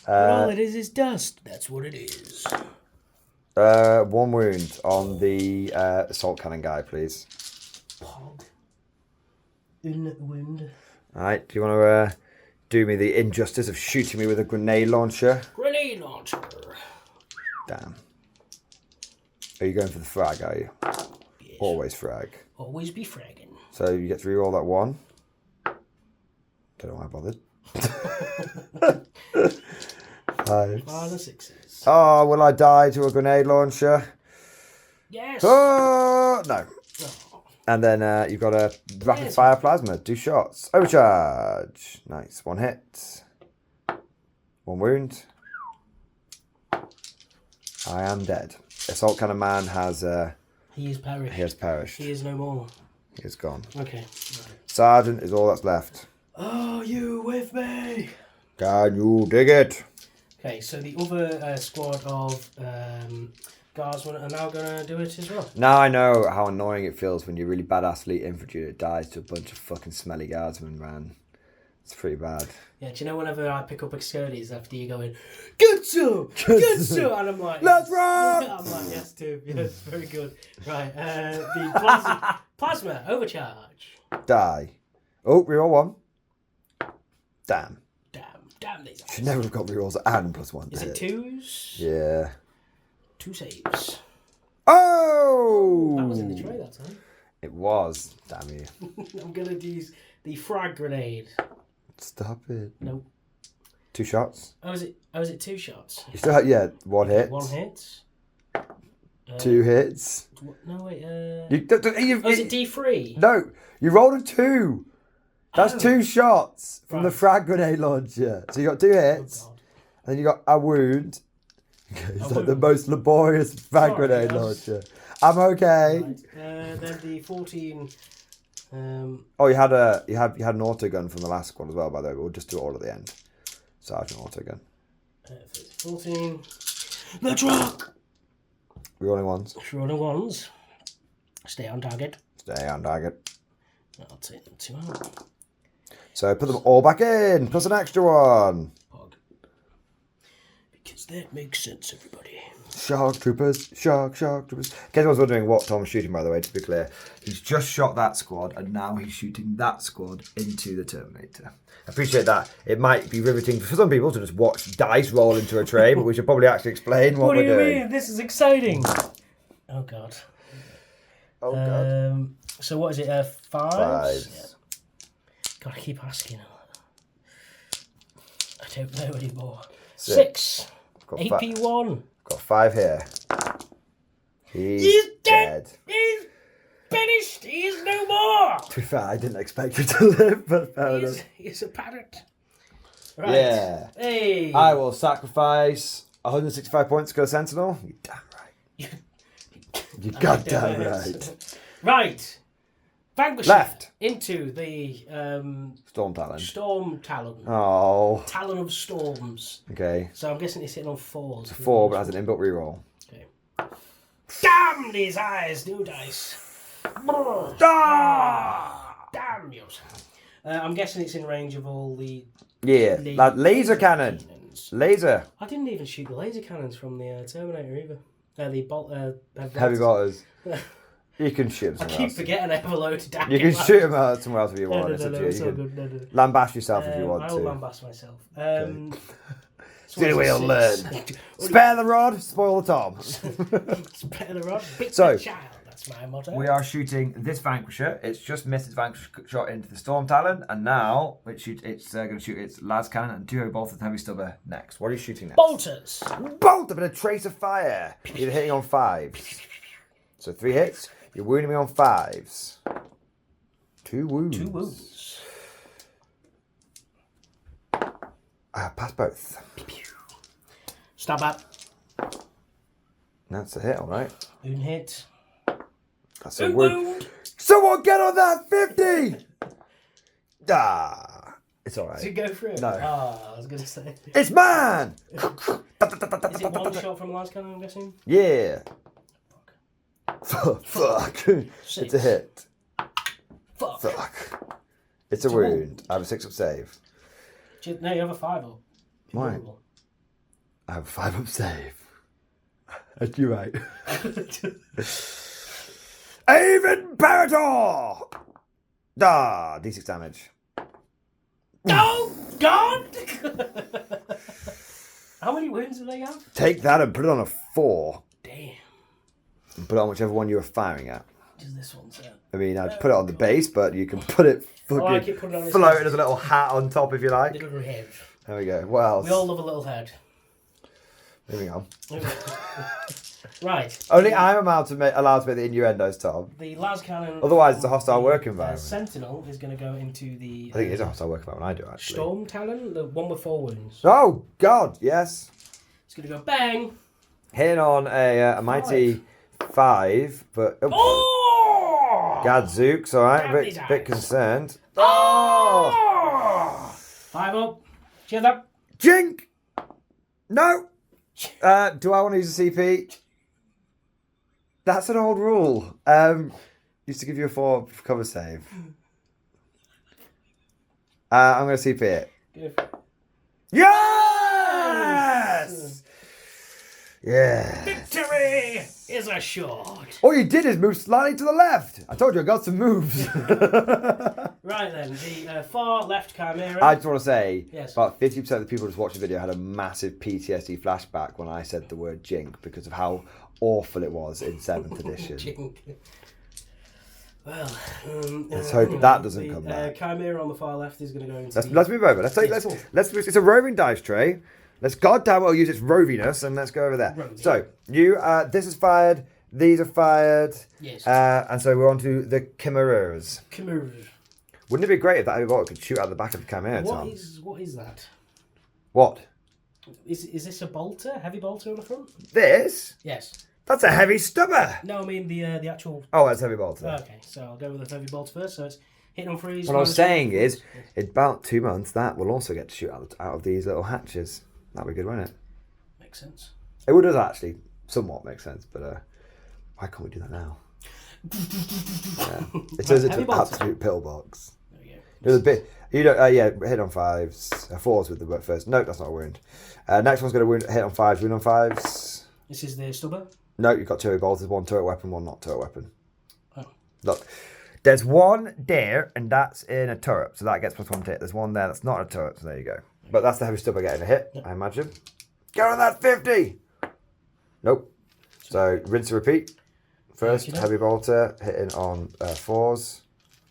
All it is dust. That's what it is. 1 wound on the assault cannon guy, please. Pog. In wound. Alright, do you want to do me the injustice of shooting me with a grenade launcher? Grenade launcher. Damn. Are you going for the frag, are you? Yes. Always frag. Always be fragging. So you get to reroll that 1. Don't know why I bothered. 5s. 5 and 6s. Oh, will I die to a grenade launcher? Yes. Oh, no. Oh. And then you've got a rapid fire plasma. 2 shots. Overcharge. Nice. 1 hit. 1 wound. I am dead. Assault Cannon Man has... he is perished. He has perished. He is no more. He is gone. Okay. Right. Sergeant is all that's left. Are you with me? Can you dig it? Okay, so the other squad of guardsmen are now going to do it as well. Now I know how annoying it feels when you're really badass elite infantry that dies to a bunch of fucking smelly guardsmen, man. It's pretty bad. Yeah, do you know whenever I pick up Excurdes after you going, get some! Get some! And I'm like, let's rock! I'm like, yes, dude, yes, very good. Right, the plasma overcharge. Die. Oh, reroll 1. Damn. Damn these Should never have got rerolls and +1. Is it 2s? Yeah. 2 saves. Oh! That was in the tray that time. It was. Damn you. I'm going to use the frag grenade. Stop it. No. 2 shots. Oh, is it 2 shots? You still have, 1 hit. 1 hit. 2 hits. No, wait. Is it D3? No, you rolled a 2. That's 2 shots from Right. the frag grenade launcher. So you got 2 hits, Oh, and then you got a wound. Okay, it's like the wound. most laborious frag grenade guys. launcher. I'm okay. Right. Then the 14. Oh, you had an auto gun from the last squad as well, by the way. But we'll just do it all at the end. Sergeant auto gun. 14. Let's rock! Rolling 1s. Rolling 1s. Stay on target. Stay on target. I'll take them 2 out. So put them all back in, plus an extra 1. Pog. Because that makes sense, everybody. Shark troopers, shark troopers. In case anyone's wondering what Tom's shooting, by the way, to be clear, he's just shot that squad and now he's shooting that squad into the Terminator. I appreciate that. It might be riveting for some people to just watch dice roll into a tray, but we should probably actually explain what we're doing. What do you mean? This is exciting. Oh, God. Oh, God. So what is it? 5s? 5s. Yeah. God, I keep asking. I don't know anymore. 6. AP1. Got 5 here. He's dead. He's finished. He is no more. To be fair, I didn't expect him to live, but fair enough. He's a parrot. Right. Yeah. Hey. I will sacrifice 165 points to go Sentinel. You damn right. You goddamn right. Right. Vanquisher Left. into the Storm Talon. Storm Talon. Oh. Talon of Storms. Okay. So I'm guessing it's sitting on 4s. It's a 4, but it has an inbuilt reroll. Damn these eyes, new dice. Damn you. I'm guessing it's in range of all the... Yeah, like laser cannon. Laser. I didn't even shoot the laser cannons from the Terminator either. Heavy bolters. You can shoot them. I keep forgetting I have a load of damage. You can shoot them out somewhere else if you want. No, It's up to you. it's You all can good. No. lambast yourself if you want I will to. lambast myself. It's the only way you'll learn. Spare the rod, spoil the tom. Spare the rod, beat So, the child. That's my motto. We are shooting this Vanquisher. It's just missed its Vanquisher shot into the Storm Talon, and now it's going to shoot its Las Cannon and 2 heavy bolters and heavy stubber next. What are you shooting next? Bolters. Bolt! A bit of trace of fire. You're hitting on 5s. So 3 hits. You're wounding me on 5s. 2 wounds. 2 wounds. Pass both. Stab up. That's a hit, all right. Wound hit. That's a wound. Someone get on that 50! It's all right. Does it go through? No. I was going to say. It's mine! Is it one shot from last cannon, I'm guessing? Yeah. Fuck. It's a hit. Fuck. It's a wound. I have a 6-up save. No, you have a 5-up. Why? I have a 5-up save. That's you right. Aven Imperator! D6 damage. Oh, God! How many wounds do they have? Take that and put it on a 4. Damn. And put it on whichever one you were firing at. Does this one say? I mean, I'd put it on the base, but you can put it fucking floating as a little hat on top if you like. Little head. There we go. What else? We all love a little head. Moving on. Right. Only I'm allowed to make the innuendos, Tom. The las cannon. Otherwise, it's a hostile work environment. Sentinel is going to go into the. I think it is a hostile work environment. I do actually. Storm cannon, the one with 4 wounds. Oh God, yes. It's going to go bang. Hitting on a mighty 5, but Oh! Gadzooks, all right. Bit concerned. Oh! 5 up. Cheer up. Jink. No. Do I want to use a CP? That's an old rule. Used to give you a 4 cover save. I'm going to CP it. Yes! Yes! Victory is assured. All you did is move slightly to the left. I told you I got some moves. Right then, the far left Chimera. I just want to say, yes. About 50% of the people just watching the video had a massive PTSD flashback when I said the word jink because of how awful it was in 7th edition. Jink. Well, let's hope that doesn't come back. Chimera on the far left is going to go into. Let's move over. Let's it's a roving dice tray. Let's goddamn well use its roviness and let's go over there. Roving. So this is fired. These are fired. Yes. And so we're on to the chimeras. Chimeras. Wouldn't it be great if that heavy bolter could shoot out the back of the chimera, Tom? What is that? What? Is this a bolter? Heavy bolter on the front? This? Yes. That's a heavy stubber. No, I mean the actual. Oh, that's heavy bolter. Okay, so I'll go with the heavy bolter first. So it's hit on freeze. What I was saying is, in about 2 months, that will also get to shoot out of these little hatches. That'd be good, wouldn't it? Makes sense. It would actually somewhat make sense, but why can't we do that now? It turns into an absolute pillbox. There we go. There's a bit. Hit on 5s. 4s with the first. No, that's not a wound. Next one's going to hit on 5s. Wound on 5s. This is the stubber. No, you've got 2 bolters. 1 turret weapon, 1 not turret weapon. Oh. Look, there's 1 there, and that's in a turret, so that gets +1 to hit. There's 1 there that's not a turret, so there you go. But that's the heavy stubber getting a hit, I imagine. Get on that 50! Nope. So rinse and repeat. First, heavy bolter hitting on 4s.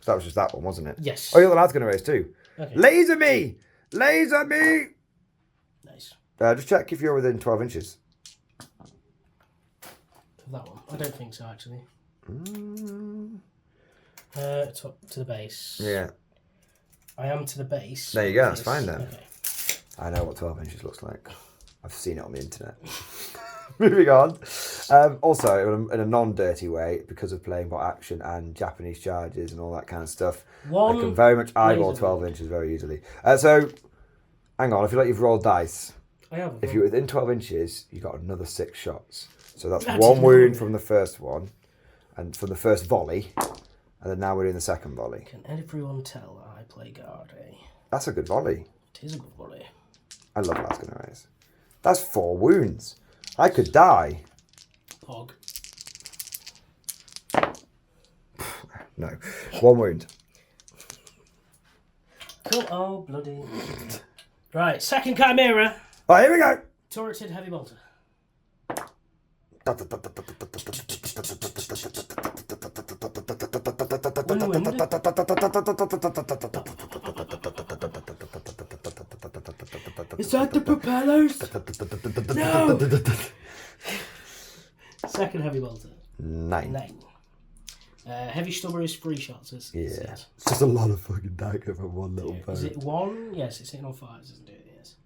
That was just that one, wasn't it? Yes. Oh, the other lad's going to raise too. Okay. Laser me! Laser me! Nice. Just check if you're within 12 inches. That one. I don't think so, actually. To the base. Yeah. I am to the base. There you go, that's fine then. Okay. I know what 12 inches looks like. I've seen it on the internet. Moving on. Also, in a non-dirty way, because of playing bot action and Japanese charges and all that kind of stuff, I can very much eyeball 12 inches very easily. So, hang on, I feel like you've rolled dice. I have. If you're within 12 inches, you've got another 6 shots. So that's one wound from the first one, and from the first volley, and then now we're doing the second volley. Can everyone tell I play guard, eh? That's a good volley. It is a good volley. I love Lasgun Arrays. That's 4 wounds. I could die. Pog. No. 1 wound. Cool. Oh, bloody. Right, second Chimera. Oh, here we go. Turreted heavy bolter. Wind. Is that the propellers? No! Second heavy bolter. 9. Heavy stubber is 3 shots. Yeah. It's just a lot of fucking dagger for one little bow. Is it 1? Yes, it's hitting on 5s, isn't it? Yes.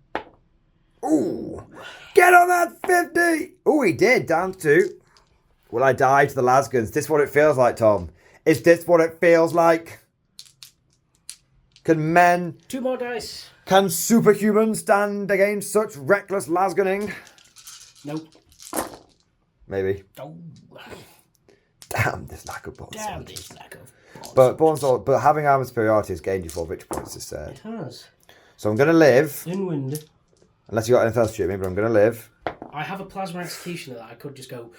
Ooh! Get on that 50! Ooh, he did. Down to 2. Will I die to the Lasguns? Is this what it feels like, Tom? Is this what it feels like? Can men... 2 more dice. Can superhumans stand against such reckless Lasgunning? Nope. Maybe. Oh. Damn this lack of bonds. Damn this lack of But having armor superiority has gained you 4 victory points, this said. It has. So I'm going to live. In wind. Unless you got anything else to shoot me, but I'm going to live. I have a plasma executioner that I could just go...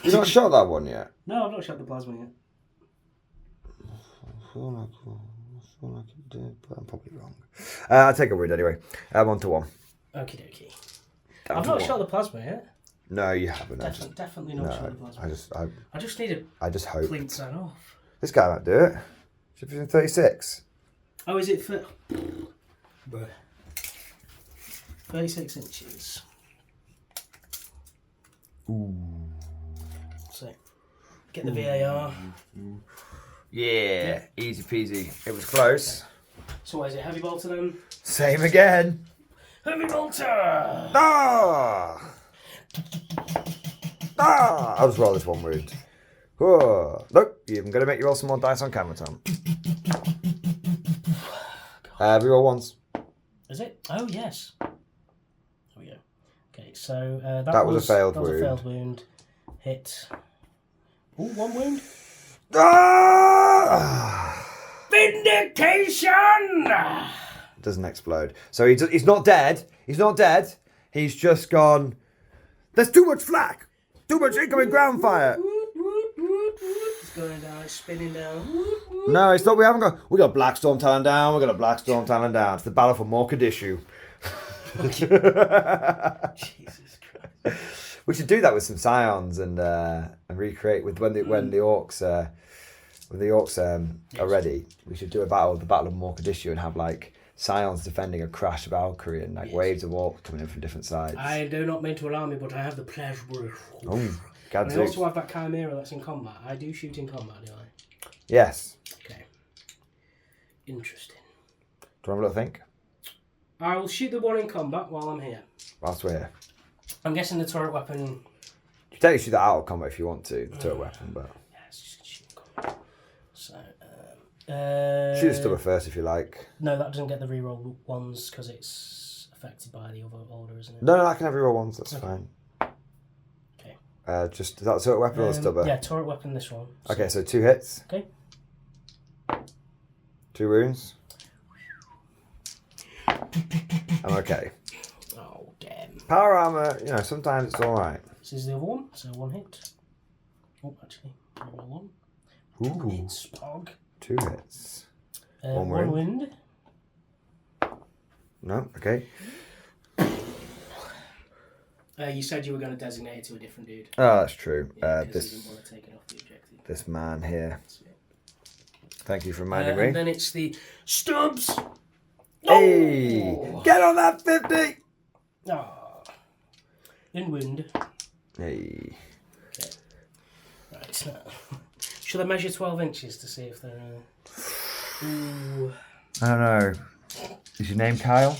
You've not shot that one yet? No, I've not shot the plasma yet. I feel like it did, but I'm probably wrong. I'll take a wound anyway. 1 to 1. Okie dokie. I've not shot the plasma yet. No, you haven't. Definitely not shot the plasma. I just need a hope. clean sign off. This guy might do it. Should be 36. Oh, is it for... 36 inches. Ooh. So, get the VAR. Yeah, easy peasy. It was close. So what is it, heavy bolter then? Same again. Heavy bolter! Ah! I'll just roll this 1 wound. Oh, look, I'm going to make you roll some more dice on camera, Tom. Reroll once. Is it? Oh, yes. There we go. Okay, so that was a failed wound. That was a failed wound. Hit. Oh, 1 wound. Ah! Vindication! Doesn't explode. So he's not dead. He's not dead. He's just gone. There's too much flak. Too much incoming ground fire. It's going down. It's spinning down. No, it's not. We got Blackstorm Talon down. We got a Blackstorm Talon down. It's the battle for Mordianglory. Jesus Christ. We should do that with some scions and recreate with when the orcs are ready. We should do the battle of Mordianglory and have like scions defending a crash of Valkyrie and like waves of orcs coming in from different sides. I do not mean to alarm you, but I have the pleasure. Oh, I also have that Chimera that's in combat. I do shoot in combat, do I? Yes. Okay. Interesting. Do you want a little think? I will shoot the one in combat while I'm here. Whilst we're here. I'm guessing the turret weapon... You can technically shoot that out of combat if you want to, the turret weapon, but... Yeah, it's just shoot in combat. So, shoot the stubber first if you like. No, that doesn't get the reroll ones because it's affected by the other order, isn't it? No, I can have reroll ones, that's fine. Okay. Just, is that the turret weapon or the stubber? Yeah, turret weapon, this one. So. Okay, so 2 hits. Okay. 2 wounds. I'm okay. Oh, damn. Power armor, sometimes it's alright. This is the other one, so 1 hit. Oh, actually, reroll 1. Ooh. 2 hits, pog. 2 hits. 1 wound. No, okay. You said you were going to designate it to a different dude. Oh, that's true. Yeah, you didn't want to take it off the objective. This man here. Thank you for reminding me. And then it's the stubs. Hey! Oh! Get on that 50! Oh. In wind. Hey. Okay. Right, now. Should I measure 12 inches to see if they're... Ooh. I don't know. Is your name Kyle?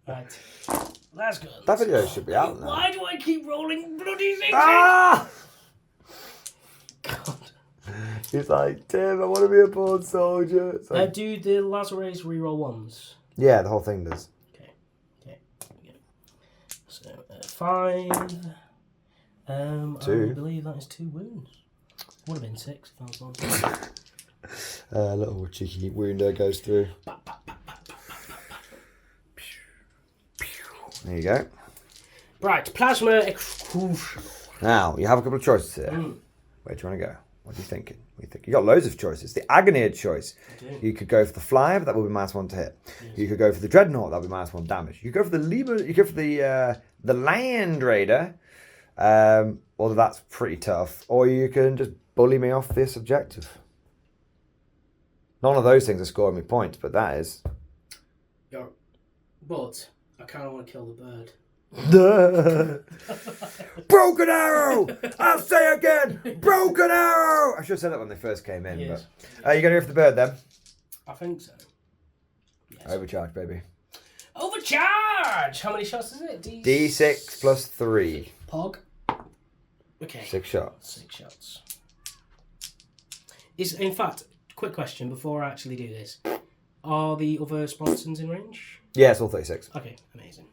Right. That's good. That video should be out now. Why do I keep rolling bloody things? Ah! God. He's like, Tim, I want to be a born soldier. It's like, Do the Lazarus reroll 1s? yeah, the whole thing does. Okay. So, 5. 2. I believe that is 2 wounds. Would have been 6 if I was on. A little cheeky wounder goes through. There you go. Right, plasma exclusion. Now, you have a couple of choices here. Where do you want to go? What are you thinking? What do you think? You got loads of choices. The Agony choice. You could go for the Flyer, but that will be -1 to hit. Yes. You could go for the Dreadnought, that will be -1 damage. You could go for the Lemur, you go for the Land Raider, although that's pretty tough. Or you can just bully me off this objective. None of those things are scoring me points, but that is. But I kind of want to kill the bird. Broken arrow! I'll say again, broken arrow! I should have said that when they first came in. Yes. But you're going to go for the bird then? I think so. Yes. Overcharge, baby. Overcharge! How many shots is it? D6 plus 3. Pog. Okay. 6 shots. 6 shots. In fact, quick question before I actually do this. Are the other Sponsons in range? Yeah, it's all 36. Okay, amazing.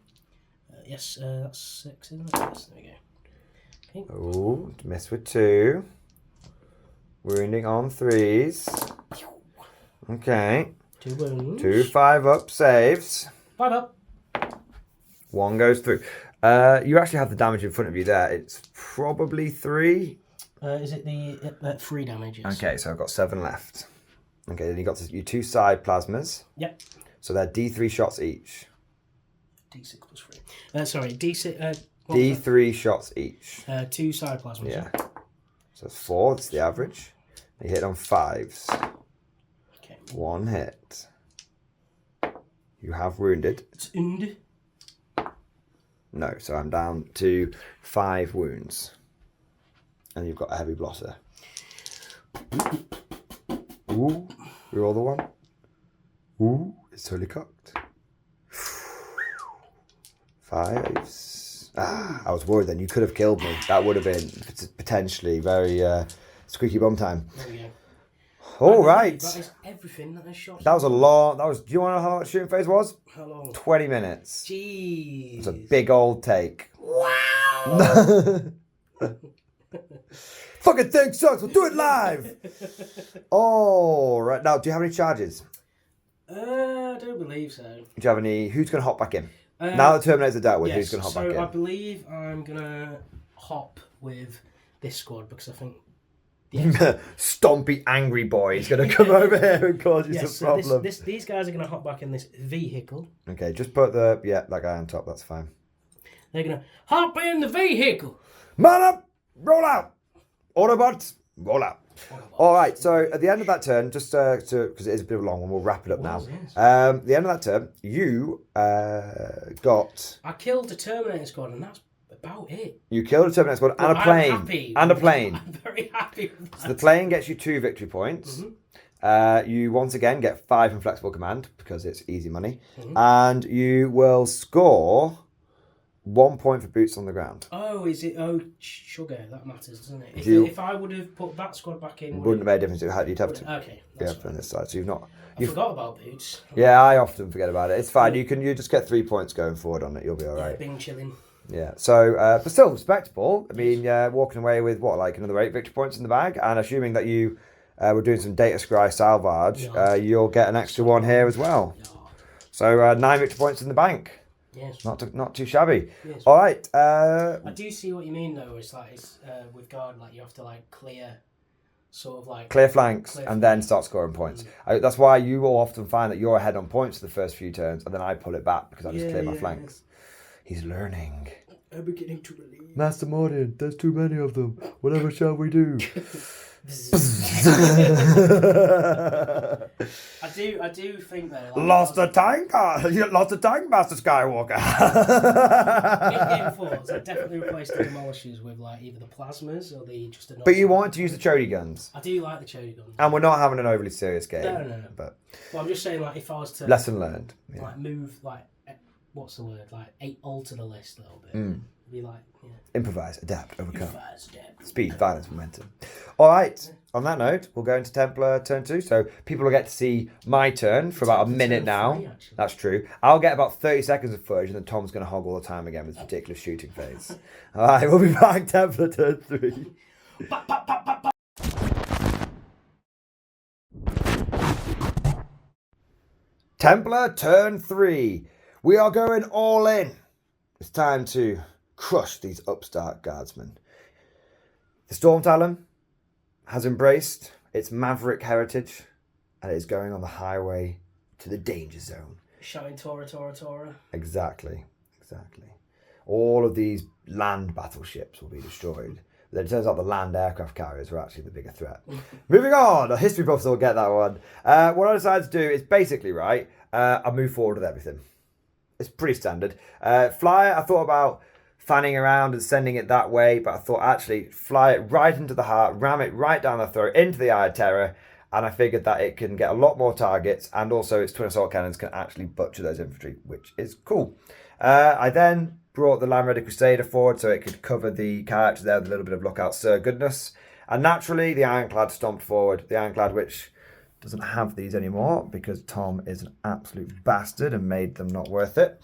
Yes, that's 6, isn't it? Yes, there we go. Okay. Oh, miss with 2. Wounding on 3s. Okay. 2 wounds. 2 5-up saves. 5 up. 1 goes through. You actually have the damage in front of you there. It's probably 3. Is it the 3 damage? Yes. Okay, so I've got 7 left. Okay, then you got your 2 side plasmas. Yep. So they're D3 shots each. D6 plus 3. Sorry, D6. D3 shots each. 2 side plasmas. Yeah. So it's 4. That's the average. You hit on 5s. Okay. 1 hit. You have wounded. It's wounded. No, so I'm down to 5 wounds. And you've got a heavy blotter. Ooh, roll the 1. Ooh, it's totally cocked. 5s. I was worried then. You could have killed me. That would have been potentially very squeaky bum time. There we go. All right. That is everything that I shot. That was a long. Do you want to know how long the shooting phase was? How long? 20 minutes. Jeez. It's a big old take. Wow. Fucking thing sucks. We'll do it live. All right. Now, do you have any charges? I don't believe so. Do you have any? Who's going to hop back in? Now the Terminators are dealt with, yes, who's going to hop back in? So I believe I'm going to hop with this squad because I think... Yes. Stompy angry boy is going to come over here and cause you some problem. These guys are going to hop back in this vehicle. Okay, just put that guy on top, that's fine. They're going to hop in the vehicle. Man up, roll out. Autobots, roll out. All right, so at the end of that turn, just because it is a bit of a long one, we'll wrap it up now. Yes. The end of that turn, you got... I killed the Terminator squad and that's about it. You killed a Terminator squad and a plane. I'm happy. And a plane. I'm very happy with that. So the plane gets you 2 victory points. Mm-hmm. You once again get 5 in flexible command because it's easy money. And you will score 1 point for boots on the ground. Oh, is it? Oh, sugar. That matters, doesn't it? If I would have put that squad back in... Wouldn't have made a difference. You'd have to... Okay. Yeah, on this side. So you've not... I forgot about boots. Yeah, I often forget about it. It's fine. You just get 3 points going forward on it. You'll be all right. Yeah, bing chilling. Yeah. So, but still respectable. I mean, walking away with like another 8 victory points in the bag, and assuming that you were doing some data scry salvage, you'll get an extra 1 here as well. Yeah. So 9 victory points in the bank. Yes. Not too shabby. Yes. All right. I do see what you mean though. It's like with guard, like you have to like clear flanks and then start scoring points. That's why you will often find that you're ahead on points for the first few turns, and then I pull it back because I just clear my flanks. He's learning. I'm beginning to believe. Master Mordian, there's too many of them. Whatever shall we do? I do think though. Like, lost the tank, Master Skywalker. in Game 4, I definitely replaced the demolishers with like either the plasmas or the just. But you wanted to use the Chody guns. I do like the Chody guns. And we're not having an overly serious game. No. But I'm just saying, like, if I was to lesson learned. Yeah. like move like what's the word, like alter the list a little bit. Be like, improvise, adapt, overcome. Improvise, adapt. Speed, violence, momentum. All right. on that note, we'll go into Templar turn 2. So people will get to see my turn for about a minute now. That's true. I'll get about 30 seconds of footage, and then Tom's going to hog all the time again with this ridiculous shooting phase. All right, we'll be back. Templar turn 3. Templar turn 3. We are going all in. It's time to crush these upstart guardsmen. The Storm Talon has embraced its maverick heritage and is going on the highway to the danger zone. Shouting Tora, Tora, Tora. Exactly. All of these land battleships will be destroyed. Then it turns out the land aircraft carriers were actually the bigger threat. Moving on, a history buffs will get that one. What I decided to do is basically, I move forward with everything. It's pretty standard. Flyer, I thought about fanning around and sending it that way, but I thought actually fly it right into the heart, ram it right down the throat, into the eye of terror, and I figured that it can get a lot more targets, and also its twin assault cannons can actually butcher those infantry, which is cool. I then brought the Land Raider Crusader forward so it could cover the characters there with a little bit of lookout sir goodness, and naturally the Ironclad stomped forward. The Ironclad, which doesn't have these anymore because Tom is an absolute bastard and made them not worth it.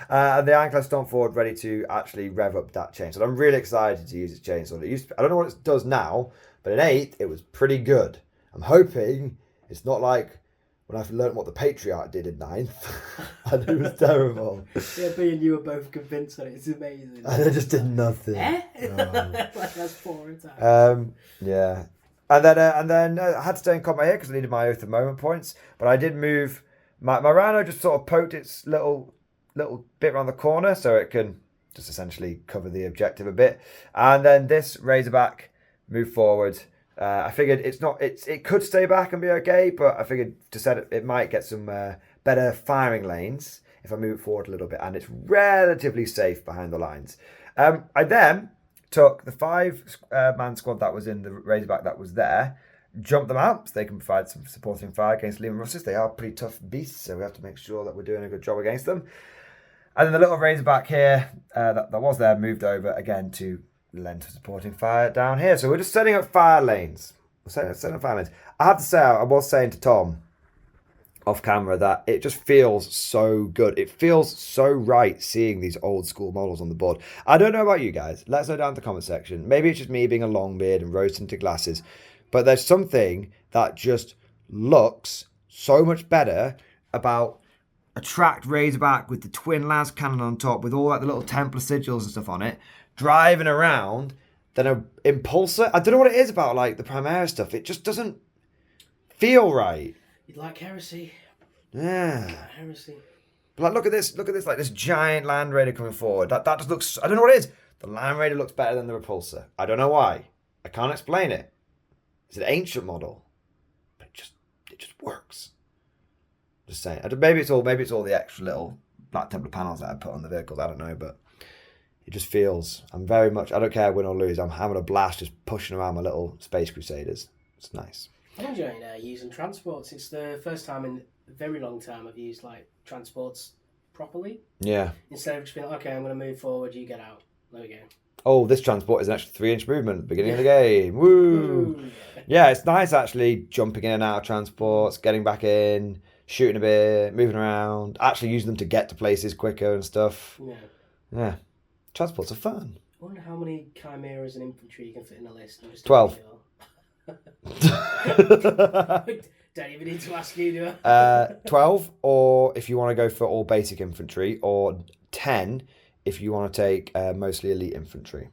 And the Ironclad stomped forward, ready to actually rev up that chainsaw. I'm really excited to use its chainsaw. I don't know what it does now, but in 8th it was pretty good. I'm hoping it's not like when I've learned what the Patriarch did in 9th, and it was terrible. Yeah, me and you were both convinced that it's amazing. And it just did nothing. Like that's 4 attacks. Yeah. And then I had to stay in combat here because I needed my Oath of Moment points. But I did move. My Rhino just sort of poked its little bit around the corner so it can just essentially cover the objective a bit. And then this Razorback moved forward. I figured it could stay back and be okay, but I figured to set it might get some better firing lanes if I move it forward a little bit, and it's relatively safe behind the lines. I then took the 5-man squad that was in the Razorback that was there, jumped them out so they can provide some supporting fire against Lehman Russes. They are pretty tough beasts, so we have to make sure that we're doing a good job against them. And then the little Razorback here that was there moved over again to lend supporting fire down here. So we're just setting up fire lanes. I have to say, I was saying to Tom off camera that it just feels so good. It feels so right seeing these old school models on the board. I don't know about you guys. Let us know down in the comment section. Maybe it's just me being a long beard and rose tinted glasses, but there's something that just looks so much better about a tracked Razorback with the twin las cannon on top with all like the little Templar sigils and stuff on it, driving around, than a Impulsor. I don't know what it is about like the Primera stuff. It just doesn't feel right. You'd like Heresy. Yeah. Heresy. But like, look at this, like this giant Land Raider coming forward. That just looks, I don't know what it is. The Land Raider looks better than the Repulsor. I don't know why. I can't explain it. It's an ancient model, but it just works. Just saying. Maybe it's all the extra little Black Templar panels that I put on the vehicles. I don't know, but it just feels. I don't care win or lose. I'm having a blast just pushing around my little Space Crusaders. It's nice. I'm enjoying using transports. It's the first time in a very long time I've used like transports properly. Yeah. Instead of just being like, okay, I'm going to move forward, you get out. There we go. Oh, this transport is an extra 3-inch movement at the beginning of the game. Woo! Yeah, it's nice actually jumping in and out of transports, getting back in, shooting a bit, moving around, actually using them to get to places quicker and stuff. Yeah. Transports are fun. I wonder how many chimeras and infantry you can fit in a list. 12. Don't even need to ask you, do I? 12, or if you want to go for all basic infantry, or 10 if you want to take mostly elite infantry.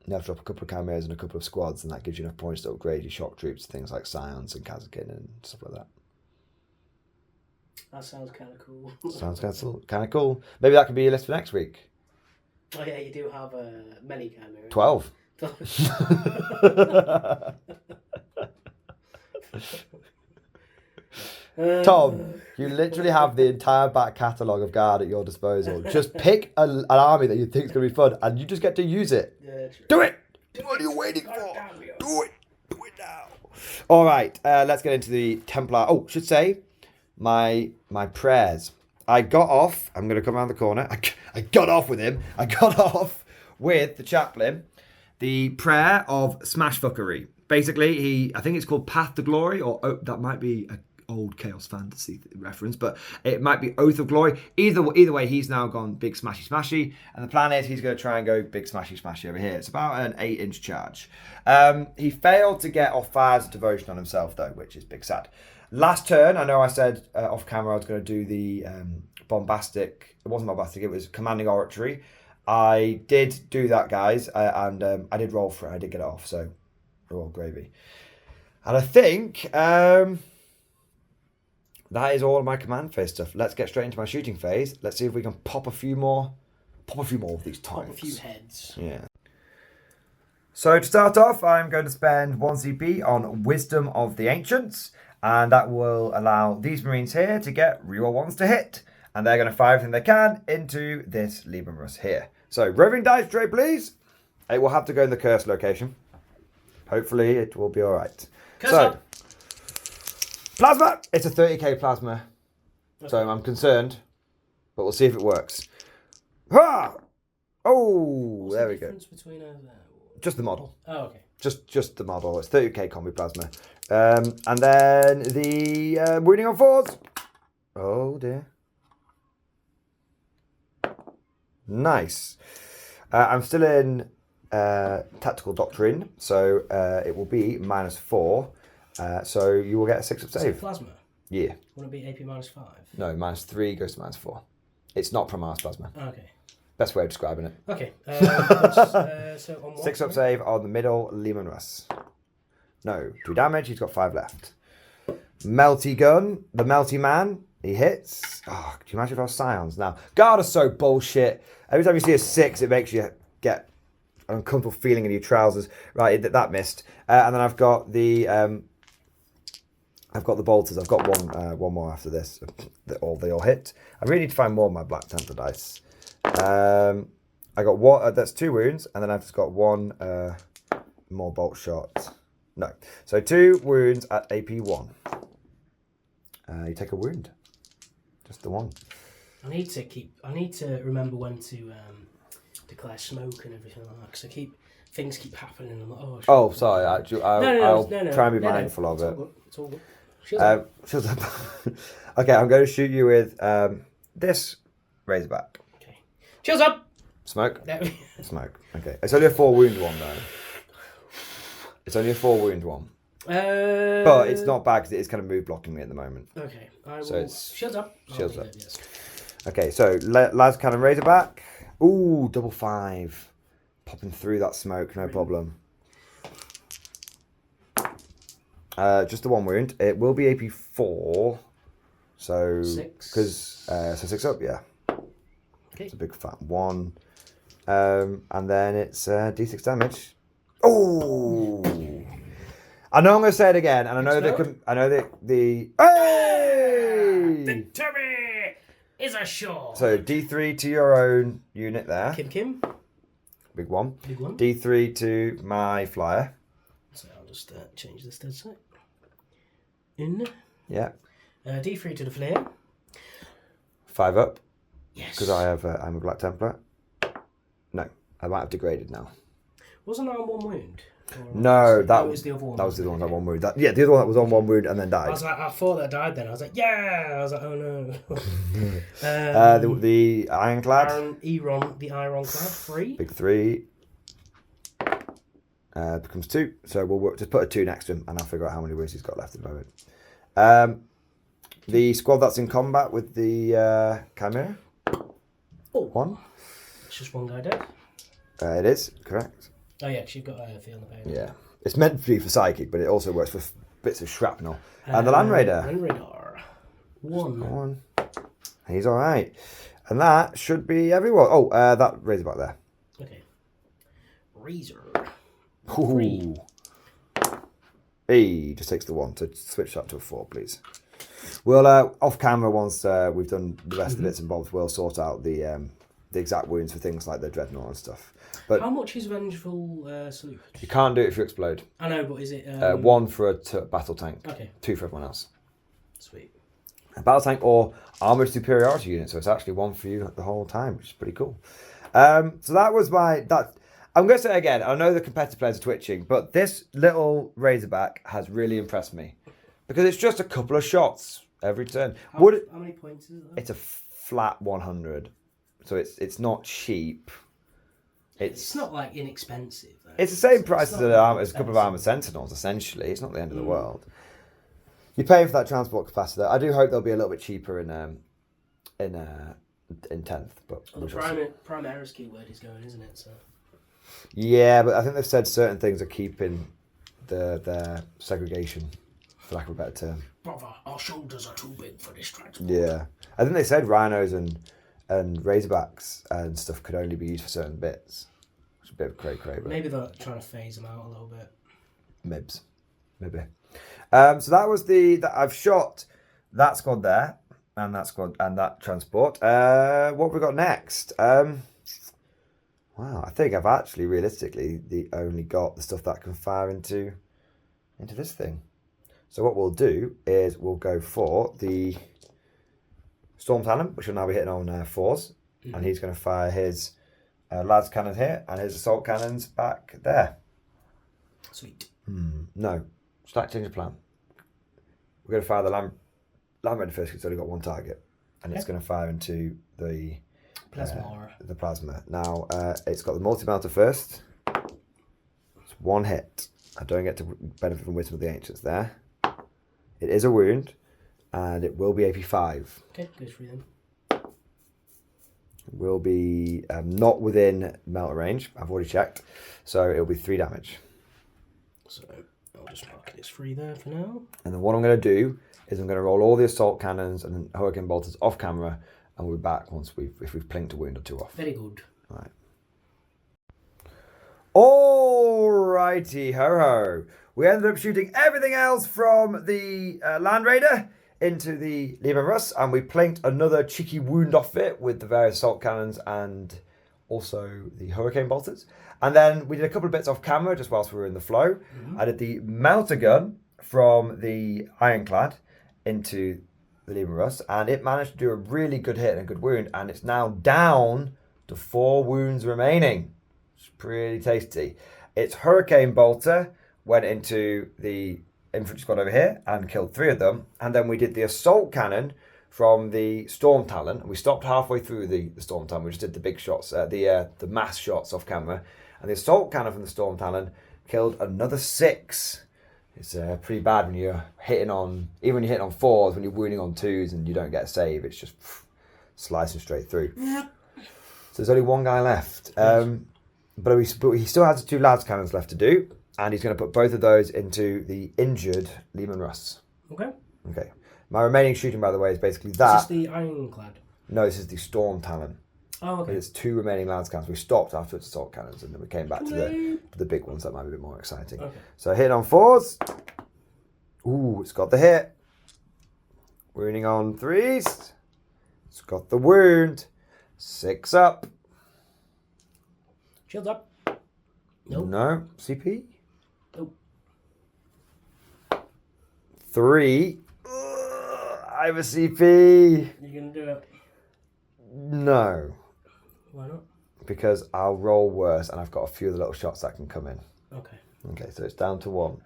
You have to drop a couple of chimeras and a couple of squads, and that gives you enough points to upgrade your shock troops, things like Scions and Kazakin and stuff like that. That sounds kind of cool. Sounds kind of cool. Maybe that could be your list for next week. Oh yeah, you do have many chimeras. 12. Tom, you literally have the entire back catalogue of Guard at your disposal. Just pick an army that you think is going to be fun, and you just get to use it. Yeah, true. Do it! What are you waiting for? Do it! Do it now! All right, let's get into the Templar. Oh, should say my prayers. I got off. I'm going to come around the corner. I got off with him. I got off with the chaplain. the prayer of smash fuckery. Basically, I think it's called Path to Glory, or that might be an old Chaos Fantasy reference, but it might be Oath of Glory. Either way, he's now gone big smashy smashy, and the plan is he's going to try and go big smashy smashy over here. It's about an 8-inch charge. He failed to get off Fires of Devotion on himself, though, which is big sad. Last turn, I know I said off camera I was going to do the bombastic. It wasn't bombastic, it was commanding oratory. I did do that, guys, and I did roll for it. I did get it off, so we're all gravy. And I think that is all of my command phase stuff. Let's get straight into my shooting phase. Let's see if we can pop a few more of these times. Pop a few heads. Yeah. So to start off, I'm going to spend 1 CP on Wisdom of the Ancients, and that will allow these Marines here to get reroll ones to hit. And they're going to fire everything they can into this Leman Russ here. So, roving dice tray, please. It will have to go in the cursed location. Hopefully, it will be all right. So, plasma. It's a 30k plasma. Okay. So, I'm concerned. But we'll see if it works. Ha! Oh, there we go. What's the difference between just the model. Oh, okay. Just the model. It's 30k combi plasma. And then the wounding on 4s. Oh, dear. Nice. I'm still in Tactical Doctrine, so it will be -4. So you will get a 6-up save. Plasma? Yeah. Wouldn't it be AP -5? No, -3 goes to -4. It's not from Mars Plasma. Okay. Best way of describing it. Okay. So on 6-up save on the middle Leman Russ. No, 2 damage. He's got 5 left. Melty Gun, the Melty Man. He hits. Oh, can you imagine if I was Scions now? God, is so bullshit. Every time you see a 6, it makes you get an uncomfortable feeling in your trousers. Right, that missed. And then I've got the bolters. I've got one more after this. They all hit. I really need to find more of my Black Templar dice. I got one. That's 2 wounds, and then I've just got 1 more bolt shot. No, so 2 wounds at AP 1. You take a wound. Just the 1. I need to remember when to declare smoke and everything like that, because things keep happening and I'm like, oh sorry, I'll try and be mindful of it. It's all good. Shields up. Okay, I'm going to shoot you with this Razorback. Okay. Shields up! Smoke? Smoke. Okay. It's only a 4 wound one though. It's only a 4 wound one. But it's not bad because it is kind of move blocking me at the moment. Okay. Shields up. Shields up. Yes. Okay, so Las Cannon Razorback. Ooh, double 5. Popping through that smoke, no problem. Just the 1 wound. It will be AP 4. So 6. Because so 6 up, yeah. Okay. It's a big fat 1. And then it's D6 damage. Oh! I know I'm going to say it again, and I know that the hey! Victory is assured. So D3 to your own unit there. Kim. Big one. Big one. D3 to my flyer. So I'll just change this dead set. In. Yeah. D3 to the flare. 5 up. Yes. Because I'm a Black Templar. No, I might have degraded now. Wasn't I on 1 wound? No, that was the other one. That was the other one on 1 wound. The other one that was on 1 wound and then died. I thought that died then. I was like, yeah! I was like, oh no. The Ironclad. The Ironclad, 3. Big 3. Becomes 2. So we'll just put a 2 next to him and I'll figure out how many wounds he's got left at the moment. The squad that's in combat with the Chimera. Oh. 1. It's just 1 guy dead. It is, correct. Oh yeah, because you've got a feel the pain. Yeah. It's meant to be for psychic, but it also works for bits of shrapnel. And the Land Raider. Land Raider. 1. He's alright. And that should be everyone. Oh, that Razorback there. Okay. Razor. Ooh. He just takes the 1, so switch that to a 4, please. We'll, off camera, once we've done the rest of the bits and bobs, we'll sort out the exact wounds for things like the Dreadnought and stuff. But how much is Vengeful Salute? You can't do it if you explode. I know, but is it... 1 for a battle tank. Okay. 2 for everyone else. Sweet. A battle tank or armoured superiority unit, so it's actually 1 for you the whole time, which is pretty cool. So that was I'm going to say again, I know the competitive players are twitching, but this little Razorback has really impressed me. Because it's just a couple of shots every turn. How many points is it? It's a flat 100. So it's not cheap. It's not like inexpensive. Though. It's the same price as a couple of armored sentinels, essentially. It's not the end of the world. You're paying for that transport capacitor. I do hope they'll be a little bit cheaper in 10th. But the Primaris keyword is going, isn't it? So. Yeah, but I think they've said certain things are keeping their segregation, for lack of a better term. Brother, our shoulders are too big for this transport. Yeah. I think they said rhinos and Razorbacks and stuff could only be used for certain bits. Which is a bit of cray. Maybe they're trying to phase them out a little bit. Maybe. So that was I've shot that squad there, and that squad and that transport. What have we got next? Wow, I think I've actually realistically only got the stuff that can fire into this thing. So what we'll do is we'll go for the Storm Talon, which will now be hitting on 4s, and he's going to fire his lads cannon here and his assault cannons back there. Sweet. No, slight change of plan. We're going to fire the Land Raider first because it's only got one target, and it's going to fire into the plasma. Now it's got the multi-melter first. It's one hit. I don't get to benefit from Wisdom of the Ancients there. It is a wound, and it will be AP 5. Okay, goes through then. It will be not within melter range. I've already checked, so it'll be 3 damage. So I'll just mark it as free there for now. And then what I'm going to do is I'm going to roll all the assault cannons and hurricane bolters off camera, and we'll be back once if we've plinked a wound or 2 off. Very good. All right. Alrighty ho. We ended up shooting everything else from the Land Raider into the Lehman Russ, and we plinked another cheeky wound off it with the various assault cannons and also the hurricane bolters. And then we did a couple of bits off camera just whilst we were in the flow. I did the melter gun from the Ironclad into the Lehman Russ, and it managed to do a really good hit and a good wound, and it's now down to 4 wounds remaining. It's pretty tasty. Its hurricane bolter went into the infantry squad over here and killed 3 of them, and then we did the assault cannon from the Storm Talon, and we stopped halfway through the Storm Talon. We just did the big shots, the mass shots off camera, and the assault cannon from the Storm Talon killed another 6. It's pretty bad when you're hitting on, even when you're hitting on 4s, when you're wounding on 2s and you don't get a save, it's just slicing straight through. So there's only 1 guy left. But he still has 2 lads cannons left to do, and he's going to put both of those into the injured Lehman Russ. Okay. My remaining shooting, by the way, is basically that. Is this the Ironclad? No, this is the Storm Talon. Oh, okay. There's 2 remaining lads cannons. We stopped after its assault cannons, and then we came back to the big ones that might be a bit more exciting. Okay. So hit on 4s. Ooh, it's got the hit. Wounding on 3s. It's got the wound. 6 up. Shields up. Nope. No. CP? Nope. 3. I have a CP. You're going to do it? No. Why not? Because I'll roll worse, and I've got a few of the little shots that can come in. Okay. Okay, so it's down to 1.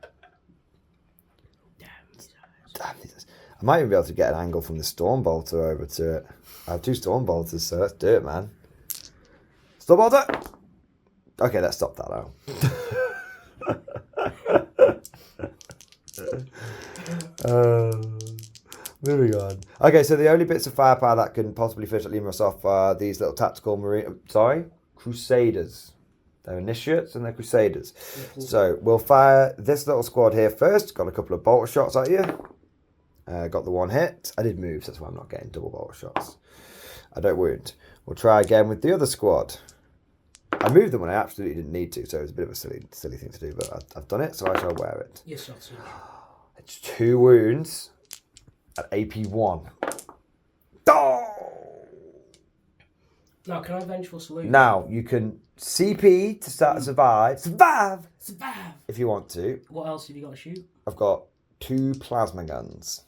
Damn. I might even be able to get an angle from the Storm Bolter over to it. I have 2 Storm Bolters, so let's do it, man. Storm Bolter! Okay, let's stop that now. Moving on. Okay, so the only bits of firepower that can possibly finish at Lehman Russ off are these little tactical Crusaders. They're initiates and they're Crusaders. So we'll fire this little squad here first. Got a couple of bolter shots at you. Got the 1 hit. I did move, so that's why I'm not getting double bolter shots. I don't wound. We'll try again with the other squad. I moved them when I absolutely didn't need to, so it was a bit of a silly thing to do, but I've done it, so I shall wear it. Yes, absolutely. It's 2 wounds at AP 1. Oh! Now, can I Vengeful Salute? Now, you can CP to start to survive. Survive! If you want to. What else have you got to shoot? I've got 2 plasma guns.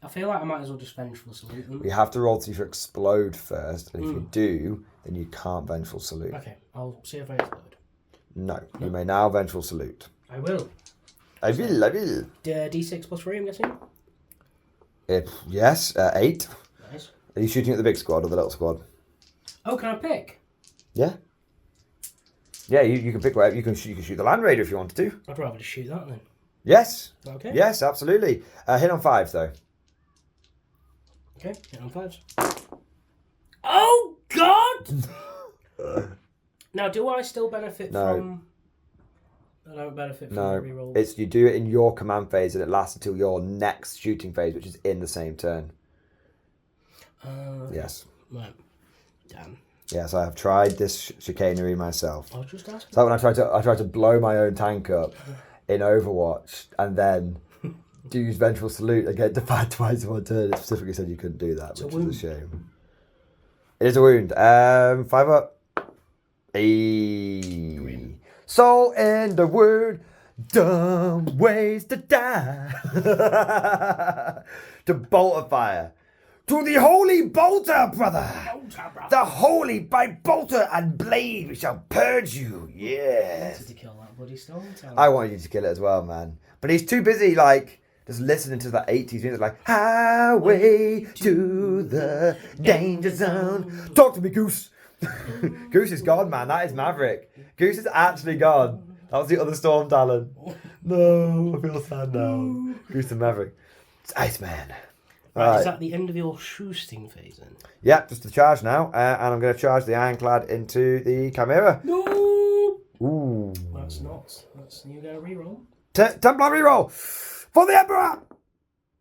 I feel like I might as well just Vengeful Salute them. You have to roll to explode first, and if you do, then you can't Vengeful Salute. Okay, I'll see if I explode. No, you may now Vengeful Salute. I will. I will. D6 plus 3, I'm guessing? Yes, 8. Nice. Are you shooting at the big squad or the little squad? Oh, can I pick? Yeah. Yeah, you can pick whatever. You can shoot the Land Raider if you wanted to. I'd rather just shoot that then. Yes. Okay. Yes, absolutely. Hit on 5s though. Okay, hit on 5s. Oh God! Now, do I still benefit from? I don't benefit from the reroll. It's you do it in your command phase and it lasts until your next shooting phase, which is in the same turn. Yes. Right. Damn. Yes, I have tried this chicanery myself. I was just asking. So when I tried to blow my own tank up in Overwatch and then use Vengeful Salute and get defied twice in one turn. It specifically said you couldn't do that, which is a shame. It is a wound. 5 up. Green. Soul in the wound. Dumb ways to die. To bolt of fire. To the holy bolter, brother. The holy by bolter and blade we shall purge you. Yes. I wanted to kill that bloody stone tower. I wanted you to kill it as well, man. But he's too busy, like, just listening to that 80s music, like, highway to the danger zone. Talk to me, Goose. Goose is gone, man. That is Maverick. Goose is actually gone. That was the other Storm talent. No, I feel sad now. Goose and Maverick. It's Iceman. Right, is that the end of your shooting phase then? Yeah, just to charge now. And I'm going to charge the Ironclad into the Chimera. No! Ooh. That's not. That's you get a reroll. Templar reroll for the Emperor!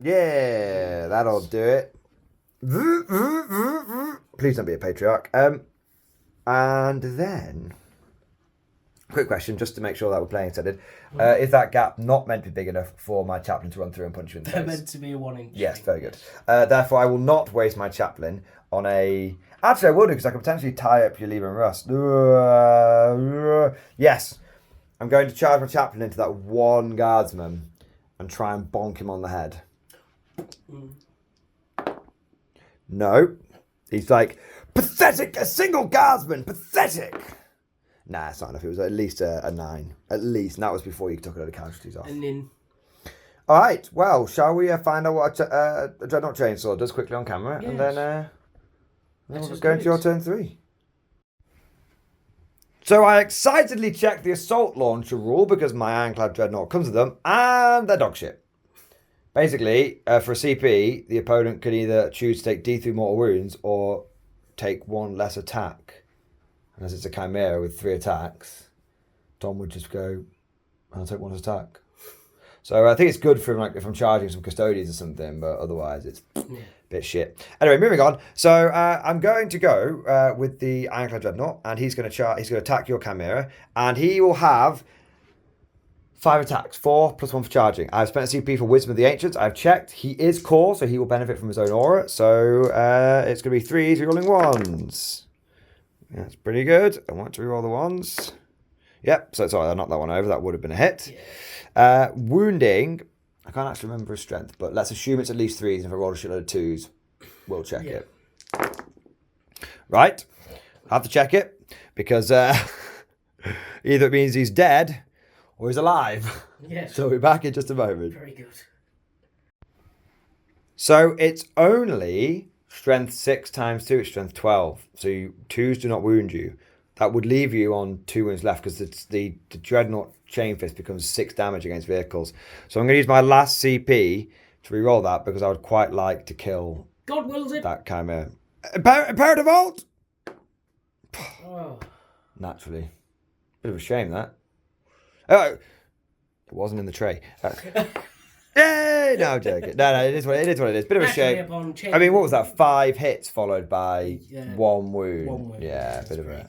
Yeah, that'll do it. Please don't be a patriarch. And then, quick question, just to make sure that we're playing extended. Is that gap not meant to be big enough for my chaplain to run through and punch you in the face? They're meant to be a 1 inch. Yes, very good. Therefore, I will not waste my chaplain on a... Actually, I will do, because I can potentially tie up your Lieber and Rust. Yes. I'm going to charge my chaplain into that one guardsman and try and bonk him on the head. No. He's like, pathetic! A single guardsman! Pathetic! Nah, it's not enough. It was at least a 9. At least. And that was before you took a load of casualties off. And then... All right. Well, shall we find out what a Dreadnought Chainsaw does quickly on camera? Yes. And then we'll go into your turn 3. So I excitedly checked the Assault Launcher rule because my Ironclad Dreadnought comes with them, and they're dog shit. Basically, for a CP, the opponent can either choose to take D3 mortal wounds or take 1 less attack. And as it's a Chimera with 3 attacks, Tom would just go, I'll take 1 attack. So I think it's good for him, like if I'm charging some custodians or something, but otherwise it's a bit shit. Anyway, moving on. So I'm going to go with the Ironclad Dreadnought, and he's going to attack your Chimera, and he will have 5 attacks, 4 plus 1 for charging. I've spent a CP for Wisdom of the Ancients. I've checked. He is core, so he will benefit from his own aura. So it's going to be 3s rolling 1s. That's pretty good. I want to reroll the 1s. Yep. So sorry, I knocked that one over. That would have been a hit. Yeah. Wounding. I can't actually remember his strength, but let's assume it's at least 3s. And if I roll a shitload of 2s, we'll check it. Right. I have to check it because either it means he's dead or he's alive. Yes. So we'll be back in just a moment. Very good. So it's only strength 6 times 2, it's strength 12. So 2s do not wound you. That would leave you on 2 wounds left because the Dreadnought Chain Fist becomes 6 damage against vehicles. So I'm going to use my last CP to reroll that because I would quite like to kill God wills it. that Chimera. Imperative Vault! Oh. Naturally. Bit of a shame, that. Oh, it wasn't in the tray. Yay! No, I'm joking. No, it is what it is. Bit of a shame. I mean, what was that? 5 hits followed by 1 wound. 1 wound. Yeah, bit of a...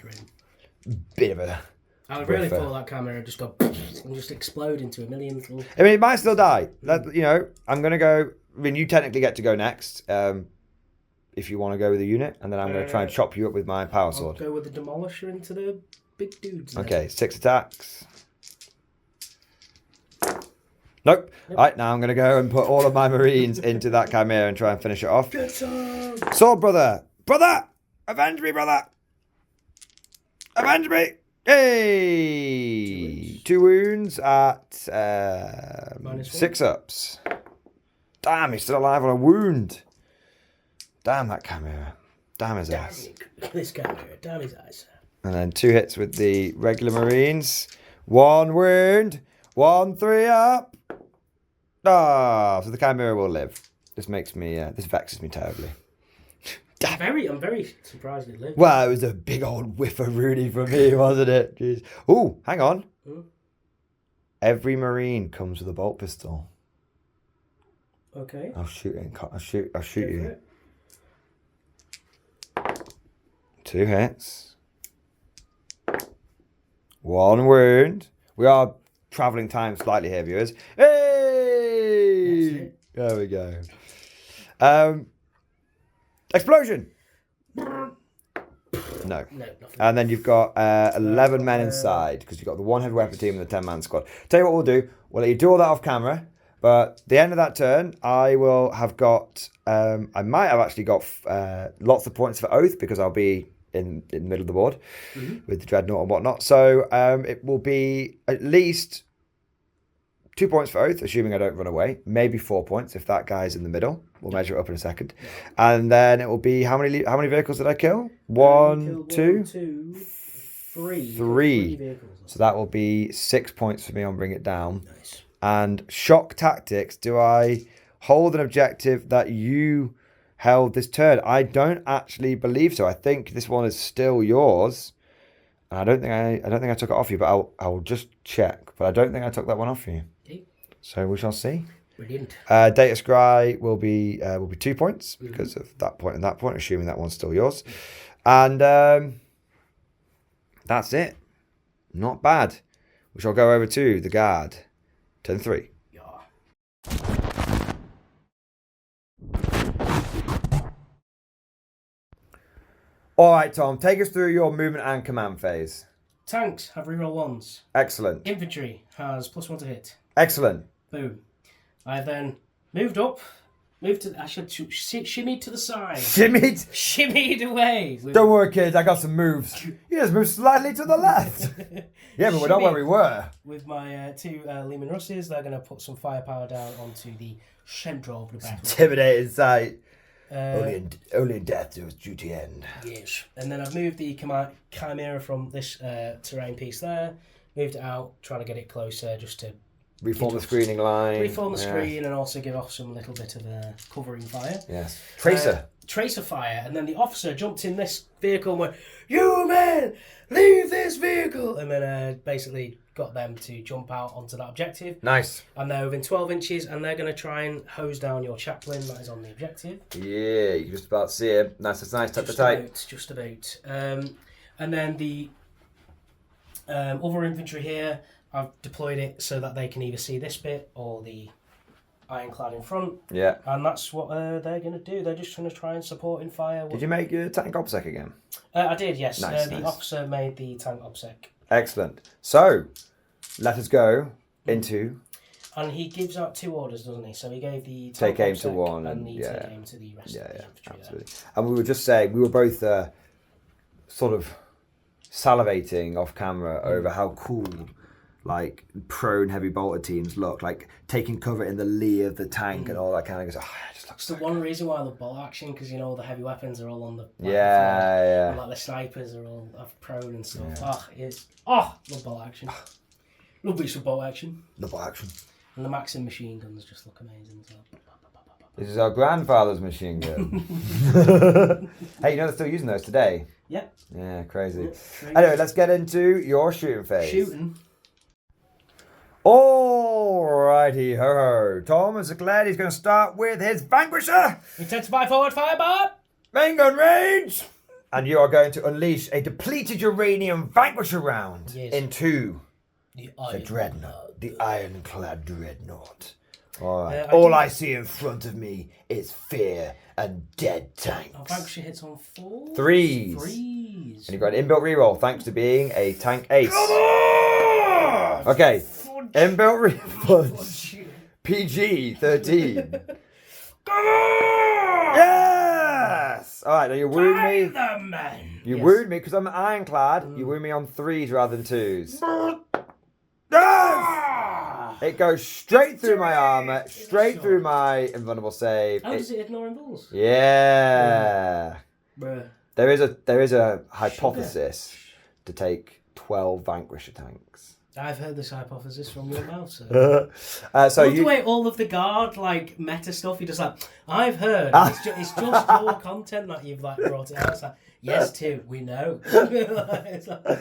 I would really thought that camera would just go and just explode into a million little... I mean, it might still die. You know, I'm going to go... I mean, you technically get to go next if you want to go with a unit, and then I'm going to try and chop you up with my power sword. I'll go with the Demolisher into the big dudes. Okay, 6 attacks. Nope. Right, now I'm going to go and put all of my Marines into that Chimera and try and finish it off. Sword brother! Brother! Avenge me, brother! Avenge me! Hey! 2 wounds at -6 ups. Damn, he's still alive on a wound. Damn that camera. Damn his ass. This camera. Damn his eyes. And then 2 hits with the regular Marines. 1 wound. 1 3 up. Ah, so the Chimera will live. This makes me, this vexes me terribly. I'm very surprised it lived. Well, it was a big old whiff of Rooney for me, wasn't it? Jeez. Oh, hang on. Every Marine comes with a bolt pistol. Okay. I'll shoot you. 2 hits. 1 wound. We are travelling time slightly here, viewers. Hey! There we go. Explosion! No. And then you've got 11 men inside, because you've got the 1 heavy weapon team and the 10-man squad. Tell you what we'll do. We'll let you do all that off camera, but at the end of that turn, I will have got... I might have actually got lots of points for Oath, because I'll be in the middle of the board with the Dreadnought and whatnot. So it will be at least 2 points for Oath, assuming I don't run away. Maybe 4 points if that guy's in the middle. We'll measure it up in a second. And then it will be how many vehicles did I kill? 1, 2, 3. 3 vehicles. So that will be 6 points for me on Bring It Down. Nice. And shock tactics. Do I hold an objective that you held this turn? I don't actually believe so. I think this one is still yours. And I don't think I took it off you, but I'll just check. But I don't think I took that one off you. Okay. So we shall see. Brilliant. Data Scry will be 2 points because of that point and that point, assuming that one's still yours. And that's it. Not bad. We shall go over to the guard. Turn 3. Yeah. All right, Tom, take us through your movement and command phase. Tanks have reroll 1s. Excellent. Infantry has +1 to hit. Excellent. Boom. I then moved up. I should shimmied to the side. Shimmied? Shimmied away. Don't worry, kids, I got some moves. You just moved slightly to the left. Yeah, but we're not where we were. With my 2 Lehman Russes, they're going to put some firepower down onto the centre of the battle. Intimidating sight. Only in death does duty end. Yes. And then I've moved the Chimera from this terrain piece there, moved it out, trying to get it closer just to reform the screening line. Reform the screen and also give off some little bit of covering fire. Yes. Tracer. Tracer fire. And then the officer jumped in this vehicle and went, "You men, leave this vehicle!" And then basically got them to jump out onto that objective. Nice. And they're within 12 inches and they're going to try and hose down your chaplain that is on the objective. Yeah, you just about see it. That's nice. Tuck the tight. Just about. And then the other infantry here, I've deployed it so that they can either see this bit or the ironclad in front. Yeah. And that's what they're going to do. They're just going to try and support in fire. Did you make your tank OPSEC again? I did, yes. Nice, the officer made the tank OPSEC. Excellent. So, let us go into... And he gives out 2 orders, doesn't he? So he gave the take aim to one and the take aim to the rest of the infantry. Absolutely. There. And we were just saying, we were both sort of salivating off camera over how cool like prone heavy bolter teams look, like taking cover in the lee of the tank and all that kind of stuff. Oh, it just looks it's the one reason why I love bolt action, because you know the heavy weapons are all on the yeah. And, like the snipers are all prone and stuff. Yeah. Love bolt action. Love bits of bolt action. The bolt action. And the Maxim machine guns just look amazing as well. This is our grandfather's machine gun. Hey, you know they're still using those today? Yeah. Yeah, crazy. Anyway, let's get into your shooting phase. Shooting. Alrighty ho. Tom is glad he's going to start with his Vanquisher. Intensify forward fire, Bob. Main gun range. And you are going to unleash a depleted uranium Vanquisher round into the Dreadnought, the ironclad Dreadnought. Alright. All I see in front of me is fear and dead tanks. Our Vanquisher hits on 4. 3s. 3s. And you've got an inbuilt reroll thanks to being a tank ace. Come on! Okay. Inbuilt reroll. PG 13. Come on! Yes! Alright, now you wound me. The men. You Yes. wound me because I'm ironclad. You wound me on 3s rather than 2s. Yes! It goes straight through my armor, straight through my invulnerable save. How does it ignore invulns? Yeah. Bruh. There is a hypothesis to take 12 Vanquisher tanks. I've heard this hypothesis from your mouth, sir. So I love the way all of the guard like meta stuff. You're just like, I've heard. It's just your content that you've like brought it out. It's like, yes, Tim, we know. It's like,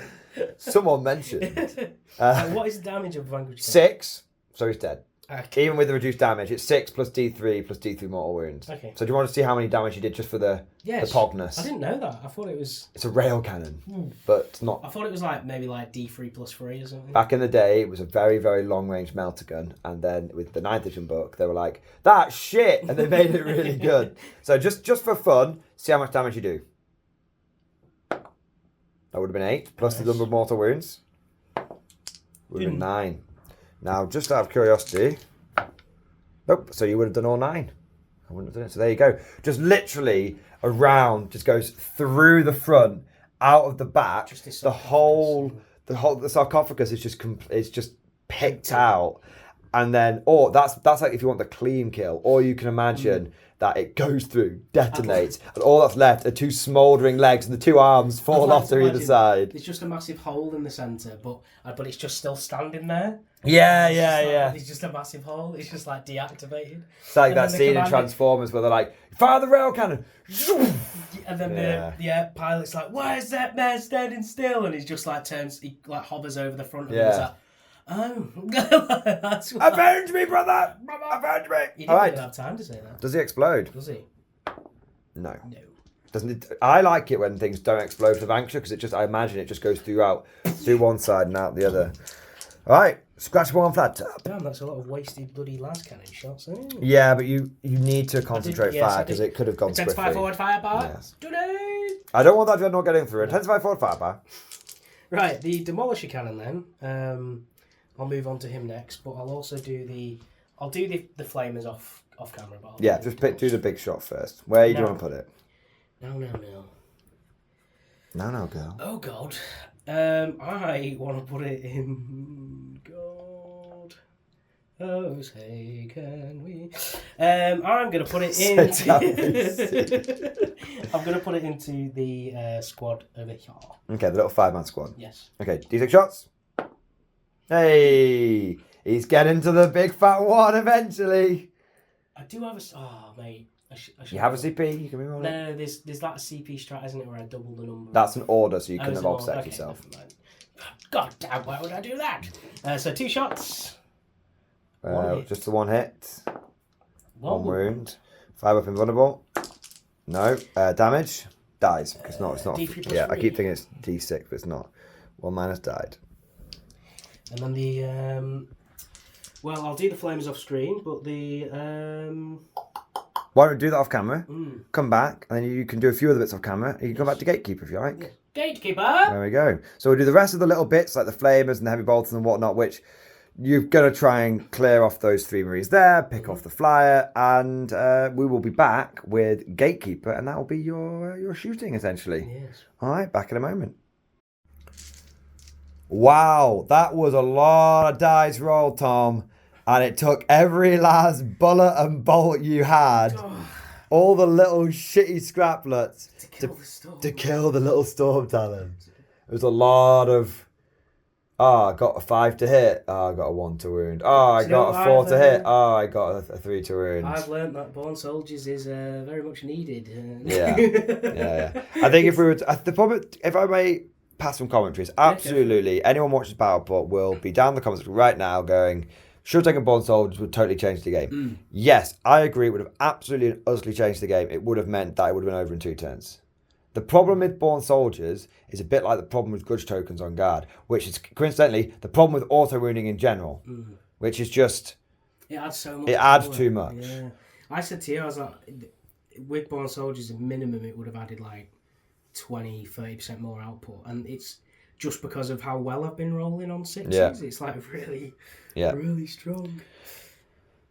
someone mentioned. what is the damage of Vanquish? 6, so he's dead. Okay. Even with the reduced damage, it's 6 plus D3 plus D3 mortal wounds. Okay. So do you want to see how many damage you did just for the pogness? I didn't know that. I thought it was. It's a rail cannon, but it's not. I thought it was like maybe like D3 plus 3 or something. Back in the day, it was a very, very long range melter gun, and then with the 9th edition book, they were like, "That's shit," and they made it really good. So just for fun, see how much damage you do. That would have been 8 plus the number of mortal wounds. Would have been 9. Now, just out of curiosity, nope. So you would have done all 9. I wouldn't have done it. So there you go. Just literally a round just goes through the front, out of the back. The sarcophagus is just picked out, and then that's like if you want the clean kill, or you can imagine that it goes through, detonates, and all that's left are 2 smouldering legs, and the 2 arms fall off to either side. It's just a massive hole in the centre, but it's just still standing there. Yeah. It's just a massive hole. It's just like deactivated. It's like that scene in Transformers where they're like, fire the rail cannon. And then the pilot's like, why is that man standing still? And he just like he like hovers over the front of him. He's like, oh. That's why. Avenge me, brother! Avenge me! He didn't even have time to say that. Does he explode? Does he? No. No. Doesn't it? I like it when things don't explode for Vanquisher because I imagine it just goes through one side and out the other. All right, scratchable on flat top. Damn, that's a lot of wasted bloody las cannon shots. Yeah, but you need to concentrate fire because it could have gone swiftly. Intensify forward firepower. Yes. Today. I don't want that dreadnought getting through. Intensify forward firepower. Right, the demolisher cannon then. I'll move on to him next, but I'll also do the flamers off camera. But Yeah, just do the big shot first. Where do you want to put it? No. No, girl. Oh God. I want to put it in God. Oh, say can we? I'm gonna put it in. I'm gonna put it into the squad over here. Okay, the little 5-man squad. Yes. Okay, D6 shots. Hey, he's getting to the big fat one eventually. I do have mate. You have a CP, you can be rolling. No, there's like a CP strat, isn't it, where I double the number. That's an order, so you couldn't have offset yourself. God damn, why would I do that? So 2 shots. Just the 1 hit. 1 wound. 5 up invulnerable. No. Damage. Dies. It's not. D3 Yeah, 3. I keep thinking it's D6, but it's not. 1 minus died. And then the I'll do the flames off screen, but the Why don't we do that off camera? Come back, and then you can do a few other bits off camera. You can come back to Gatekeeper if you like. Gatekeeper! There we go. So we'll do the rest of the little bits, like the flamers and the heavy bolters and whatnot, which you're going to try and clear off those 3 Marines there, pick off the flyer, and we will be back with Gatekeeper, and that will be your shooting, essentially. Yes. All right, back in a moment. Wow, that was a lot of dice roll, Tom. And it took every last bullet and bolt you had. All the little shitty scraplets to kill the little storm talons. It was a lot of... I got a 5 to hit. I got a 1 to wound. I got a 4 to hit. I got a 3 to wound. I've learnt that Born Soldiers is very much needed. Yeah. I think if we were... the problem, if I may pass some commentaries, absolutely. Anyone watches Battleport will be down in the comments right now going... Should have taken Born Soldiers would totally change the game. Yes, I agree. It would have absolutely and utterly changed the game. It would have meant that it would have been over in 2 turns. The problem with Born Soldiers is a bit like the problem with grudge tokens on guard, which is coincidentally the problem with auto wounding in general, which is just... It adds so much. It adds too much. Yeah. I said to you, I was like, with Born Soldiers, at minimum, it would have added like 20-30% more output. And it's just because of how well I've been rolling on 6s. Yeah. It's like really strong.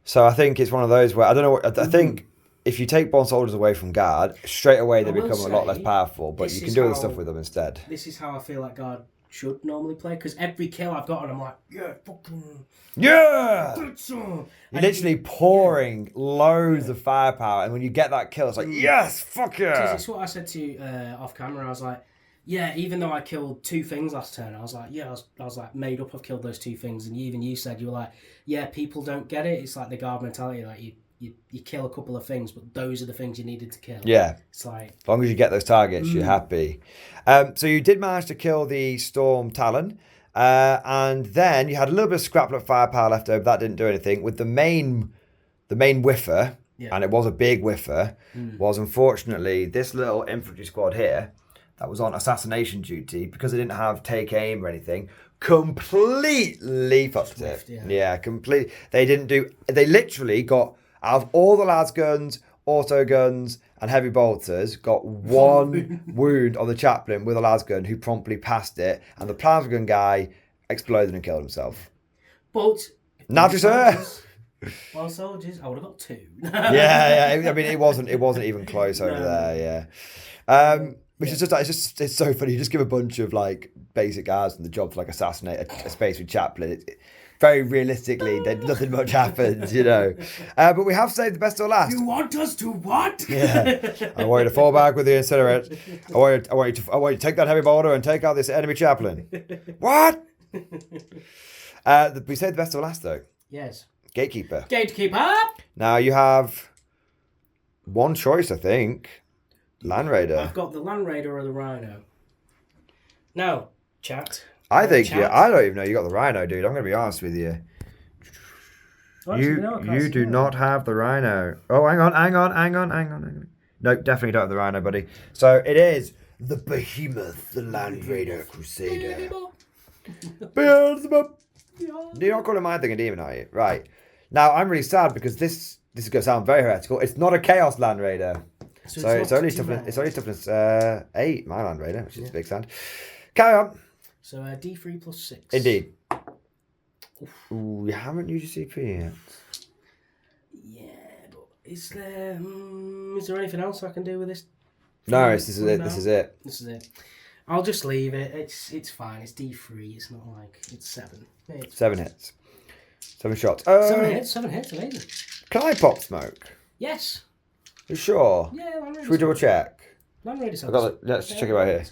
So I think it's one of those where, I don't know what, I think if you take Bond Soldiers away from Guard, straight away they I will become a lot less say, powerful, but you can do other stuff with them instead. This is how I feel like Guard should normally play, because every kill I've got, and I'm like, yeah, fucking... Yeah! You're literally pouring loads of firepower, and when you get that kill, it's like, yes, fuck yeah! It's what I said to you off camera. I was like, yeah, even though I killed 2 things last turn, I was like, yeah, I was like made up. I've killed those 2 things, and even you said, you were like, yeah, people don't get it. It's like the Guard mentality, like you kill a couple of things, but those are the things you needed to kill. Yeah. It's like... As long as you get those targets, you're happy. So you did manage to kill the Storm Talon. And then you had a little bit of scraplet firepower left over. That didn't do anything. With the main whiffer, and it was a big whiffer, was unfortunately this little infantry squad here that was on assassination duty, because they didn't have take aim or anything, completely fucked it. Yeah, complete. They literally got, out of all the lads guns, auto guns and heavy bolters, got one wound on the chaplain with a las gun, who promptly passed it, and the plasma gun guy exploded and killed himself. But Naturally, sir. Well, soldiers, I would have got 2. yeah. I mean, it wasn't even close over there. Yeah. Which is just it's so funny. You just give a bunch of like basic guards and the job to like assassinate a space with chaplain. Very realistically, nothing much happens, you know. But we have saved the best till last. You want us to what? Yeah. I want you to fall back with the incinerator. I want you to take that heavy boulder and take out this enemy chaplain. What? We saved the best till last, though. Yes. Gatekeeper. Gatekeeper. Now you have one choice, I think. Land Raider. I've got the Land Raider or the Rhino. Now, chat. I think, I don't even know you got the Rhino, dude. I'm going to be honest with you. You do not have the Rhino. Oh, hang on. No, definitely don't have the Rhino, buddy. So it is the Behemoth, the Land Raider Crusader. Beelzebub. You're not calling my thing a demon, are you? Right. Now, I'm really sad because this is going to sound very heretical. It's not a Chaos Land Raider. So it's only toughness 8, my Land Raider, which is a big sound. Carry on. So D3 plus 6. Indeed. Ooh, you haven't used your CP yet. Yeah, but is there anything else I can do with this? No, this is it. This is it. I'll just leave it. It's fine. It's D3. It's not like it's 7. 7 hits. 7 shots. 7 hits. 7 hits. Amazing. Can I pop smoke? Yes. You sure? Yeah. Should we double check? Let's check it right here.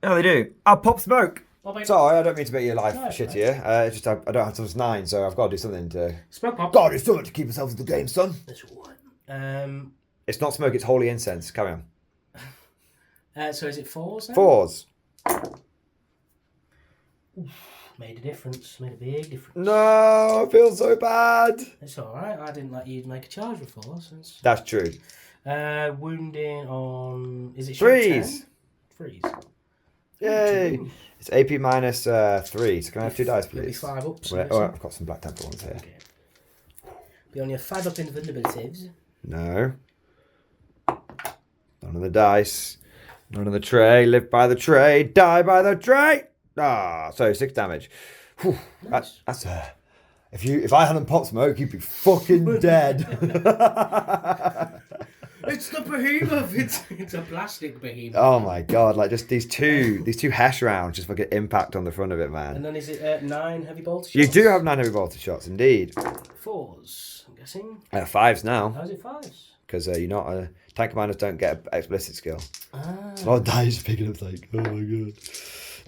Oh, they do. I'll pop smoke. Sorry, I don't mean to make your life shittier. It's just I don't have till 9, so I've got to do something to... Smoke pop. Got to do something to keep ourselves in the game, son. That's right. It's not smoke, it's holy incense. Carry on. So is it 4s now? 4s. Made a difference. Made a big difference. No, I feel so bad. It's alright. I didn't let you make a charge before. Since... That's true. Wounding on... Is it 3s? 3s. Yay! It's AP minus 3, so can I have 2 dice, please? Be 5 up. Oh, I've got some Black Templar ones here. Okay. Be on your 5 up invulnerabilities. No. None of the dice. None of the tray. Live by the tray. Die by the tray. So 6 damage. Whew, nice. That's if I hadn't popped smoke, you'd be fucking dead. It's the behemoth. It's a plastic behemoth. Oh my god! Like just these two Hesh rounds just fucking impact on the front of it, man. And then is it 9 heavy bolter shots? You do have 9 heavy bolter shots, indeed. 4s, I'm guessing. 5s now. How's it 5s? Because you're not tank commanders don't get an explicit skill. Ah. A lot of dice picking up like, oh my god.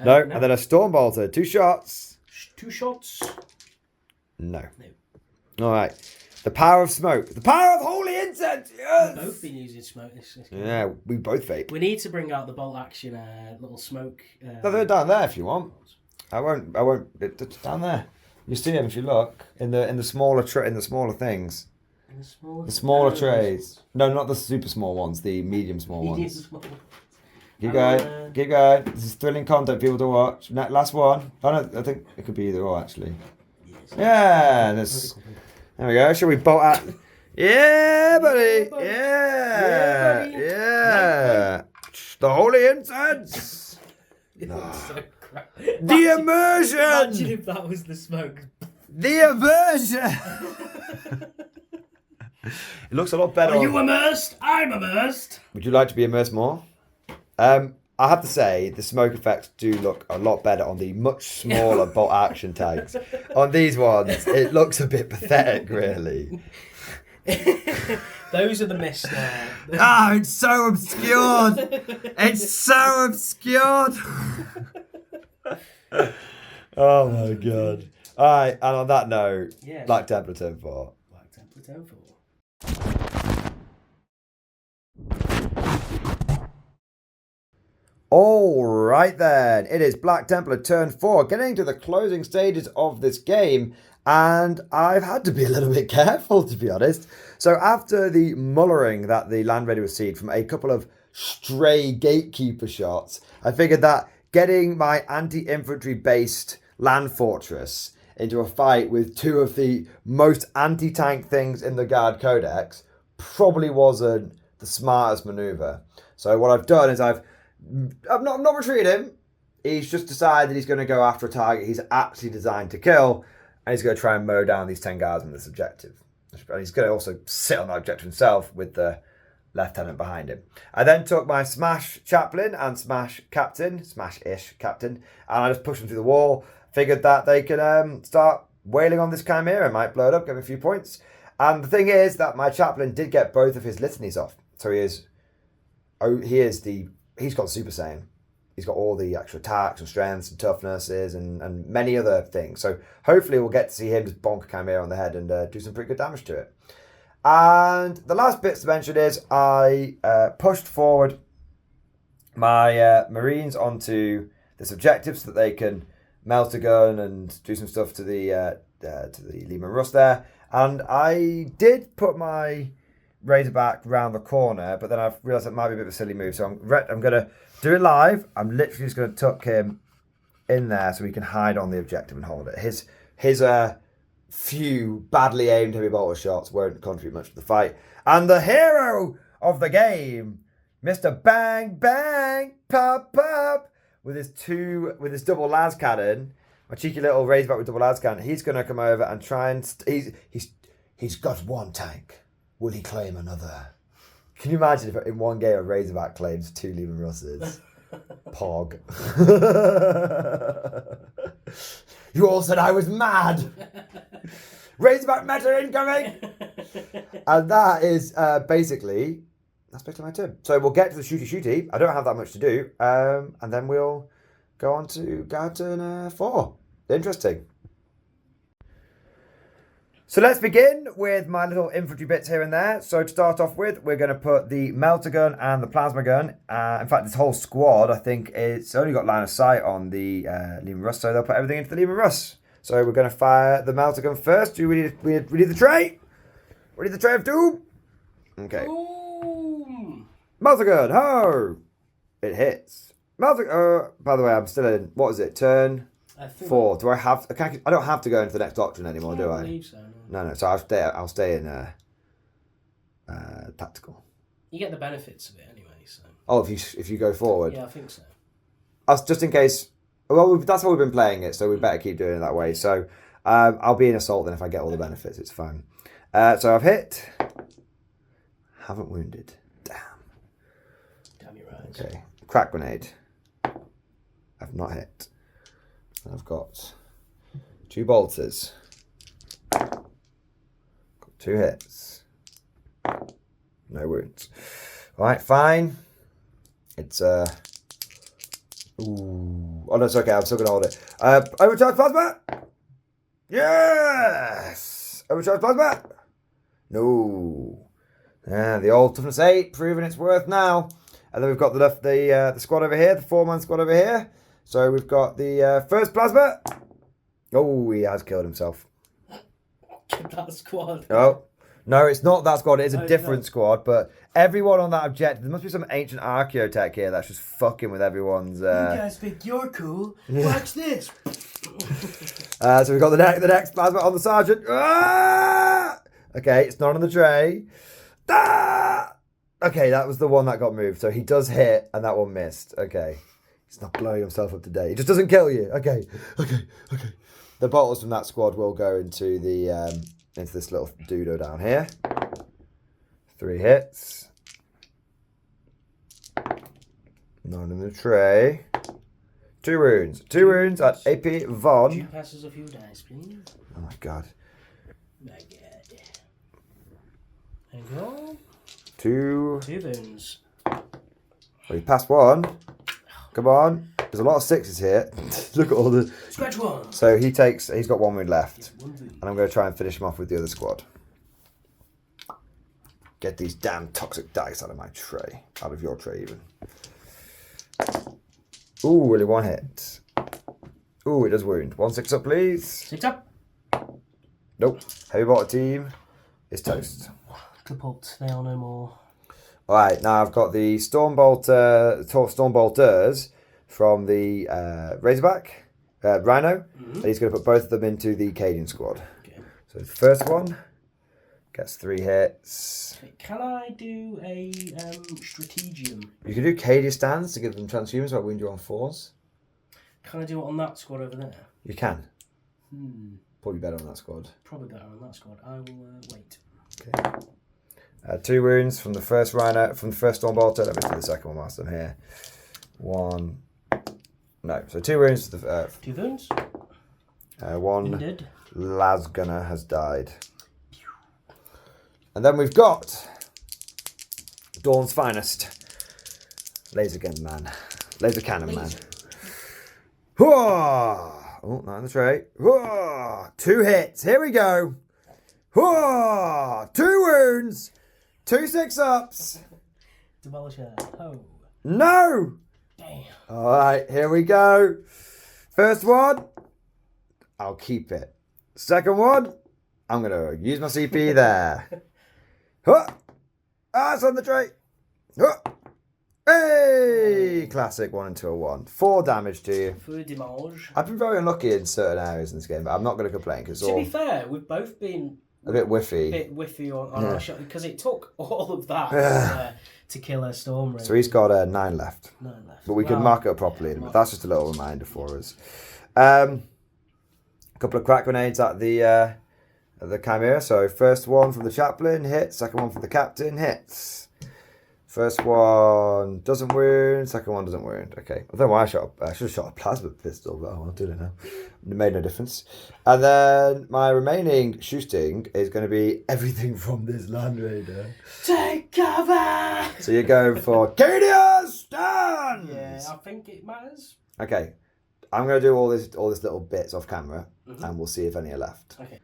No, and then a storm bolter, 2 shots. 2 shots. No. All right. The power of smoke. The power of holy incense. Yes. We've both been using smoke this game. Yeah, we both vape. We need to bring out the bolt action little smoke. No, they're down there if you want. I won't. It's down there. You see them if you look in the smaller in the smaller things. In the smaller trays. No, not the super small ones. The medium small ones. Keep going. Keep going. This is thrilling content, people to watch. Last one. Oh no, I think it could be either or actually. Yes. Yeah. There we go. Shall we bolt out? Yeah, buddy. Yeah. Yeah. The holy incense. So crap. The immersion. Imagine if that was the smoke. The immersion. It looks a lot better. Are you immersed? I'm immersed. Would you like to be immersed more? I have to say, the smoke effects do look a lot better on the much smaller bolt action tanks. On these ones, it looks a bit pathetic, really. Those are the mist now. Ah, it's so obscured. It's so obscured. Oh my god. Alright, and on that note, Yeah. Black Templar turn 4. Black Templar turn 4. Alright then, it is Black Templar turn 4, getting to the closing stages of this game, and I've had to be a little bit careful, to be honest. So after the mullering that the Landready received from a couple of stray gatekeeper shots, I figured that getting my anti-infantry based land fortress into a fight with two of the most anti-tank things in the Guard Codex probably wasn't the smartest maneuver. So what I've done is I've not retreated him. He's just decided he's going to go after a target he's actually designed to kill, and he's going to try and mow down these 10 guards on this objective. And he's going to also sit on that objective himself with the lieutenant behind him. I then took my Smash Chaplain and Smash Captain, Smash-ish Captain, and I just pushed them through the wall. Figured that they could start wailing on this Chimera, might blow it up, give him a few points. And the thing is that my Chaplain did get both of his litanies off. So he's got Super Saiyan. He's got all the extra attacks and strengths and toughnesses and many other things. So hopefully we'll get to see him just bonk a Chimera on the head and do some pretty good damage to it. And the last bits to mention is I pushed forward my Marines onto this objective so that they can melt a gun and do some stuff to the Lehman Russ there. And I did put my Razorback round the corner, but then I've realised that might be a bit of a silly move. So I'm going to do it live. I'm literally just going to tuck him in there so he can hide on the objective and hold it. His few badly aimed heavy bolter shots won't contribute much to the fight. And the hero of the game, Mr. Bang Bang Pop Pop, with his double las cannon, my cheeky little Razorback with double las cannon, he's going to come over and try and he's got one tank. Will he claim another? Can you imagine if in one game a Razorback claims 2 Lehman Russes? Pog. You all said I was mad. Razorback meta incoming. And that is basically my turn. So we'll get to the shooty. I don't have that much to do. And then we'll go on to Guard turn 4. Interesting. So let's begin with my little infantry bits here and there. So to start off with, we're going to put the melter gun and the plasma gun. In fact, this whole squad, I think it's only got line of sight on the Lehman Russ, so they'll put everything into the Lehman Russ. So we're going to fire the melter gun first. Do we need the tray? We need the tray of doom. Okay. Boom. Melter gun, ho! It hits. Melter. By the way, I'm still in. What is it? Turn 4. Do I have? I don't have to go into the next doctrine anymore, do I? I believe so. No. So I'll stay in tactical. You get the benefits of it anyway. So. Oh, if you go forward. Yeah, I think so. Just in case. Well, that's how we've been playing it, so we better keep doing it that way. So I'll be in assault then if I get all the benefits. It's fine. So I've hit. Haven't wounded. Damn you right. Okay. Crack grenade. I've not hit. I've got 2 bolters. Got 2 hits. No wounds. Alright, fine. It's ooh. Oh no, it's okay, I'm still gonna hold it. Overcharge plasma! Yes! Overcharge plasma! No. The old toughness 8, proving its worth now. And then we've got the squad over here, the 4-man squad over here. So we've got the first plasma. Oh, he has killed himself. That squad. No, it's not that squad. It is a different squad. But everyone on that objective, there must be some ancient archaeotech here that's just fucking with everyone's. You guys think you're cool? Watch this. So we've got the next plasma on the sergeant. Ah! Okay, it's not on the tray. Ah! Okay, that was the one that got moved. So he does hit, and that one missed. Okay. He's not blowing himself up today. He just doesn't kill you. Okay. The bottles from that squad will go into the into this little doodle down here. 3 hits. None in the tray. 2 wounds. 2 wounds at AP Von. 2 passes of your dice, please. Oh my god. My god. Hang on. 2. 2 wounds. Well, you passed 1. Come on. There's a lot of 6s here. Look at all the... Scratch 1. So he's got 1 wound left. 1 wound. And I'm going to try and finish him off with the other squad. Get these damn toxic dice out of my tray. Out of your tray, even. Ooh, only 1 hit. Ooh, it does wound. 1 6 up, please. 6 up. Nope. Heavy bolter team is toast. Kaput. They are no more. Alright, now I've got the Stormbolters from the Razorback, Rhino. And he's going to put both of them into the Cadian squad. Okay. So the first one gets 3 hits. Okay. Can I do a stratagem? You can do Cadia stands to give them transhumans while wound you on 4s. Can I do it on that squad over there? You can. Probably better on that squad. Probably better on that squad. I will wait. Okay. 2 wounds from the first Rhino, from the first Stormbolter. Let me do the second one whilst I'm here. 1. No, so 2 wounds. 2 wounds. 1 Wounded. Lasgunner has died. And then we've got Dawn's finest. Laser gun man. Laser cannon man. Hooah! Oh, not in the tray. Hooah! 2 hits. Here we go. Hooah! 2 wounds. 2 6-ups. Demolisher. Oh. No! Damn. Alright, here we go. First one. I'll keep it. Second one. I'm going to use my CP there. Huh. Ah, it's on the tray. Huh. Hey! Classic 1 and 2 1. 4 damage to you. 4 damage. I've been very unlucky in certain areas in this game, but I'm not going to complain because to be fair, we've both been a bit whiffy. On our shot because it took all of that to kill a Storm Ranger. So he's got 9 left. 9 left. But we can mark it up properly. But that's just a little reminder for us. A couple of crack grenades at the Chimera. So first one from the Chaplain hits. Second one from the Captain hits. First one doesn't wound. Second one doesn't wound. Okay. I don't know why I should have shot a plasma pistol, but I'll do it now. It made no difference. And then my remaining shooting is going to be everything from this Land Raider. Take cover! So you're going for Cadia stands! Yeah, I think it matters. Okay. I'm going to do all this little bits off camera, and we'll see if any are left. Okay.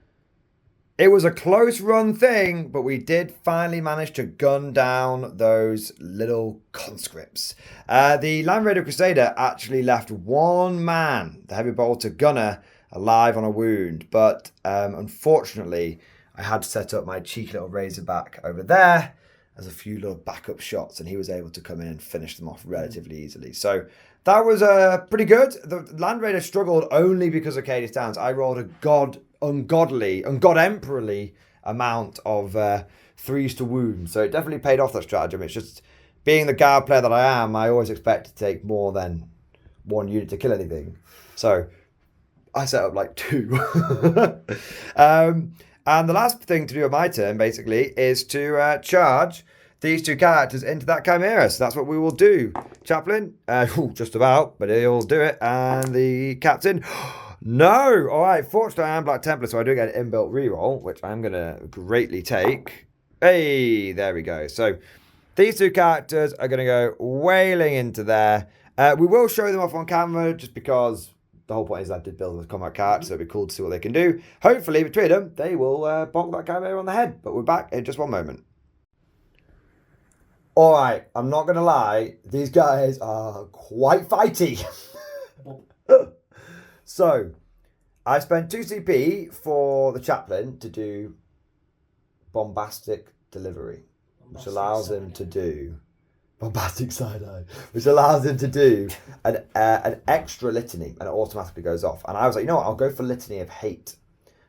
It was a close run thing, but we did finally manage to gun down those little conscripts. The Land Raider Crusader actually left 1 man, the heavy bolter gunner, alive on a wound. But unfortunately, I had to set up my cheeky little Razorback over there as a few little backup shots, and he was able to come in and finish them off relatively easily. So that was pretty good. The Land Raider struggled only because of Cadia stands. I rolled a God-emperorly amount of 3s to wound. So it definitely paid off, that stratagem. It's just, being the guard player that I am, I always expect to take more than 1 unit to kill anything. So I set up like 2. And the last thing to do on my turn, basically, is to charge these 2 characters into that Chimera. So that's what we will do. Chaplain, just about, but he'll do it. And the Captain... No! Alright, fortunately I am Black Templar, so I do get an inbuilt reroll, which I'm going to greatly take. Hey, there we go. So, these 2 characters are going to go wailing into there. We will show them off on camera, just because the whole point is I did build a combat character, so it'd be cool to see what they can do. Hopefully, between them, they will bonk that Chimera on the head. But we're back in just one moment. Alright, I'm not going to lie, these guys are quite fighty. So, I spent 2 CP for the Chaplain to do bombastic delivery, which allows him to do bombastic side-eye, which allows him to do an extra litany, and it automatically goes off. And I was like, you know what, I'll go for litany of hate,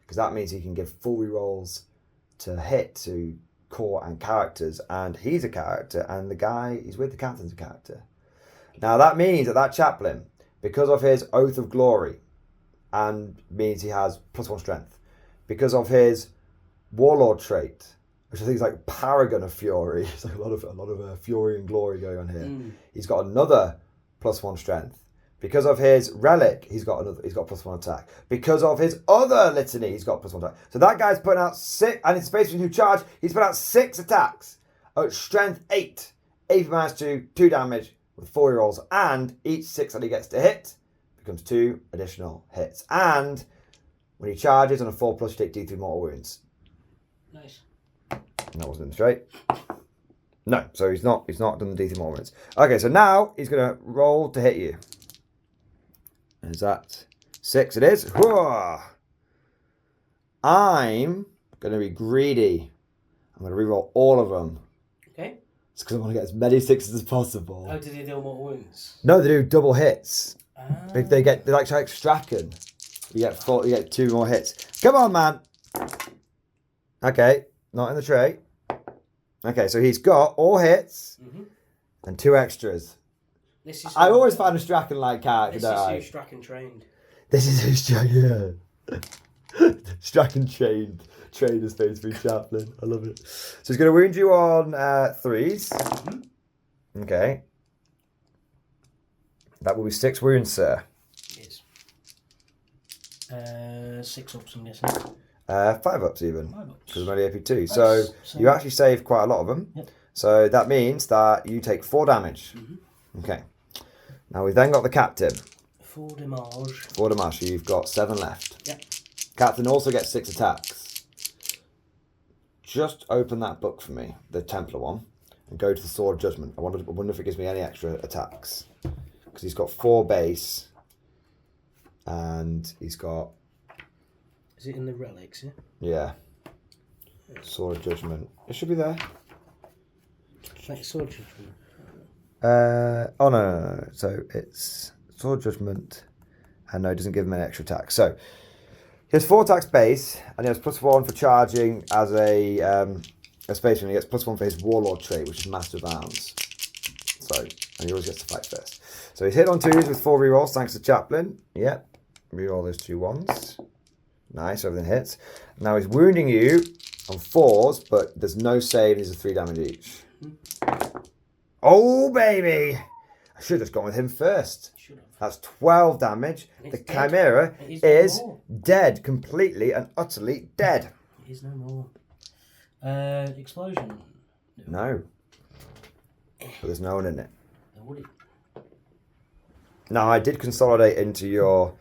because that means he can give full rerolls to hit, to core and characters, and he's a character, and the guy he's with, the Captain's a character. Now that means that Chaplain, because of his Oath of Glory, and means he has +1 strength, because of his Warlord trait, which I think is like Paragon of Fury. It's like a lot of fury and glory going on here. He's got another +1 strength. Because of his relic, he's got +1 attack. Because of his other litany, he's got +1 attack. So that guy's putting out 6, and in space when you charge, he's putting out 6 attacks. Strength 8, AP -2, 2 damage with 4 rolls, and each 6 that he gets to hit becomes 2 additional hits. And when he charges on a 4+, you take D3 mortal wounds. Nice. And that wasn't in straight. No, so he's not done the D3 mortal wounds. Okay, so now he's gonna roll to hit you. Is that 6? It is. Whoa. I'm going to be greedy. I'm going to reroll all of them. Okay. It's because I want to get as many 6s as possible. Oh, did they deal more wounds? No, they do double hits. If they like Straken. You get 2 more hits. Come on, man. Okay, not in the tray. Okay, so he's got all hits and 2 extras. I always find a Straken-like character. This is who Straken trained. This is who Straken, Straken trained as Phase 3 Chaplain. I love it. So he's going to wound you on 3s. Okay. That will be 6 wounds, sir. It is. 6 ups, I'm guessing. 5 ups even. 5 ups. Because I'm only AP2. Nice. So you actually saved quite a lot of them. Yep. So that means that you take 4 damage. Okay. Now we've then got the captain. 4 damage. 4 damage, so you've got 7 left. Yep. Captain also gets 6 attacks. Just open that book for me, the Templar one, and go to the Sword of Judgment. I wonder if it gives me any extra attacks. Because he's got 4 base, and he's got... Is it in the relics, yeah? Yeah. Sword of Judgment. It should be there. Like Sword Judgment. Oh no. So it's Sword Judgment, and no, it doesn't give him an extra attack. So he has 4 attacks base, and he has +1 for charging as a spaceman. He gets +1 for his Warlord trait, which is Master of Arms. So, and he always gets to fight first. So he's hit on 2s with 4 rerolls thanks to Chaplain. Yep, reroll those 2 1s. Nice, everything hits. Now he's wounding you on 4s, but there's no save. He's a 3 damage each. Oh, baby! I should have just gone with him first. That's 12 damage. The Chimera is dead. Completely and utterly dead. It is no more. Explosion. No. But there's no one in it. Would it? Now, I did consolidate into your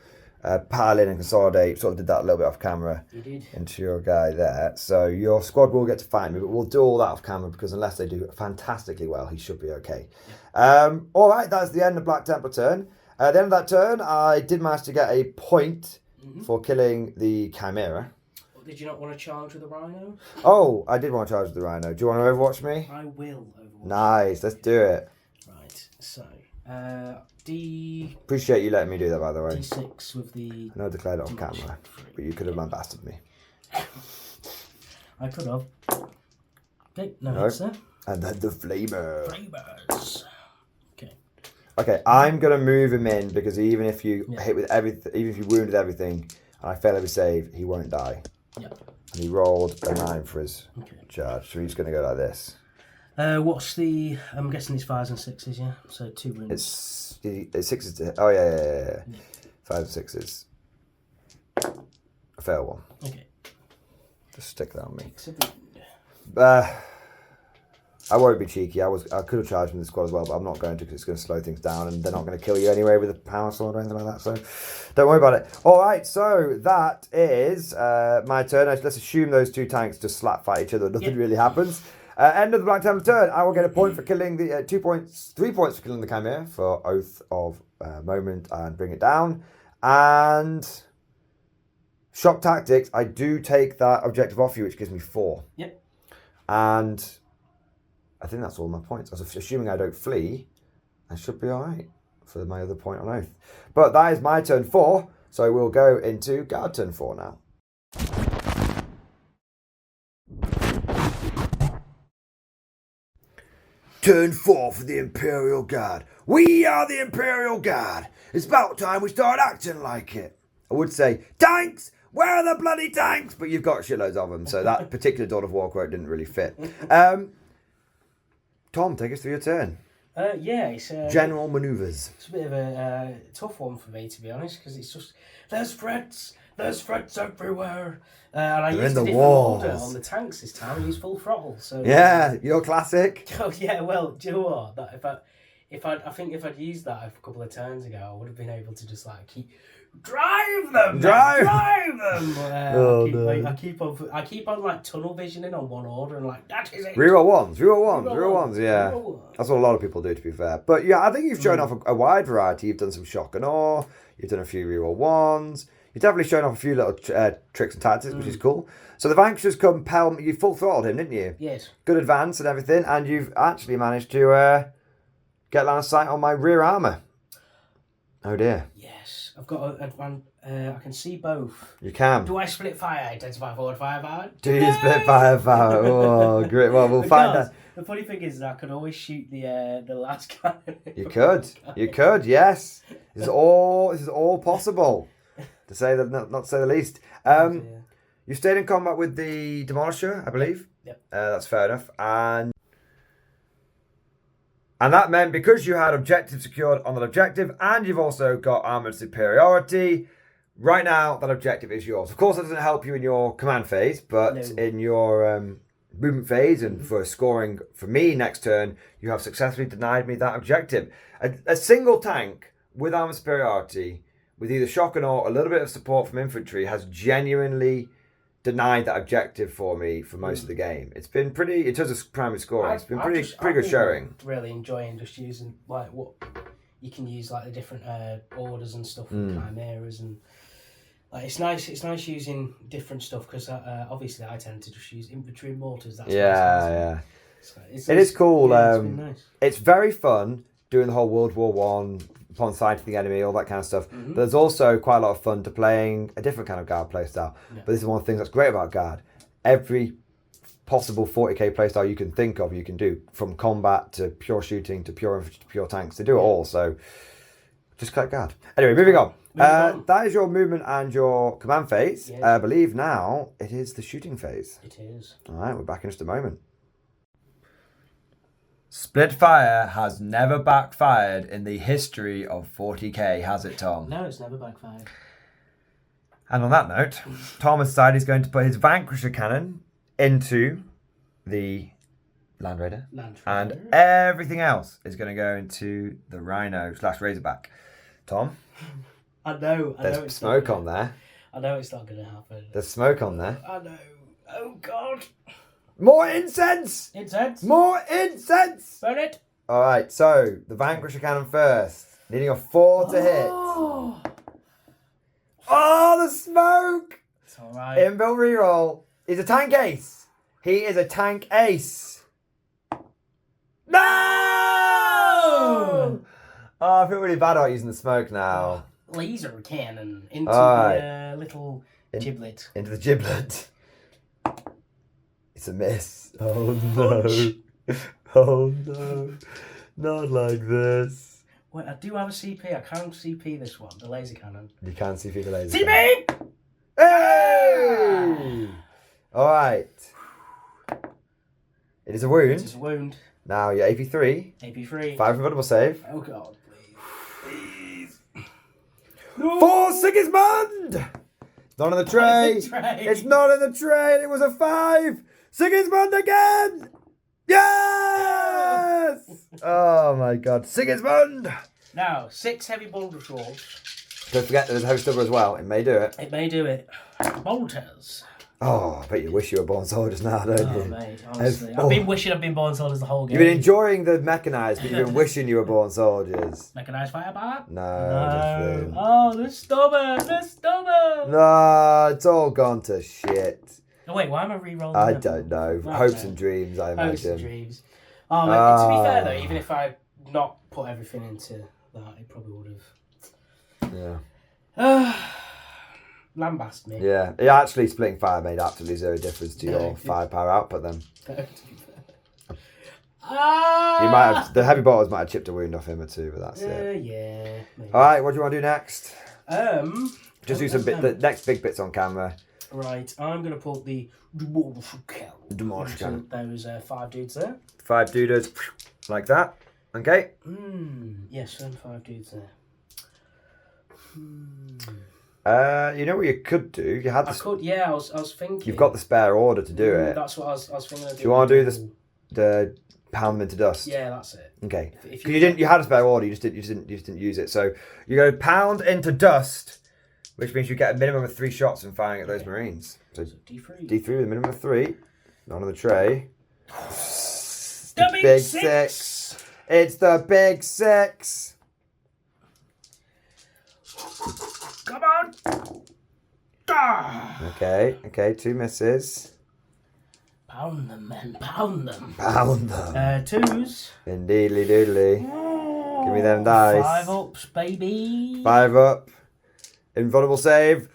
pile in and consolidate. Sort of did that a little bit off camera. You did. Into your guy there. So your squad will get to fight me, but we'll do all that off camera because unless they do fantastically well, he should be okay. All right, that's the end of Black Templar turn. At the end of that turn, I did manage to get a point for killing the Chimera. Did you not want to charge with the Rhino? Oh, I did want to charge with the Rhino. Do you want to Overwatch me? I will Overwatch. Nice, let's do it. Right, so D. Appreciate you letting me do that, by the way. D6 with the. I know I declared it on camera, but you could have lambasted me. I could have. Okay, no hits there. And then the Flamer. Flamers. Okay. Okay, I'm gonna move him in because even if you hit with everything, even if you wounded everything, and I fail every save, he won't die. Yep. And he rolled a 9 for his charge, so he's gonna go like this. What's the? I'm guessing it's 5s and 6s, yeah. So 2 wounds. It's 6s to hit. Oh yeah. 5 and 6s. I fail one. Okay. Just stick that on me. 6 of wound. I won't be cheeky. I could have charged in the squad as well, but I'm not going to because it's going to slow things down, and they're not going to kill you anyway with a power sword or anything like that. So don't worry about it. All right, so that is my turn. Let's assume those 2 tanks just slap fight each other. Nothing really happens. End of the Black Templar turn. I will get a point for killing the 3 points for killing the Chimera for Oath of Moment and bring it down. And Shock Tactics. I do take that objective off you, which gives me 4. Yep. And I think that's all my points. Assuming I don't flee, I should be all right for my other point on Oath. But that is my turn 4, so we'll go into Guard turn 4 now. Turn 4 for the Imperial Guard. We are the Imperial Guard. It's about time we start acting like it. I would say, tanks, Where are the bloody tanks? But you've got shitloads of them, so that particular Dawn of War quote didn't really fit. Tom, take us through your turn. It's General manoeuvres. It's a bit of a tough one for me, to be honest, because it's just there's threats everywhere, and I used a different order on the tanks this time. I used full throttle. So your classic. Oh yeah, well, do you know what? That if I'd used that a couple of turns ago, I would have been able to just like drive them. I keep on like tunnel visioning on one order and like that is it. Reroll ones. Yeah, that's what a lot of people do, to be fair. But yeah, I think you've shown off a wide variety. You've done some shock and awe. You've done a few reroll ones. You've definitely shown off a few little tricks and tactics, which is cool. So the Vanquishers compel you full throttled him, didn't you? Yes. Good advance and everything, and you've actually managed to get line of sight on my rear armour. Oh dear. Yes, I've got I can see both. You can. Do I split fire? Intensify forward, firepower? Do you split firepower? Oh, great. Well, we'll find out. The funny thing is that I could always shoot the last guy. You could. Yes. This is all possible. To say that, not to say the least. You stayed in combat with the Demolisher, I believe. Yep. That's fair enough. And that meant because you had objective secured on that objective, and you've also got armoured superiority, right now that objective is yours. Of course, that doesn't help you in your command phase, but in your movement phase and for scoring for me next turn, you have successfully denied me that objective. A single tank with armoured superiority, with either shock and awe, a little bit of support from infantry, has genuinely denied that objective for me for most of the game. It's been pretty, in terms of primary scoring, it's been pretty good showing. Really enjoying just using like what you can use, like the different orders and stuff and chimeras, and like it's nice using different stuff because obviously I tend to just use infantry and mortars. That's So it is cool. It's been nice. It's very fun doing the whole World War One upon sighting the enemy, all that kind of stuff. But there's also quite a lot of fun to playing a different kind of Guard playstyle. Yeah. But this is one of the things that's great about Guard. Every possible 40k playstyle you can think of, you can do, from combat to pure shooting to pure infantry to pure tanks. They do it all, so just collect Guard. Anyway, moving on. That is your movement and your command phase. Yes. I believe now it is the shooting phase. It is. All right, we're back in just a moment. Split fire has never backfired in the history of 40k, has it, Tom? No, it's never backfired. And on that note, Tom has decided he's going to put his Vanquisher cannon into the Land Raider. And everything else is going to go into the Rhino / Razorback. Tom? I know there's smoke on there. I know it's not going to happen. There's smoke on there. I know. Oh, God. More incense! More incense! Burn it! Alright, so the Vanquisher cannon first. Needing a 4 to hit. Oh, the smoke! It's alright. Inbuilt reroll. He's a tank ace. He is a tank ace. No! Oh, I feel really bad about using the smoke now. Laser cannon into the little giblet. Into the giblet. It's a miss. Oh no. Oh no. Not like this. Wait, I do have a CP. I can't CP this one, the laser cannon. You can CP the laser cannon. CP! Hey! Alright. It is a wound. It is a wound. Now you're AP3. AP3. 5 avoidable save. Oh god, please. No! For Sigismund! It's not in the tray. It's not in the tray. It was a 5. Sigismund again! Yes! Oh my god. Sigismund! Now, 6 heavy boulder swords. Don't forget there's a heavy stubber as well. It may do it. It may do it. Bolters. Oh, I bet you wish you were born soldiers now, don't you? Oh, mate, honestly. I've been wishing I've been born soldiers the whole game. You've been enjoying the mechanised, but you've been wishing you were born soldiers. Mechanised firepower? No. Oh, they're stubborn. They're stubborn. No, it's all gone to shit. Oh, wait, why am I re-rolling I don't know. Hopes and dreams, I imagine. Hopes and dreams. Oh, to be fair, though, even if I not put everything into that, it probably would have. Yeah. Lambast me. Yeah, actually splitting fire made absolutely zero difference to your firepower output then. You might have, the heavy bolters might have chipped a wound off him or two, but that's it. Yeah. Maybe. Alright, what do you want to do next? Just do some the next big bits on camera. Right, I'm going to put the those 5 dudes there. 5 dudes, like that. Okay. Yes, 5 dudes there. You know what you could do? You had. I was thinking. You've got the spare order to do it. That's what I was thinking. Do you want to do this? The pound them into dust. Yeah, that's it. Okay. If you had a spare order, you just didn't use it. So you go pound into dust, which means you get a minimum of 3 shots from firing at those Marines. So D3 with a minimum of 3. On the tray. The big 6. It's the big 6. Come on. Okay, 2 misses. Pound them, men, pound them. Pound them. 2s. Indeedly doodly. Give me them dice. 5 ups, baby. 5 up. Invulnerable save.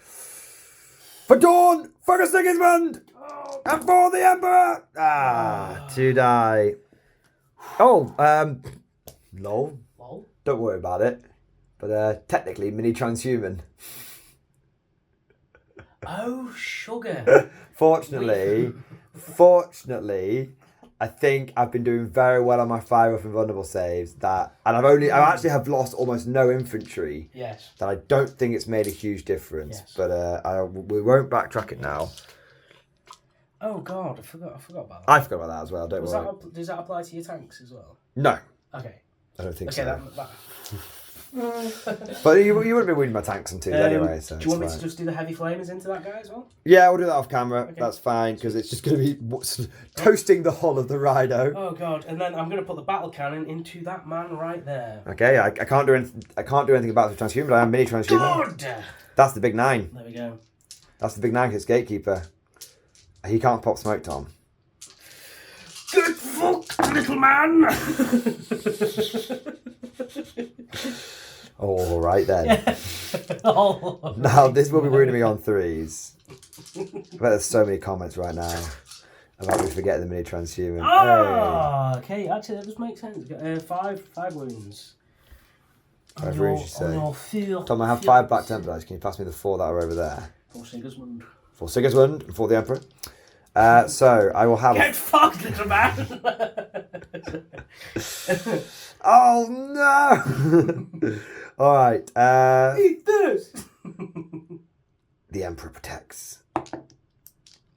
For Dawn! For Sigismund! And for the Emperor! 2 die. Oh, lol. Don't worry about it. But technically, mini transhuman. Oh, sugar. Fortunately, I think I've been doing very well on my 5 up invulnerable saves. I actually have lost almost no infantry. Yes. That I don't think it's made a huge difference. Yes. But we won't backtrack it now. Oh God, I forgot about that. I forgot about that as well. Don't worry. Does that apply to your tanks as well? No. Okay. I don't think so. That... But you wouldn't be winning my tanks and 2s anyway. So do you want me to just do the heavy flamers into that guy as well? Yeah, we'll do that off camera. Okay. That's fine because it's just going to be toasting the hull of the Rhino. Oh God! And then I'm going to put the battle cannon into that man right there. Okay, I can't do anything. I can't do anything about the transhuman, but I am mini transhuman. Good. That's the big 9. There we go. That's the big 9. It's Gatekeeper. He can't pop smoke, Tom. Get fucked, little man! All right then. Now this will be ruining me on 3s. I bet there's so many comments right now about me forgetting the mini transhuman. Okay. Actually, that does make sense. 5 wounds. 5 wounds, you say. Tom, I have 5 Black Templars. Can you pass me the 4 that are over there? For Sigismund. For Sigismund and for the Emperor. So I will have. Get fucked, little man! Oh no! All right. Eat this. The Emperor protects.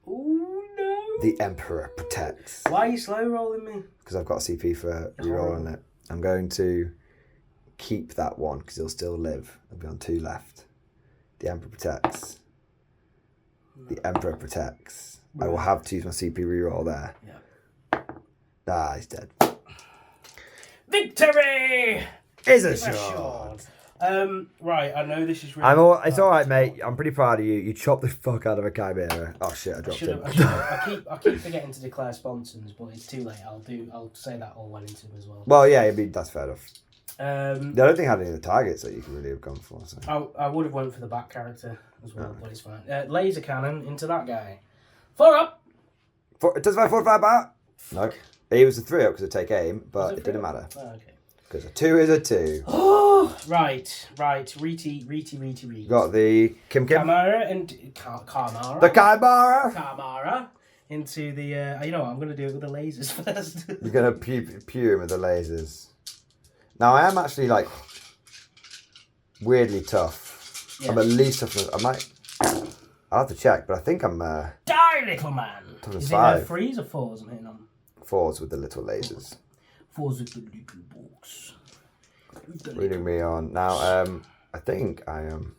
Oh no! The Emperor protects. Why are you slow rolling me? Because I've got a CP for rerolling it. I'm going to keep that 1 because he'll still live. I'll be on 2 left. The Emperor protects. The Emperor protects. Right. I will have to use my CP reroll there. Yeah. He's dead. Victory is assured. Right, I know this is really... It's alright, mate. I'm pretty proud of you. You chopped the fuck out of a Chimera. Oh shit, I dropped him. I keep forgetting to declare sponsors, but it's too late. I'll say that all went into them as well. Well, yeah, that's fair enough. I don't think I had any of the targets that you could really have gone for. So. I would have went for the back character as well, but it's fine. Laser cannon into that guy. 4 up! It doesn't matter 4 to 5 back? No. He was a 3 up because of take aim, but it didn't matter. Oh, okay. Because a 2 is a 2. Oh, right. Reety. Got the Kim. Chimera and Chimera. The Chimera. Chimera into the. You know what? I'm going to do it with the lasers first. You're going to pew him with the lasers. Now I am actually like weirdly tough. Yeah. I'm at least tough. I'll have to check, but I think I'm. Die, little man. Is it 3s or 4s I'm hitting on? 4s with the little lasers. 4s with the little box. Reading me on now. I think I am.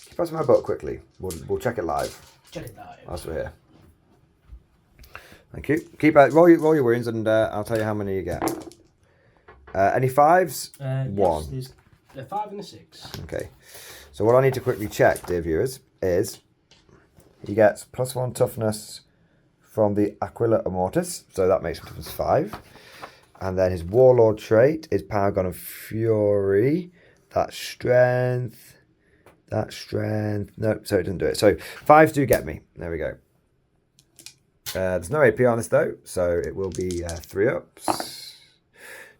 Keep passing my book quickly. We'll check it live. Check it live. Whilst we're here. Thank you. Keep roll your wounds, and I'll tell you how many you get. Any 5s? 1. Yes, there's a 5 and a 6. Okay. So what I need to quickly check, dear viewers, is he gets +1 toughness from the Aquila Immortus, so that makes him toughness 5. And then his Warlord trait is Paragon of Fury. That's strength. No, so it doesn't do it. So 5s do get me. There we go. There's no AP on this though, so it will be 3 ups.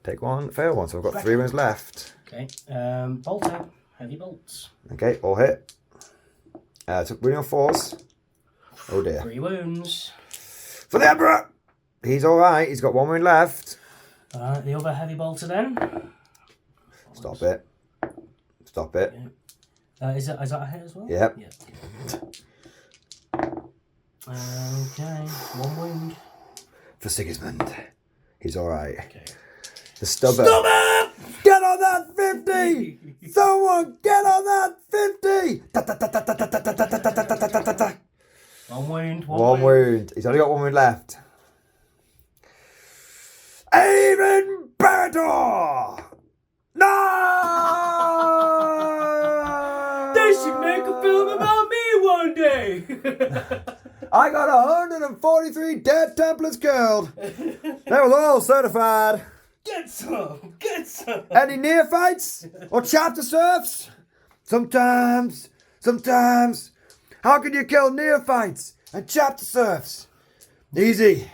Take 1, fail 1. So I've got 3 wounds left. Okay. Bolter. heavy bolts. Okay, all hit. So winning on 4s. Oh dear. 3 wounds. For the Emperor! He's alright, he's got 1 wound left. Alright, the other heavy bolter then. Stop it. Stop it. Yeah. Is that a hit as well? Yep. Okay, 1 wound. For Sigismund. He's alright. Okay. The stubber. Get on that 50! Someone get on that 50! 1 wound. 1 wound. He's only got 1 wound left. Aim Imperator! No! They should make a film about me one day! I got 143 dead Templars killed. They were all certified. Get some! Get some! Any neophytes? Or chapter serfs? Sometimes. How can you kill neophytes and chapter serfs? Easy.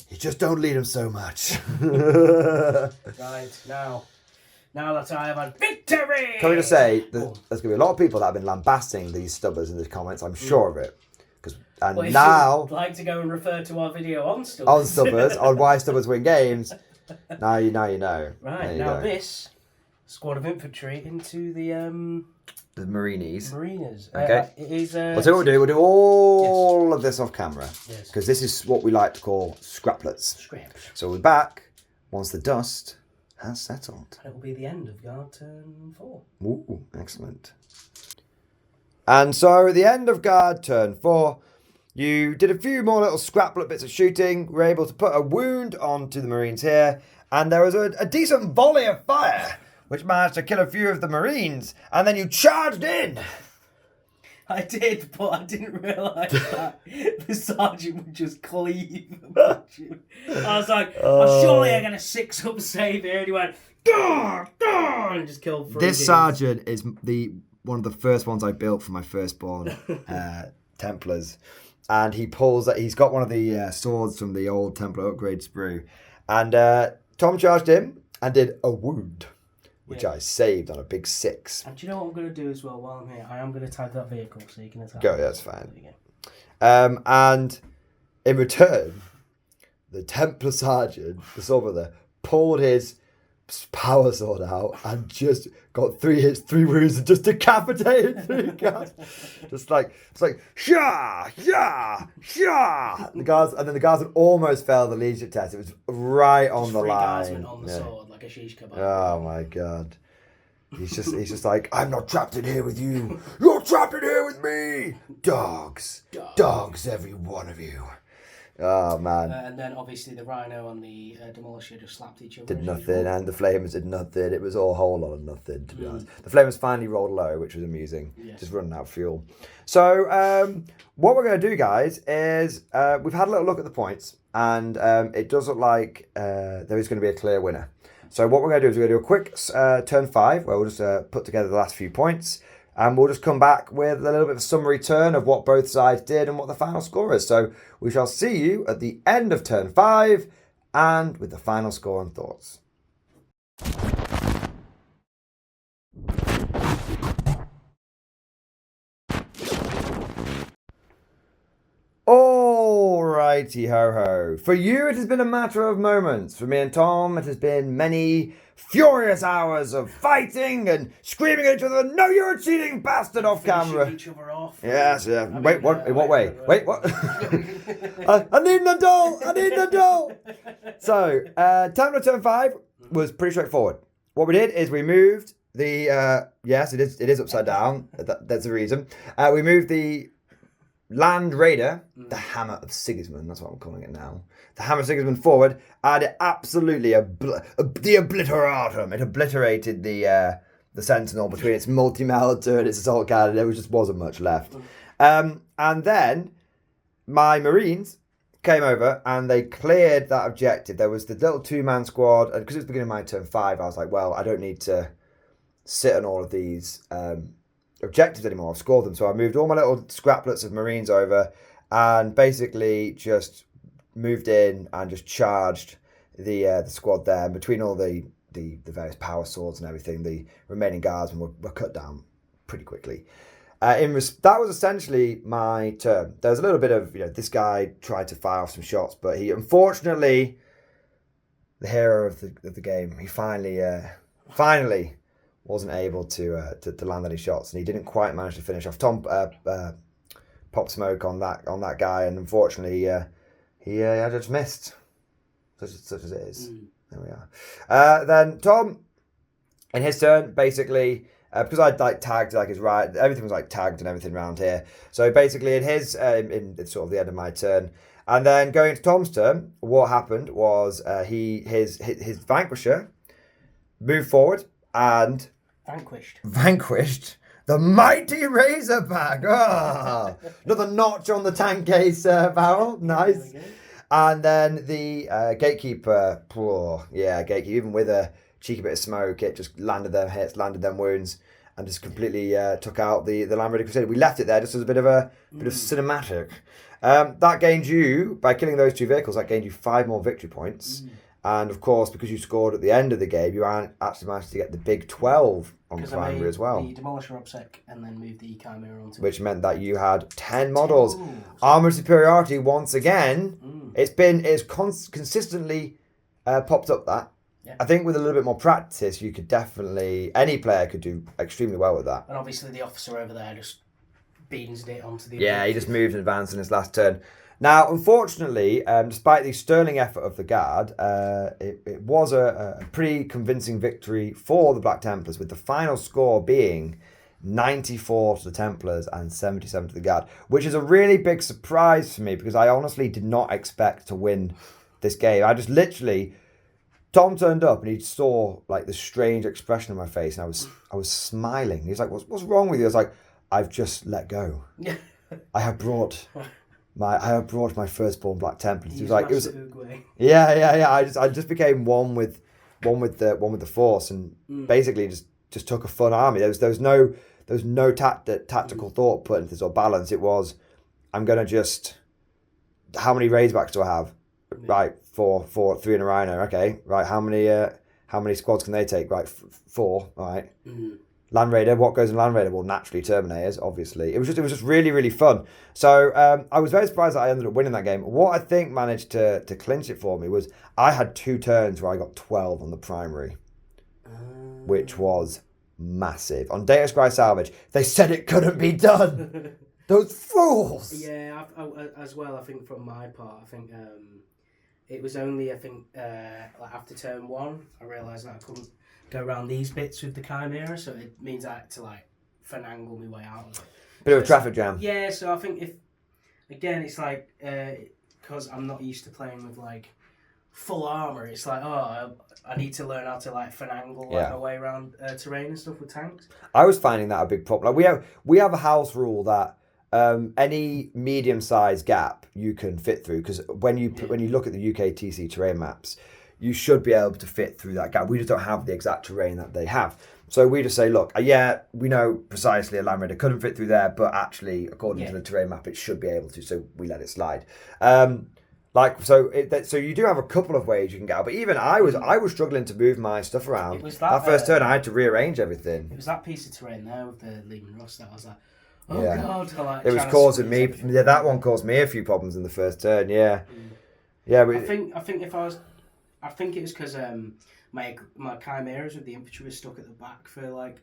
You just don't lead them so much. Right, now that I have had victory! Can we just say, there's going to be a lot of people that have been lambasting these stubbers in the comments, I'm sure of it. And well, if now... you'd like to go and refer to our video on stubbers. On stubbers, on why stubbers win games, now you know. Right, now this squad of infantry into the Marinis. Marinas. Okay. It is, Well, so what we'll do all of this off camera. Yes. Because this is what we like to call scraplets. Scraps. So we'll be back once the dust has settled. And it will be the end of guard turn 4. Ooh, excellent. And so at the end of guard turn 4, you did a few more little scraplet bits of shooting, were able to put a wound onto the Marines here, and there was a decent volley of fire, which managed to kill a few of the Marines, and then you charged in. I did, but I didn't realise that the sergeant would just cleave about you. I was like, surely I'm going to 6-up save here. And he went, "Dah, dah," and just killed 3 This dudes. sergeant is one of the first ones I built for my firstborn Templars. And he's got one of the swords from the old Templar upgrade sprue. And Tom charged him and did a wound, which I saved on a big 6. And do you know what I'm going to do as well while I'm here? I am going to tag that vehicle so you can attack Go, it. that's fine. And in return, the Templar sergeant, the sword brother, pulled his power sword out and just got 3 hits, 3 wounds, and just decapitated 3 guards. It's like shah. The guards had almost failed the leadership test. It was right on the 3 line. guards went on the sword like a shish kebab. Oh my god. He's just like, I'm not trapped in here with you. You're trapped in here with me. Dogs, every one of you. Oh man. And then obviously the Rhino and the Demolisher just slapped each other. Did nothing, and the Flamers did nothing. It was all a whole lot of nothing, to be honest. The Flamers finally rolled low, which was amusing. Yes. Just running out of fuel. So what we're going to do, guys, is we've had a little look at the points, and it does look like there is going to be a clear winner. So what we're going to do is we're going to do a quick turn 5, where we'll just put together the last few points. And we'll just come back with a little bit of a summary turn of what both sides did and what the final score is. So we shall see you at the end of turn 5 and with the final score and thoughts. Alrighty ho ho. For you it has been a matter of moments. For me and Tom it has been many furious hours of fighting and screaming at each other, "No, you're a cheating bastard," off camera. Each other off. Yes, yeah. Wait, what? In what way? Wait, what? I need an adult! So, Templar turn 5 was pretty straightforward. What we did is we moved the, yes, it is upside down. That's the reason. We moved the Land Raider, the Hammer of Sigismund, that's what I'm calling it now. The Hammer of Sigismund forward, and it absolutely, the obliteratum. It obliterated the Sentinel between its multi-melter and its assault cannon. There just wasn't much left. And then my Marines came over and they cleared that objective. There was the little 2-man squad, and because it was the beginning of my turn 5, I was like, well, I don't need to sit on all of these objectives anymore. I've scored them. So I moved all my little scraplets of Marines over and basically just moved in and just charged the squad there. And between all the various power swords and everything, the remaining guardsmen were cut down pretty quickly. That was essentially my turn. There was a little bit of, this guy tried to fire off some shots, but he, unfortunately, the hero of the game, he finally wasn't able to land any shots, and he didn't quite manage to finish off. Tom popped smoke on that guy, and unfortunately, he just missed. Such as it is. There we are. Then Tom, in his turn, basically, because I'd tagged his right, everything was tagged and everything around here. So basically, in his in sort of the end of my turn, and then going to Tom's turn, what happened was his vanquisher moved forward and vanquished the mighty Razorback. Oh, another notch on the tank case barrel. Nice. And then the gatekeeper, even with a cheeky bit of smoke, it just landed them hits, landed them wounds, and just completely took out the Land Raider Crusader. We left it there just as a bit of cinematic. That gained you, by killing those 2 vehicles, that gained you 5 more victory points. And of course, because you scored at the end of the game, you actually managed to get the big 12 on the primary as well. The Demolisher obsec and then moved the Chimera onto which meant that you had 10 models. Armor superiority once again. It's consistently popped up that. Yeah. I think with a little bit more practice, you could any player could do extremely well with that. And obviously the officer over there just beans it onto the... Yeah, he just moved in advance in his last turn. Now, unfortunately, despite the sterling effort of the Guard, it was a pretty convincing victory for the Black Templars, with the final score being 94 to the Templars and 77 to the Guard, which is a really big surprise for me because I honestly did not expect to win this game. I just literally... Tom turned up and he saw the strange expression on my face, and I was smiling. He's like, "What's wrong with you?" I was like, "I've just let go. I have brought my firstborn Black Templars." He was like, "It was yeah. I just became one with the Force, and basically just took a fun army. There was no tactical thought put into this or balance. It was, I'm gonna just, how many Razorbacks do I have? Right, 4, 3 and a Rhino. Okay, right. How many squads can they take? Right, 4. All right. Land Raider. What goes in Land Raider? Well, naturally Terminators. Obviously, it was just really, really fun. So I was very surprised that I ended up winning that game. What I think managed to clinch it for me was I had 2 turns where I got 12 on the primary, which was massive. On Data Scry Salvage, they said it couldn't be done. Those fools. Yeah, as well. I think from my part, I think. It was only, after turn 1, I realised that I couldn't go around these bits with the Chimera, so it means I had to, finagle my way out of it. Bit of a traffic jam. Yeah, so I think it's because I'm not used to playing with, full armour, it's I need to learn how to, finagle my way around terrain and stuff with tanks. I was finding that a big problem. We have a house rule that any medium-sized gap you can fit through, because when you look at the UK TC terrain maps, you should be able to fit through that gap. We just don't have the exact terrain that they have. So we just say, look, we know precisely a Land Raider couldn't fit through there, but actually, according to the terrain map, it should be able to, so we let it slide. So you do have a couple of ways you can get out, but even I was struggling to move my stuff around. It was that first turn, I had to rearrange everything. It was that piece of terrain there with the Lehman Russ that I was like, God. It was causing me. Yeah, that one caused me a few problems in the first turn. Yeah, yeah. I think I think it was because my Chimeras with the infantry was stuck at the back for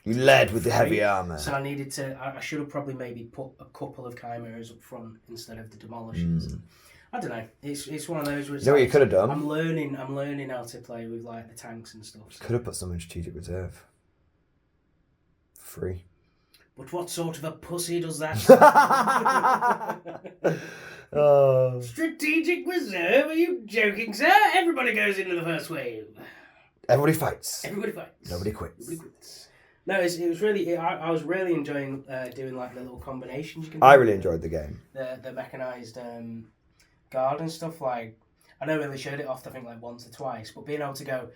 You led with the heavy armour. So I needed to. I should have probably maybe put a couple of Chimeras up front instead of the Demolishers. I don't know. It's one of those where you know what you could have done? I'm learning how to play with the tanks and stuff. So. Could have put some in strategic reserve. Free. But what sort of a pussy does that? Strategic reserve? Are you joking, sir? Everybody goes into the first wave. Everybody fights. Nobody quits. No, it was really. I was really enjoying doing the little combinations you can do. I really enjoyed the game. The mechanised guard and stuff. I never really showed it off. I think once or twice, but being able to go.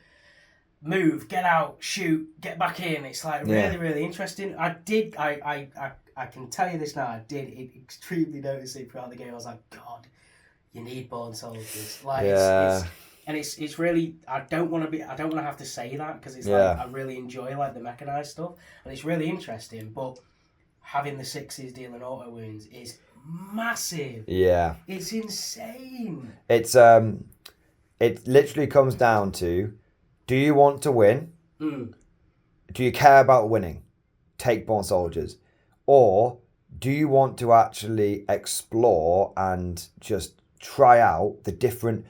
Move, get out, shoot, get back in. It's really, really interesting. I can tell you this now. I did extremely notice it throughout the game. I was like, God, you need born soldiers. And it's really, I don't want to have to say that, because it's like, I really enjoy like the mechanized stuff, and it's really interesting, but having the 6s dealing auto wounds is massive. Yeah. It's insane. It literally comes down to, do you want to win? Do you care about winning? Take Born Soldiers. Or do you want to actually explore and just try out the different,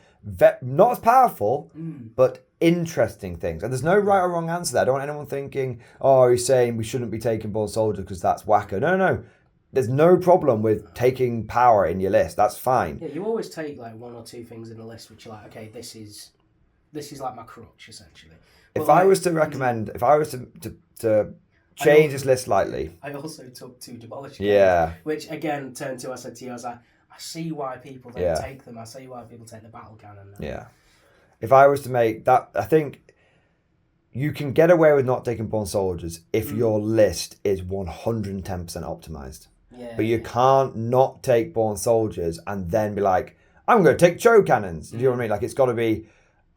not as powerful, but interesting things? And there's no right or wrong answer there. I don't want anyone thinking, oh, he's saying we shouldn't be taking Born Soldiers because that's wacko. No. There's no problem with taking power in your list. That's fine. Yeah, you always take like 1 or 2 things in the list which you're like, okay, this is like my crutch, essentially. If I was to recommend, if I was to change this list slightly. I also took 2 Demolish Guns, which again turned to, I said to you, I was like, I see why people don't take them. I see why people take the battle cannon. Yeah. If I was to make that, I think you can get away with not taking Born Soldiers if your list is 110% optimized. Yeah. But you can't not take Born Soldiers and then be like, I'm going to take Choke Cannons. Do you know what I mean? Like, it's got to be,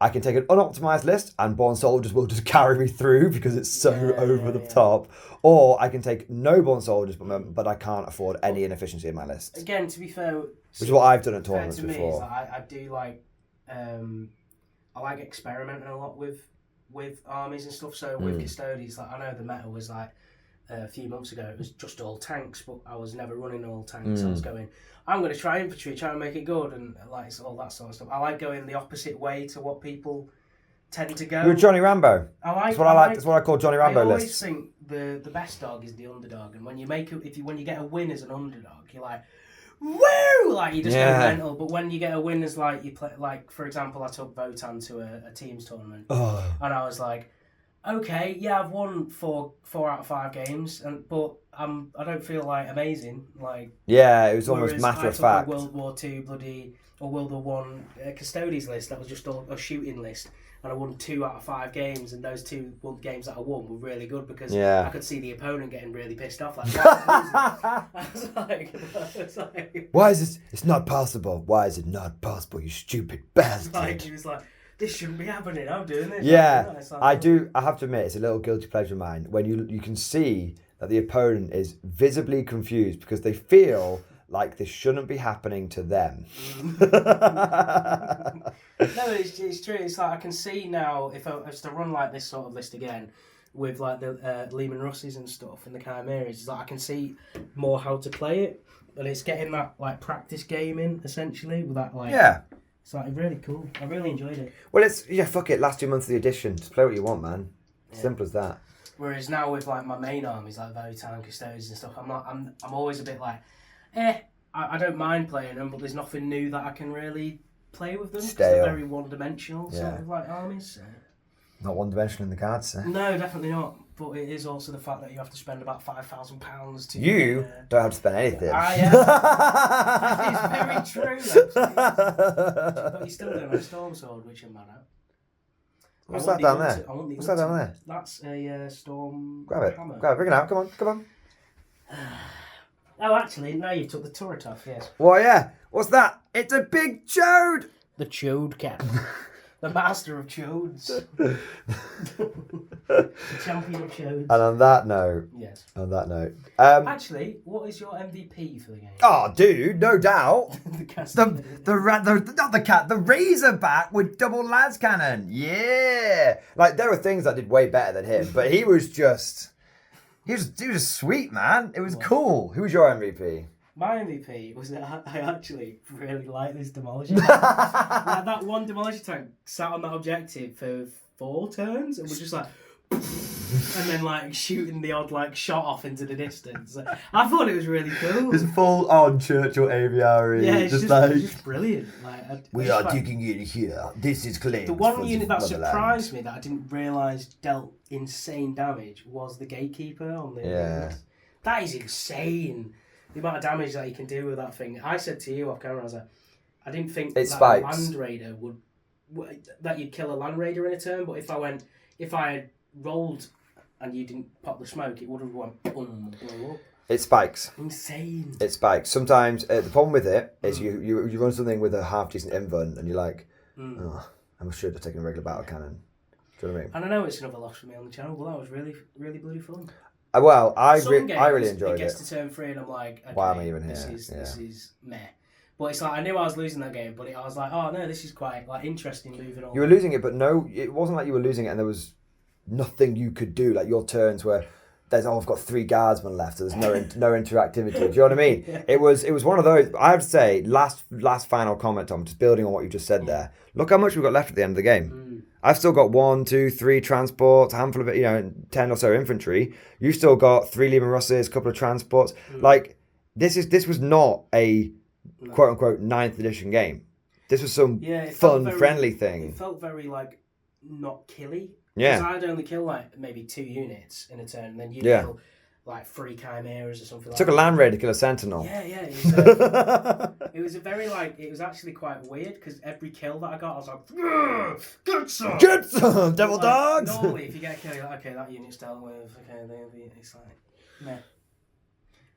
I can take an unoptimized list and Born Soldiers will just carry me through because it's so over the top. Or I can take no Born Soldiers, but I can't afford any inefficiency in my list. Again, to be fair, which is what I've done at tournaments before. Is like, I do like, I like experimenting a lot with armies and stuff. So with Custodians, like I know the meta was like a few months ago, it was just all tanks, but I was never running all tanks. I was going, I'm going to try infantry, try and make it good, and like all that sort of stuff. I like going the opposite way to what people tend to go. You're Johnny Rambo. That's what I like. That's what I call Johnny Rambo lists. I always think the best dog is the underdog, and when you make it, when you get a win as an underdog, you're like, woo! Like you just go mental. But when you get a win as like you play, like for example, I took Votan to a teams tournament, and I was like, okay, yeah, I've won 4 out of 5 games, but I don't feel like amazing. Like it was almost matter of fact. A World War II or World War One Custodies list that was just a shooting list, and I won 2 out of 5 games, and those 2 games that I won were really good because I could see the opponent getting really pissed off. Like, I was like, why is this? It's not possible. Why is it not possible? You stupid bastard! Like, he was like, this shouldn't be happening. I'm doing this. Yeah, I do. I have to admit, it's a little guilty pleasure of mine when you can see that the opponent is visibly confused because they feel like this shouldn't be happening to them. No, it's true. It's like I can see now if I was to run like this sort of list again with like the Lehman Russes and stuff and the Chimeras, it's like I can see more how to play it, and it's getting that like practice gaming essentially with that like It's like really cool. I really enjoyed it. Well, it's fuck it. Last 2 months of the edition, just play what you want, man. Simple as that. Whereas now with like my main armies like Votan, Custodians and stuff, I'm always a bit like, I don't mind playing them, but there's nothing new that I can really play with them because they're very one-dimensional sort of like armies. So. Not one-dimensional in the cards, sir. No, definitely not. But it is also the fact that you have to spend about £5,000 to. You don't have to spend anything. It's very true. But you still don't have a Storm Sword, which I'm mad at. What's that down there? What's that down there? That's a Storm. Grab it. Hammer. Grab it. Bring it out. Come on. Oh, actually, now you took the turret off. Yes. Well, yeah. What's that? It's a big chode. The Chode Cat. The master of chodes. The champion of chodes. And on that note. Yes. Actually, what is your MVP for the game? Oh, dude, no doubt. the Razorback with double las cannon. Yeah. Like there were things I did way better than him, but he was just sweet, man. It was cool. Who was your MVP? My MVP was that I actually really like this Demolisher. Like that one Demolisher tank sat on that objective for 4 turns and was just like, and then like shooting the odd like shot off into the distance. I thought it was really cool. It's full on Churchill aviary. Yeah, it's just brilliant. Like we are digging in here. This is clean. The one unit that surprised me that I didn't realise dealt insane damage was the Gatekeeper on the. Yeah. That is insane. The amount of damage that you can do with that thing. I said to you off camera, I was like, I didn't think that a Land Raider that you'd kill a Land Raider in a turn, but if I had rolled and you didn't pop the smoke, it would have went boom, blow up. It spikes. Insane. It spikes. Sometimes the problem with it is you run something with a half decent invuln and you're like, oh, And we should have taken a regular battle cannon. Do you know what I mean? And I know it's another loss for me on the channel, but that was really, really bloody fun. Well, I Some games, really enjoyed it. It gets to turn 3 and I'm like, okay, why am I even here? This is meh. But it's like, I knew I was losing that game, but I was like, oh no, this is quite like interesting moving on. You were losing it, but no, it wasn't like you were losing it and there was nothing you could do. Like your turns were, I've got 3 guardsmen left, so there's no interactivity. Do you know what I mean? Yeah. It was one of those. I have to say, last final comment, Tom, just building on what you just said there. Look how much we've got left at the end of the game. I've still got 1, 2, 3 transports, a handful of 10 or so infantry. You've still got 3 Lehman Russes, a couple of transports. Like this was not a quote unquote 9th edition game. This was some fun, friendly thing. It felt very like not killy. Yeah. Because I'd only kill like maybe 2 units in a turn, and then you'd kill like 3 chimeras or something. Took a land raid to kill a sentinel. Yeah. It was a very it was actually quite weird because every kill that I got, I was like, Get some! Get some, devil dogs! Normally, if you get a kill, you're like, okay, that unit's dealt with. Okay, it's like, meh.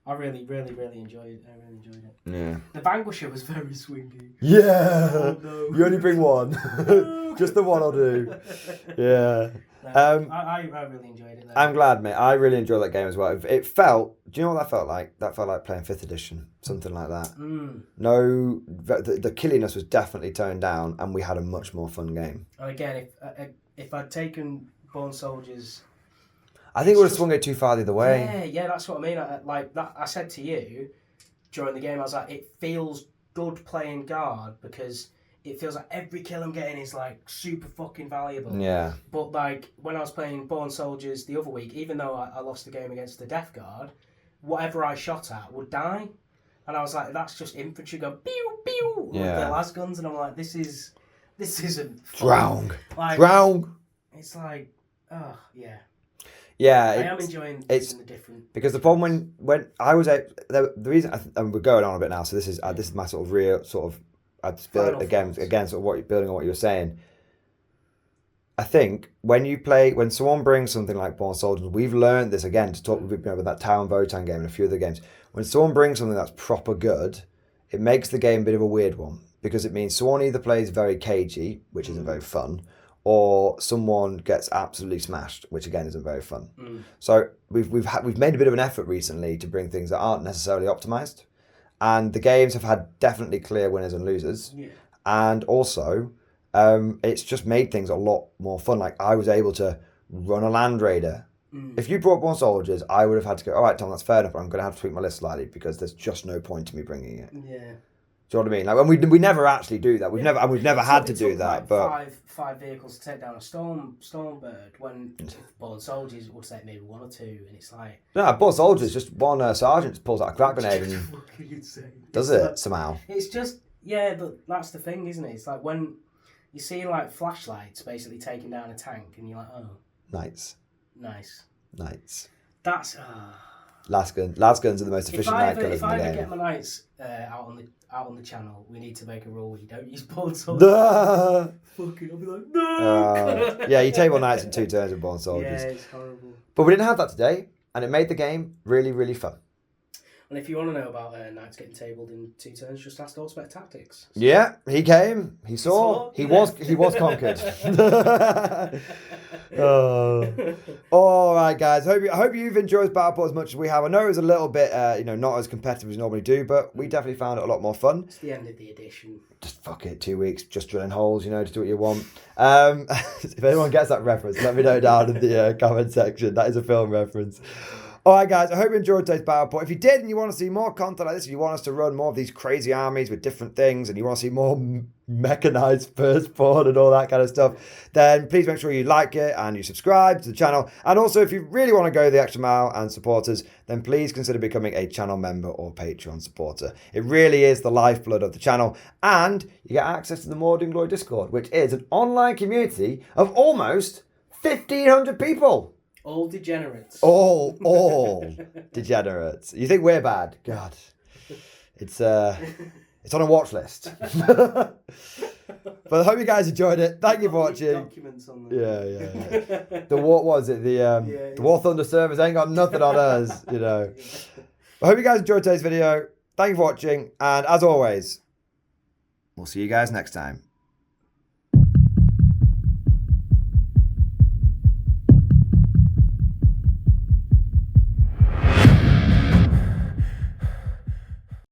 I really, really, really enjoyed it. I really enjoyed it. Yeah. The Vanquisher was very swingy. Yeah. Oh, no. You only bring 1. Just the one will do. Yeah. No, I really enjoyed it. Though. I'm glad, mate. I really enjoyed that game as well. It felt. Do you know what that felt like? That felt like playing 5th edition, something like that. No, the killiness was definitely toned down, and we had a much more fun game. And again, if I'd taken Born Soldiers, I think it would have swung it too far the other way. Yeah, that's what I mean. I said to you during the game, I was like, it feels good playing guard because it feels like every kill I'm getting is like super fucking valuable. Yeah. But like when I was playing Born Soldiers the other week, even though I lost the game against the Death Guard, whatever I shot at would die. And I was like, that's just infantry going pew pew with their las guns, and I'm like, this isn't fun. Drown. Like, Drown. It's like, oh yeah. Yeah, I am enjoying the different. Because the problem when I was out, the reason we're going on a bit now, so this is my sort of real sort of. I'd build again sort of what you're building on what you were saying. I think when someone brings something like Born Soldiers, we've learned this again to talk with that Town Votan game and a few other games. When someone brings something that's proper good, it makes the game a bit of a weird one because it means someone either plays very cagey, which isn't very fun, or someone gets absolutely smashed, which again isn't very fun. So we've made a bit of an effort recently to bring things that aren't necessarily optimized. And the games have had definitely clear winners and losers. Yeah. And also, it's just made things a lot more fun. Like, I was able to run a Land Raider. If you brought Born Soldiers, I would have had to go, all right, Tom, that's fair enough, but I'm going to have to tweak my list slightly because there's just no point to me bringing it. Yeah. Do you know what I mean? Like, and we never actually do that. We've never had to do that. Like but five vehicles to take down a Stormbird when Born Soldiers would take maybe 1 or 2, and it's like Born Soldiers just one sergeant pulls out a crack grenade and does it somehow. It's just but that's the thing, isn't it? It's like when you see like flashlights basically taking down a tank, and you're like, oh, nice. That's Las guns are the most efficient night killers in the game. If I ever get my knights out on the channel, we need to make a rule where you don't use Born Soldiers. Fucking, I'll be like, no. Yeah, you table knights in 2 turns with Born Soldiers. Yeah, it's horrible. But we didn't have that today, and it made the game really, really fun. And if you want to know about knights getting tabled in 2 turns, just ask Allspec Tactics. Yeah, he came. He saw. He was conquered. All right, guys. I hope you've enjoyed Battleport as much as we have. I know it was a little bit, not as competitive as we normally do, but we definitely found it a lot more fun. It's the end of the edition. Just fuck it, 2 weeks, just drilling holes, just do what you want. If anyone gets that reference, let me know down in the comment section. That is a film reference. All right, guys, I hope you enjoyed today's Battleport. If you did and you want to see more content like this, if you want us to run more of these crazy armies with different things and you want to see more mechanized firstborn and all that kind of stuff, then please make sure you like it and you subscribe to the channel. And also, if you really want to go the extra mile and support us, then please consider becoming a channel member or Patreon supporter. It really is the lifeblood of the channel. And you get access to the Mordian Glory Discord, which is an online community of almost 1,500 people. All degenerates. All degenerates. You think we're bad? God, it's on a watch list. But I hope you guys enjoyed it. Thank you for watching. Documents on there. Yeah. What was it? The War Thunder servers ain't got nothing on us. I hope you guys enjoyed today's video. Thank you for watching, and as always, we'll see you guys next time.